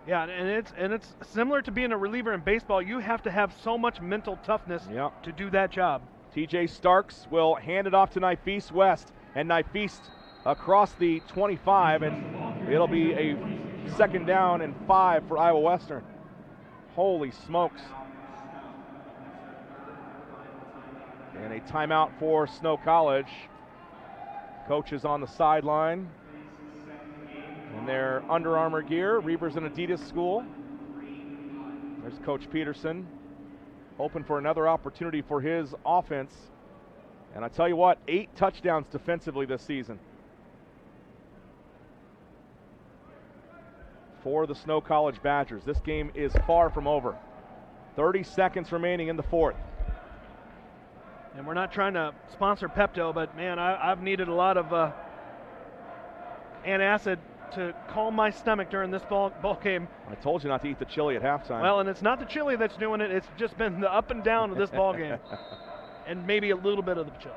Yeah, and it's similar to being a reliever in baseball. You have to have so much mental toughness to do that job. TJ Starks will hand it off to Nifis West, and Nifis across the 25, and it'll be a 2nd down and 5 for Iowa Western. Holy smokes. And a timeout for Snow College. Coaches on the sideline in their Under Armour gear. Reavers and Adidas school. There's Coach Peterson, hoping for another opportunity for his offense. And I tell you what, 8 touchdowns defensively this season for the Snow College Badgers. This game is far from over. 30 seconds remaining in the 4th. And we're not trying to sponsor Pepto, but man, I've needed a lot of antacid to calm my stomach during this ball game. I told you not to eat the chili at halftime. Well, and it's not the chili that's doing it. It's just been the up and down of this ball game, and maybe a little bit of the chili.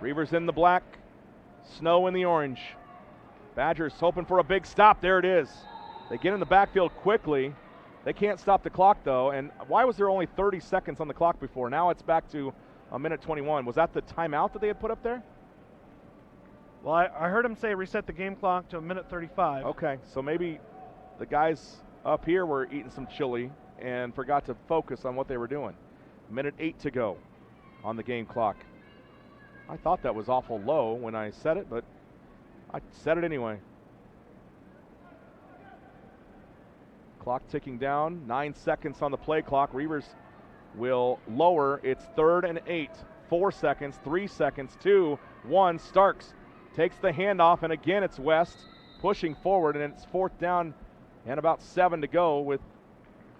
Reavers in the black, Snow in the orange. Badgers hoping for a big stop. There it is. They get in the backfield quickly. They can't stop the clock, though. And why was there only 30 seconds on the clock before? Now it's back to a minute 21. Was that the timeout that they had put up there? Well, I heard him say reset the game clock to a minute 35. Okay, so maybe the guys up here were eating some chili and forgot to focus on what they were doing. Minute 8 to go on the game clock. I thought that was awful low when I said it, but I said it anyway. Clock ticking down, 9 seconds on the play clock. Reavers will lower. It's 3rd and 8. 4 seconds, 3 seconds, 2, 1. Starks takes the handoff, and again it's West pushing forward, and it's 4th down and about 7 to go with,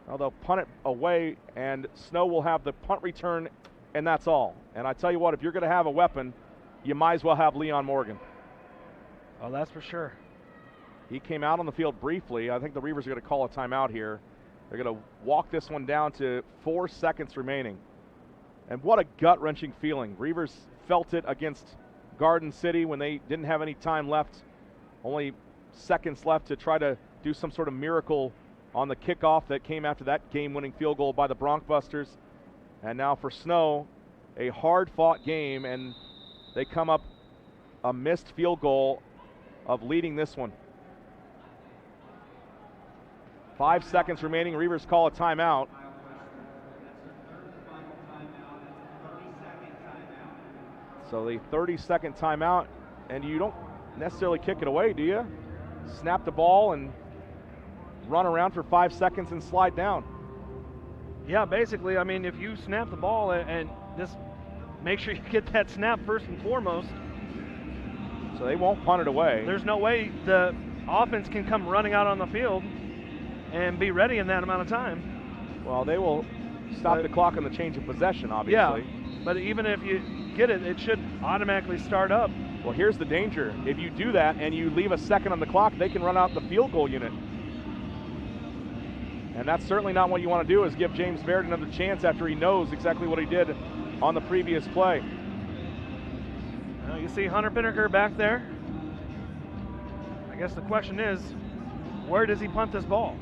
well, they'll punt it away, and Snow will have the punt return, and that's all. And I tell you what, if you're going to have a weapon, you might as well have Leon Morgan. Oh, that's for sure. He came out on the field briefly. I think the Reavers are going to call a timeout here. They're going to walk this one down to 4 seconds remaining. And what a gut-wrenching feeling. Reavers felt it against Garden City when they didn't have any time left. Only seconds left to try to do some sort of miracle on the kickoff that came after that game-winning field goal by the Broncbusters. And now for Snow, a hard-fought game, and they come up a missed field goal of leading this one. 5 seconds remaining. Reavers call a timeout. So the 30-second timeout, and you don't necessarily kick it away, do you? Snap the ball and run around for 5 seconds and slide down. Yeah, basically, I mean, if you snap the ball and just make sure you get that snap first and foremost. So they won't punt it away. There's no way the offense can come running out on the field. and be ready in that amount of time. Well, they will stop the clock on the change of possession, obviously. Yeah, but even if you get it, it should automatically start up. Well, here's the danger. If you do that and you leave a second on the clock, they can run out the field goal unit. And that's certainly not what you want to do, is give James Baird another chance after he knows exactly what he did on the previous play. Now you see Hunter Pinnaker back there. I guess the question is, where does he punt this ball?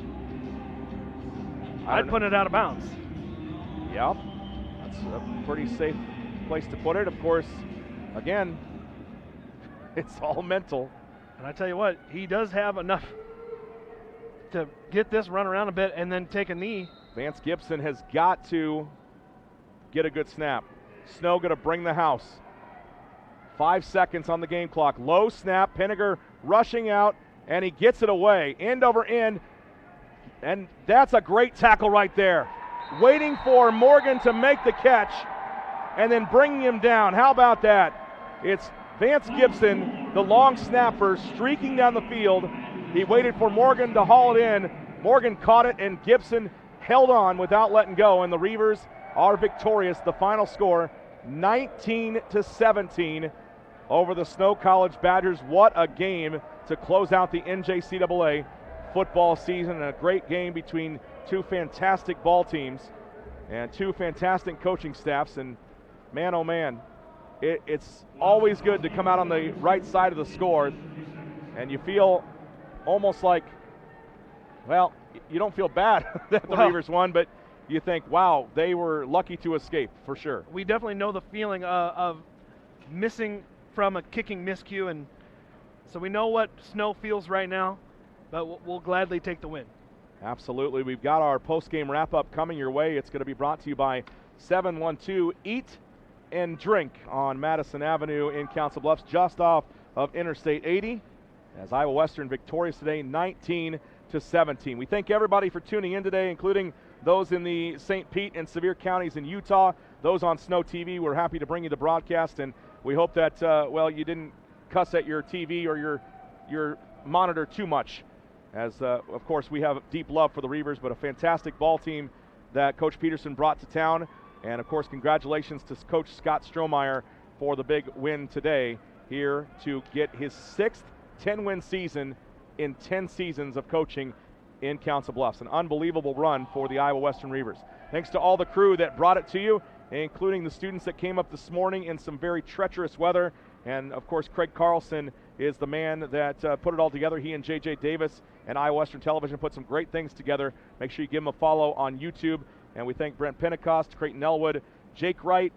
I'd put it out of bounds. Yep, that's a pretty safe place to put it. Of course, again, it's all mental. And I tell you what, he does have enough to get this run around a bit and then take a knee. Vance Gibson has got to get a good snap. Snow going to bring the house. 5 seconds on the game clock. Low snap, Pinnaker rushing out, and he gets it away. End over end, and that's a great tackle right there. Waiting for Morgan to make the catch and then bringing him down. How about that? It's Vance Gibson, the long snapper, streaking down the field. He waited for Morgan to haul it in. Morgan caught it, and Gibson held on without letting go, and the Reavers are victorious. The final score, 19-17 over the Snow College Badgers. What a game to close out the NJCAA football season, and a great game between two fantastic ball teams and two fantastic coaching staffs. And man, oh man, it's always good to come out on the right side of the score, and you feel almost like, well, you don't feel bad that the Reavers won, but you think, wow, they were lucky to escape for sure. We definitely know the feeling of missing from a kicking miscue, and so we know what Snow feels right now, but we'll gladly take the win. Absolutely. We've got our post-game wrap-up coming your way. It's going to be brought to you by 712 Eat and Drink on Madison Avenue in Council Bluffs, just off of Interstate 80. As Iowa Western victorious today, 19-17. We thank everybody for tuning in today, including those in the St. Pete and Sevier counties in Utah, those on Snow TV. We're happy to bring you the broadcast, and we hope that, well, you didn't cuss at your TV or your monitor too much, as, of course, we have deep love for the Reavers, but a fantastic ball team that Coach Peterson brought to town. And, of course, congratulations to Coach Scott Strohmeyer for the big win today, here to get his 6th 10-win season in 10 seasons of coaching in Council Bluffs. An unbelievable run for the Iowa Western Reavers. Thanks to all the crew that brought it to you, including the students that came up this morning in some very treacherous weather. And, of course, Craig Carlson is the man that put it all together. He and J.J. Davis and Iowa Western Television put some great things together. Make sure you give them a follow on YouTube. And we thank Brent Pentecost, Creighton Elwood, Jake Wright,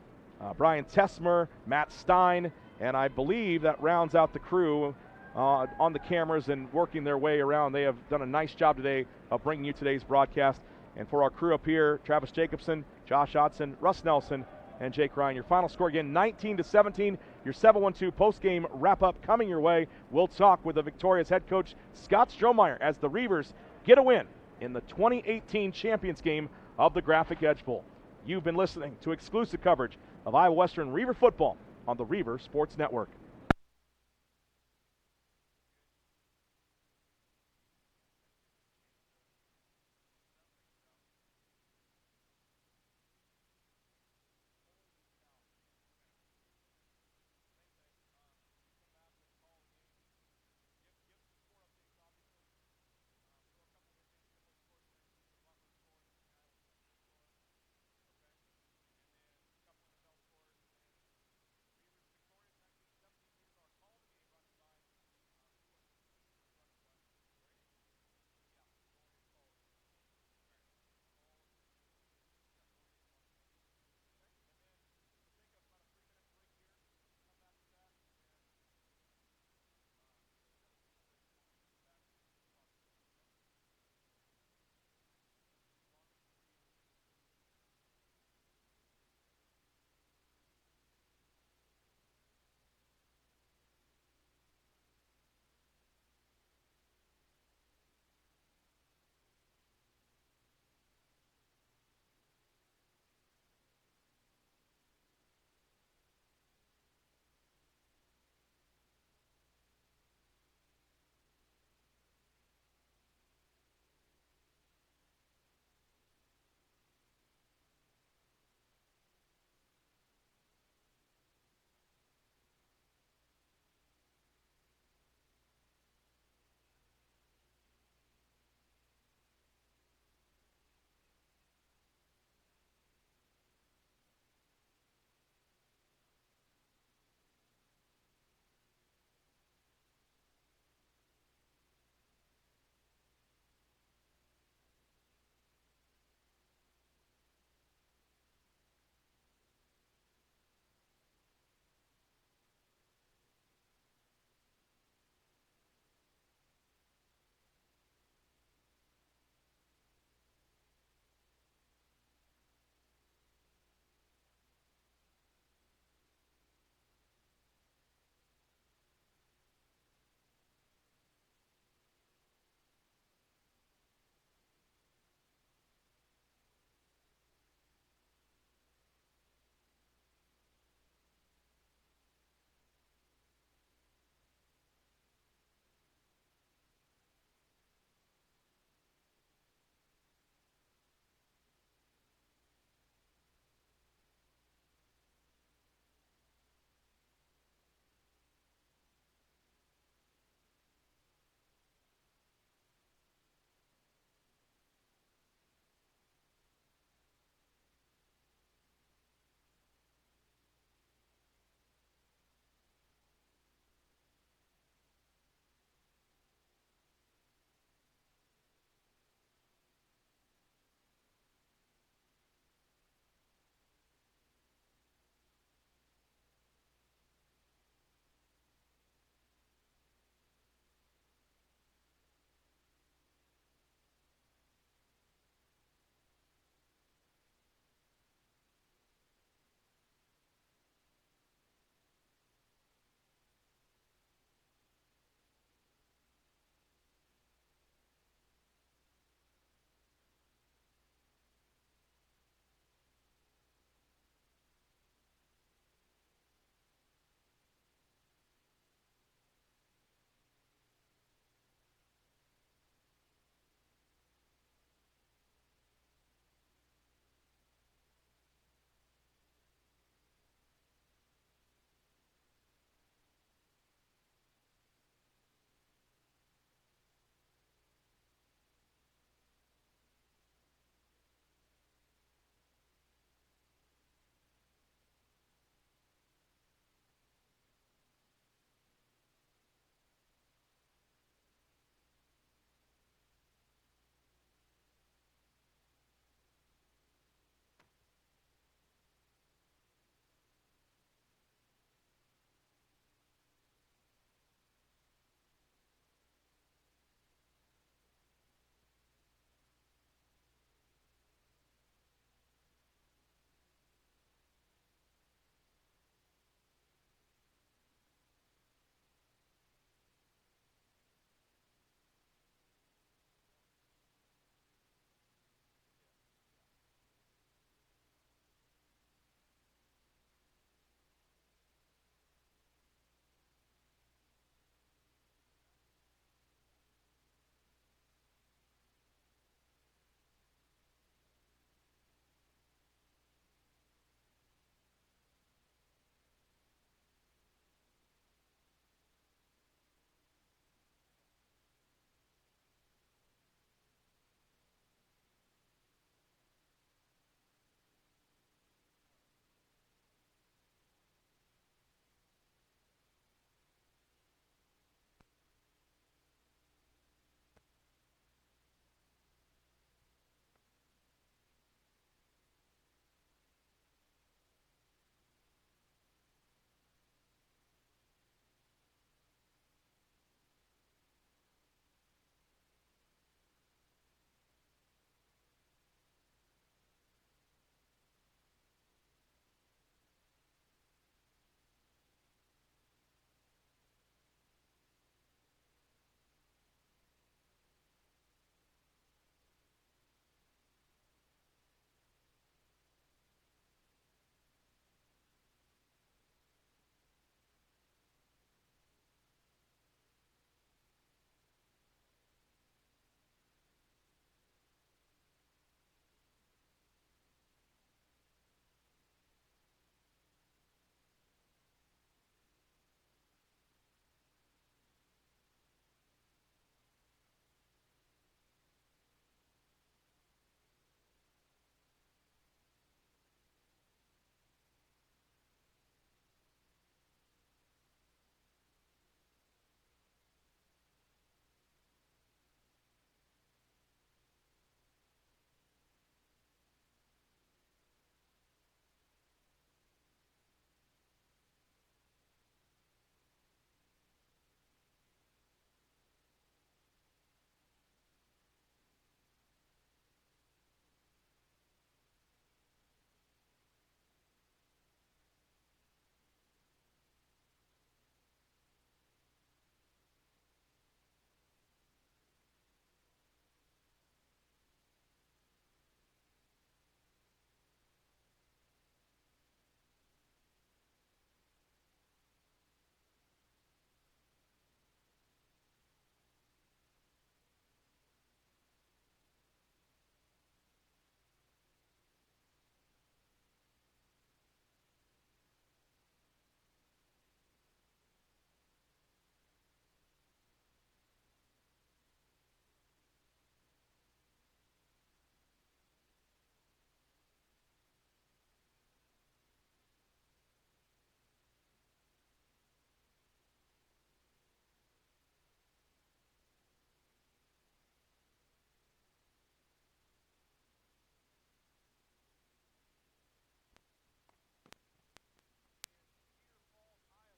Brian Tessmer, Matt Stein, and I believe that rounds out the crew on the cameras and working their way around. They have done a nice job today of bringing you today's broadcast. And for our crew up here, Travis Jacobson, Josh Otson, Russ Nelson, and Jake Ryan. Your final score again, 19-17. Your 7-1-2 post-game wrap-up coming your way. We'll talk with the victorious head coach, Scott Strohmeyer, as the Reavers get a win in the 2018 Champions game of the Graphic Edge Bowl. You've been listening to exclusive coverage of Iowa Western Reaver football on the Reaver Sports Network.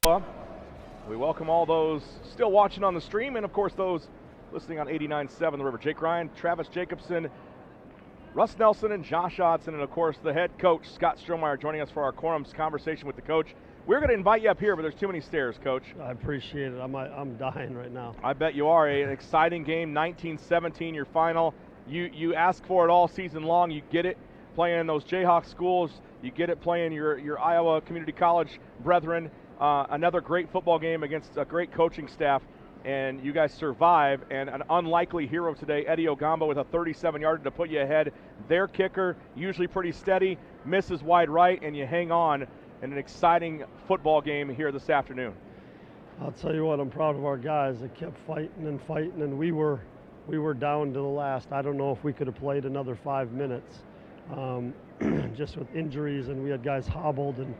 We welcome all those still watching on the stream, and of course those listening on 89.7 The River. Jake Ryan, Travis Jacobson, Russ Nelson, and Josh Odson, and of course the head coach, Scott Strohmeyer, joining us for our Quorum's conversation with the coach. We're going to invite you up here, but there's too many stairs, Coach. I appreciate it. I'm dying right now. I bet you are. An exciting game, 19-17, your final. You ask for it all season long. You get it playing those Jayhawk schools. You get it playing your Iowa Community College brethren. Another great football game against a great coaching staff, and you guys survive. And an unlikely hero today, Eddie Ogamba, with a 37-yarder to put you ahead. Their kicker, usually pretty steady, misses wide right, and you hang on in an exciting football game here this afternoon. I'll tell you what, I'm proud of our guys. They kept fighting, and we were down to the last. I don't know if we could have played another 5 minutes, just with injuries, and we had guys hobbled and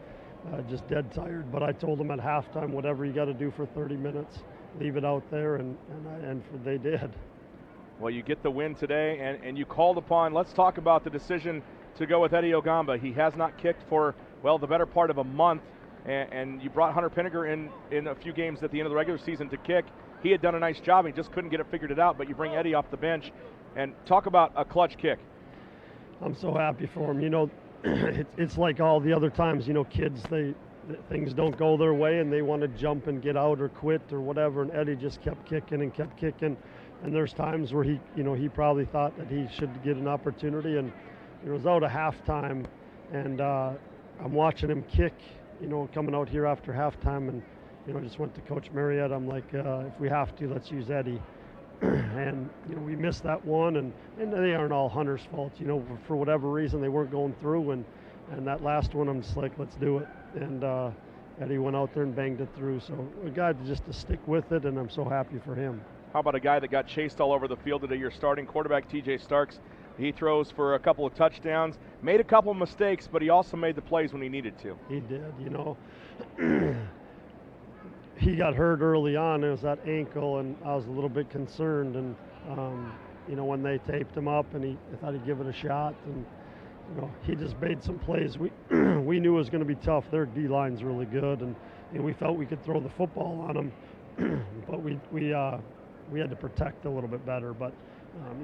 just dead tired. But I told them at halftime, whatever you got to do for 30 minutes, leave it out there, and they did. Well, you get the win today, and you called upon. Let's talk about the decision to go with Eddie Ogamba. He has not kicked for, well, the better part of a month, and you brought Hunter Pinniger in a few games at the end of the regular season to kick. He had done a nice job. He just couldn't get it figured out, but you bring Eddie off the bench, and talk about a clutch kick. I'm so happy for him. You know, it's like all the other times, you know, kids, things don't go their way and they want to jump and get out or quit or whatever, and Eddie just kept kicking, and there's times where he probably thought that he should get an opportunity, and it was out at halftime, and I'm watching him kick, you know, coming out here after halftime, and you know, I just went to Coach Marietta. I'm like, if we have to, let's use Eddie. And you know, we missed that one, and they aren't all Hunter's fault. You know, for whatever reason they weren't going through, and that last one I'm just like, let's do it. And Eddie went out there and banged it through. So a guy just to stick with it, and I'm so happy for him. How about a guy that got chased all over the field today? Your starting quarterback, TJ Starks. He throws for a couple of touchdowns, made a couple of mistakes, but he also made the plays when he needed to. He did, you know. He got hurt early on. It was that ankle, and I was a little bit concerned. And, you know, when they taped him up, and I thought he'd give it a shot. And, you know, he just made some plays. We knew it was going to be tough. Their D-line's really good, and you know, we felt we could throw the football on them. But we had to protect a little bit better. But,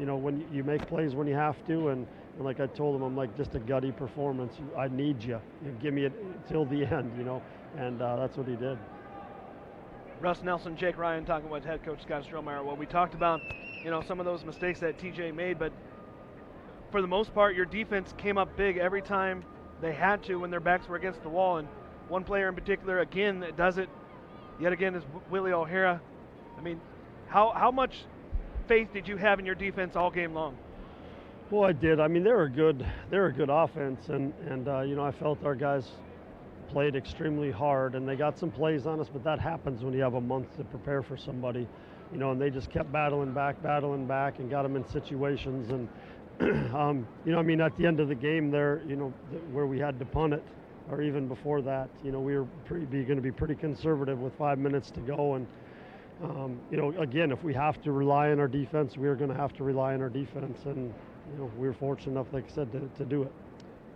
you know, when you make plays when you have to, and like I told him, I'm like, just a gutty performance. I need you. Give me it till the end, you know, and that's what he did. Russ Nelson, Jake Ryan talking with head coach Scott Strohmeyer. Well, we talked about, you know, some of those mistakes that TJ made, but for the most part, your defense came up big every time they had to when their backs were against the wall. And one player in particular, again, that does it yet again is Willie O'Hara. I mean, how much faith did you have in your defense all game long? Well, I did. I mean, they're a good offense, and you know, I felt our guys played extremely hard, and they got some plays on us, but that happens when you have a month to prepare for somebody, you know, and they just kept battling back, and got them in situations. And, you know, I mean, at the end of the game there, you know, where we had to punt it, or even before that, you know, we were going to be pretty conservative with 5 minutes to go. And, you know, again, if we have to rely on our defense, we are going to have to rely on our defense. And, you know, we were fortunate enough, like I said, to do it.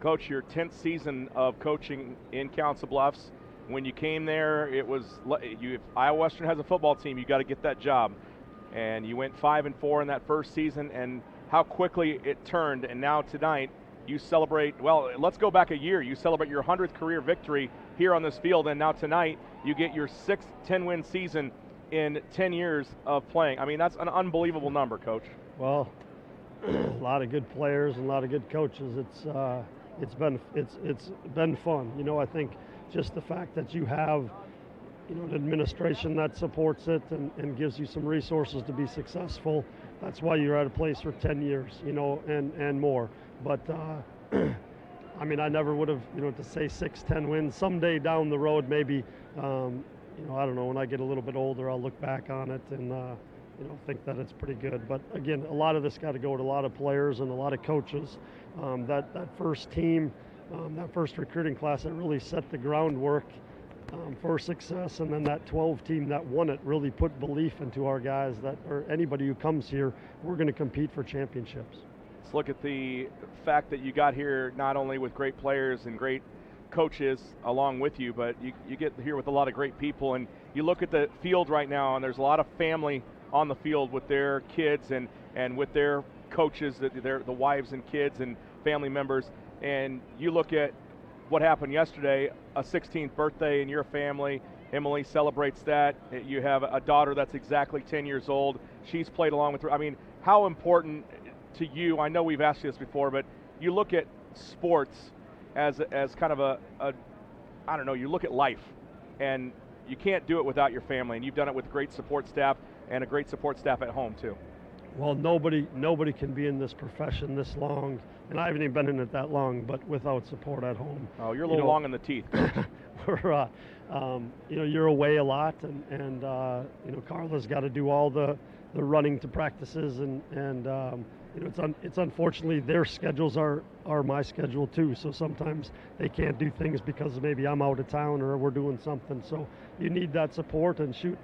Coach, your 10th season of coaching in Council Bluffs. When you came there, it was if Iowa Western has a football team, you got to get that job. And you went 5-4 in that first season, and how quickly it turned. And now tonight, you celebrate. Well, let's go back a year. You celebrate your 100th career victory here on this field, and now tonight you get your 6th 10-win season in 10 years of playing. I mean, that's an unbelievable number, Coach. Well, a lot of good players and a lot of good coaches. It's been fun. You know, I think just the fact that you have, you know, an administration that supports it and gives you some resources to be successful. That's why you're at a place for 10 years, you know, and more. But I mean, I never would have, you know, to say 6-10 wins someday down the road, maybe, you know, I don't know, when I get a little bit older, I'll look back on it and, you know, think that it's pretty good. But again, a lot of this got to go to a lot of players and a lot of coaches. That first team, that first recruiting class, that really set the groundwork for success. And then that 12 team that won it really put belief into our guys that, or anybody who comes here, we're going to compete for championships. Let's look at the fact that you got here not only with great players and great coaches along with you, but you get here with a lot of great people, and you look at the field right now, and there's a lot of family on the field with their kids and with their coaches, the wives and kids and family members, and you look at what happened yesterday, a 16th birthday in your family. Emily celebrates that. You have a daughter that's exactly 10 years old. She's played along with her. I mean, how important to you, I know we've asked you this before, but you look at sports as kind of I don't know, you look at life, and you can't do it without your family, and you've done it with great support staff and a great support staff at home too. Well, nobody can be in this profession this long, and I haven't even been in it that long, but without support at home. Oh, you're a little long in the teeth. We're, you're away a lot, and Carla's got to do all the running to practices, and it's unfortunately their schedules are my schedule too. So sometimes they can't do things because maybe I'm out of town or we're doing something. So you need that support. And shoot,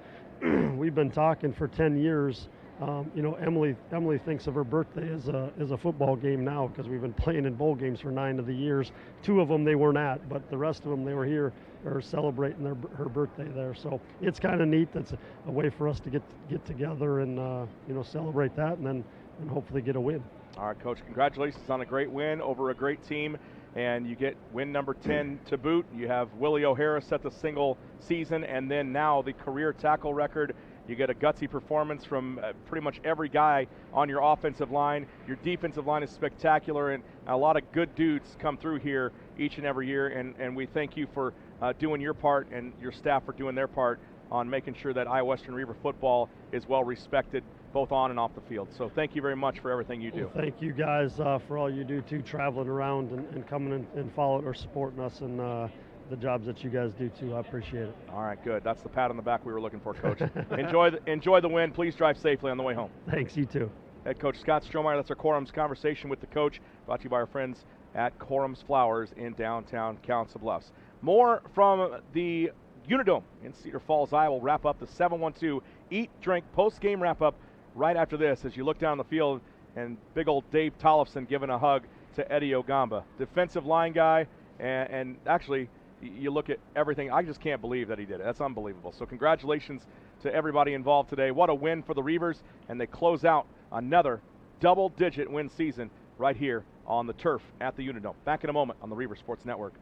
we've been talking for 10 years. Emily thinks of her birthday as a football game now because we've been playing in bowl games for 9 of the years. 2 of them they weren't at, but the rest of them they were here or celebrating her birthday there. So it's kind of neat. That's a way for us to get together and celebrate that, and hopefully get a win. All right, Coach, congratulations on a great win over a great team, and you get win number 10 to boot. You have Willie O'Hara set the single season, and then now the career tackle record. You get a gutsy performance from pretty much every guy on your offensive line. Your defensive line is spectacular, and a lot of good dudes come through here each and every year, and we thank you for doing your part and your staff for doing their part on making sure that Iowa Western Reaver football is well respected both on and off the field. So thank you very much for everything you do. Well, thank you guys for all you do too, traveling around and coming and following or supporting us and the jobs that you guys do too. I appreciate it. All right, good. That's the pat on the back we were looking for, Coach. Enjoy the win. Please drive safely on the way home. Thanks, you too. Head Coach Scott Strohmeyer, that's our Quorum's conversation with the coach, brought to you by our friends at Quorum's Flowers in downtown Council Bluffs. More from the Unidome in Cedar Falls, Iowa. We'll wrap up the 7-1-2 Eat, Drink post-game wrap-up right after this as you look down the field and big old Dave Tollefson giving a hug to Eddie Ogamba. Defensive line guy, and actually you look at everything. I just can't believe that he did it. That's unbelievable. So congratulations to everybody involved today. What a win for the Reavers, and they close out another double-digit win season right here on the turf at the Unidome. Back in a moment on the Reavers Sports Network.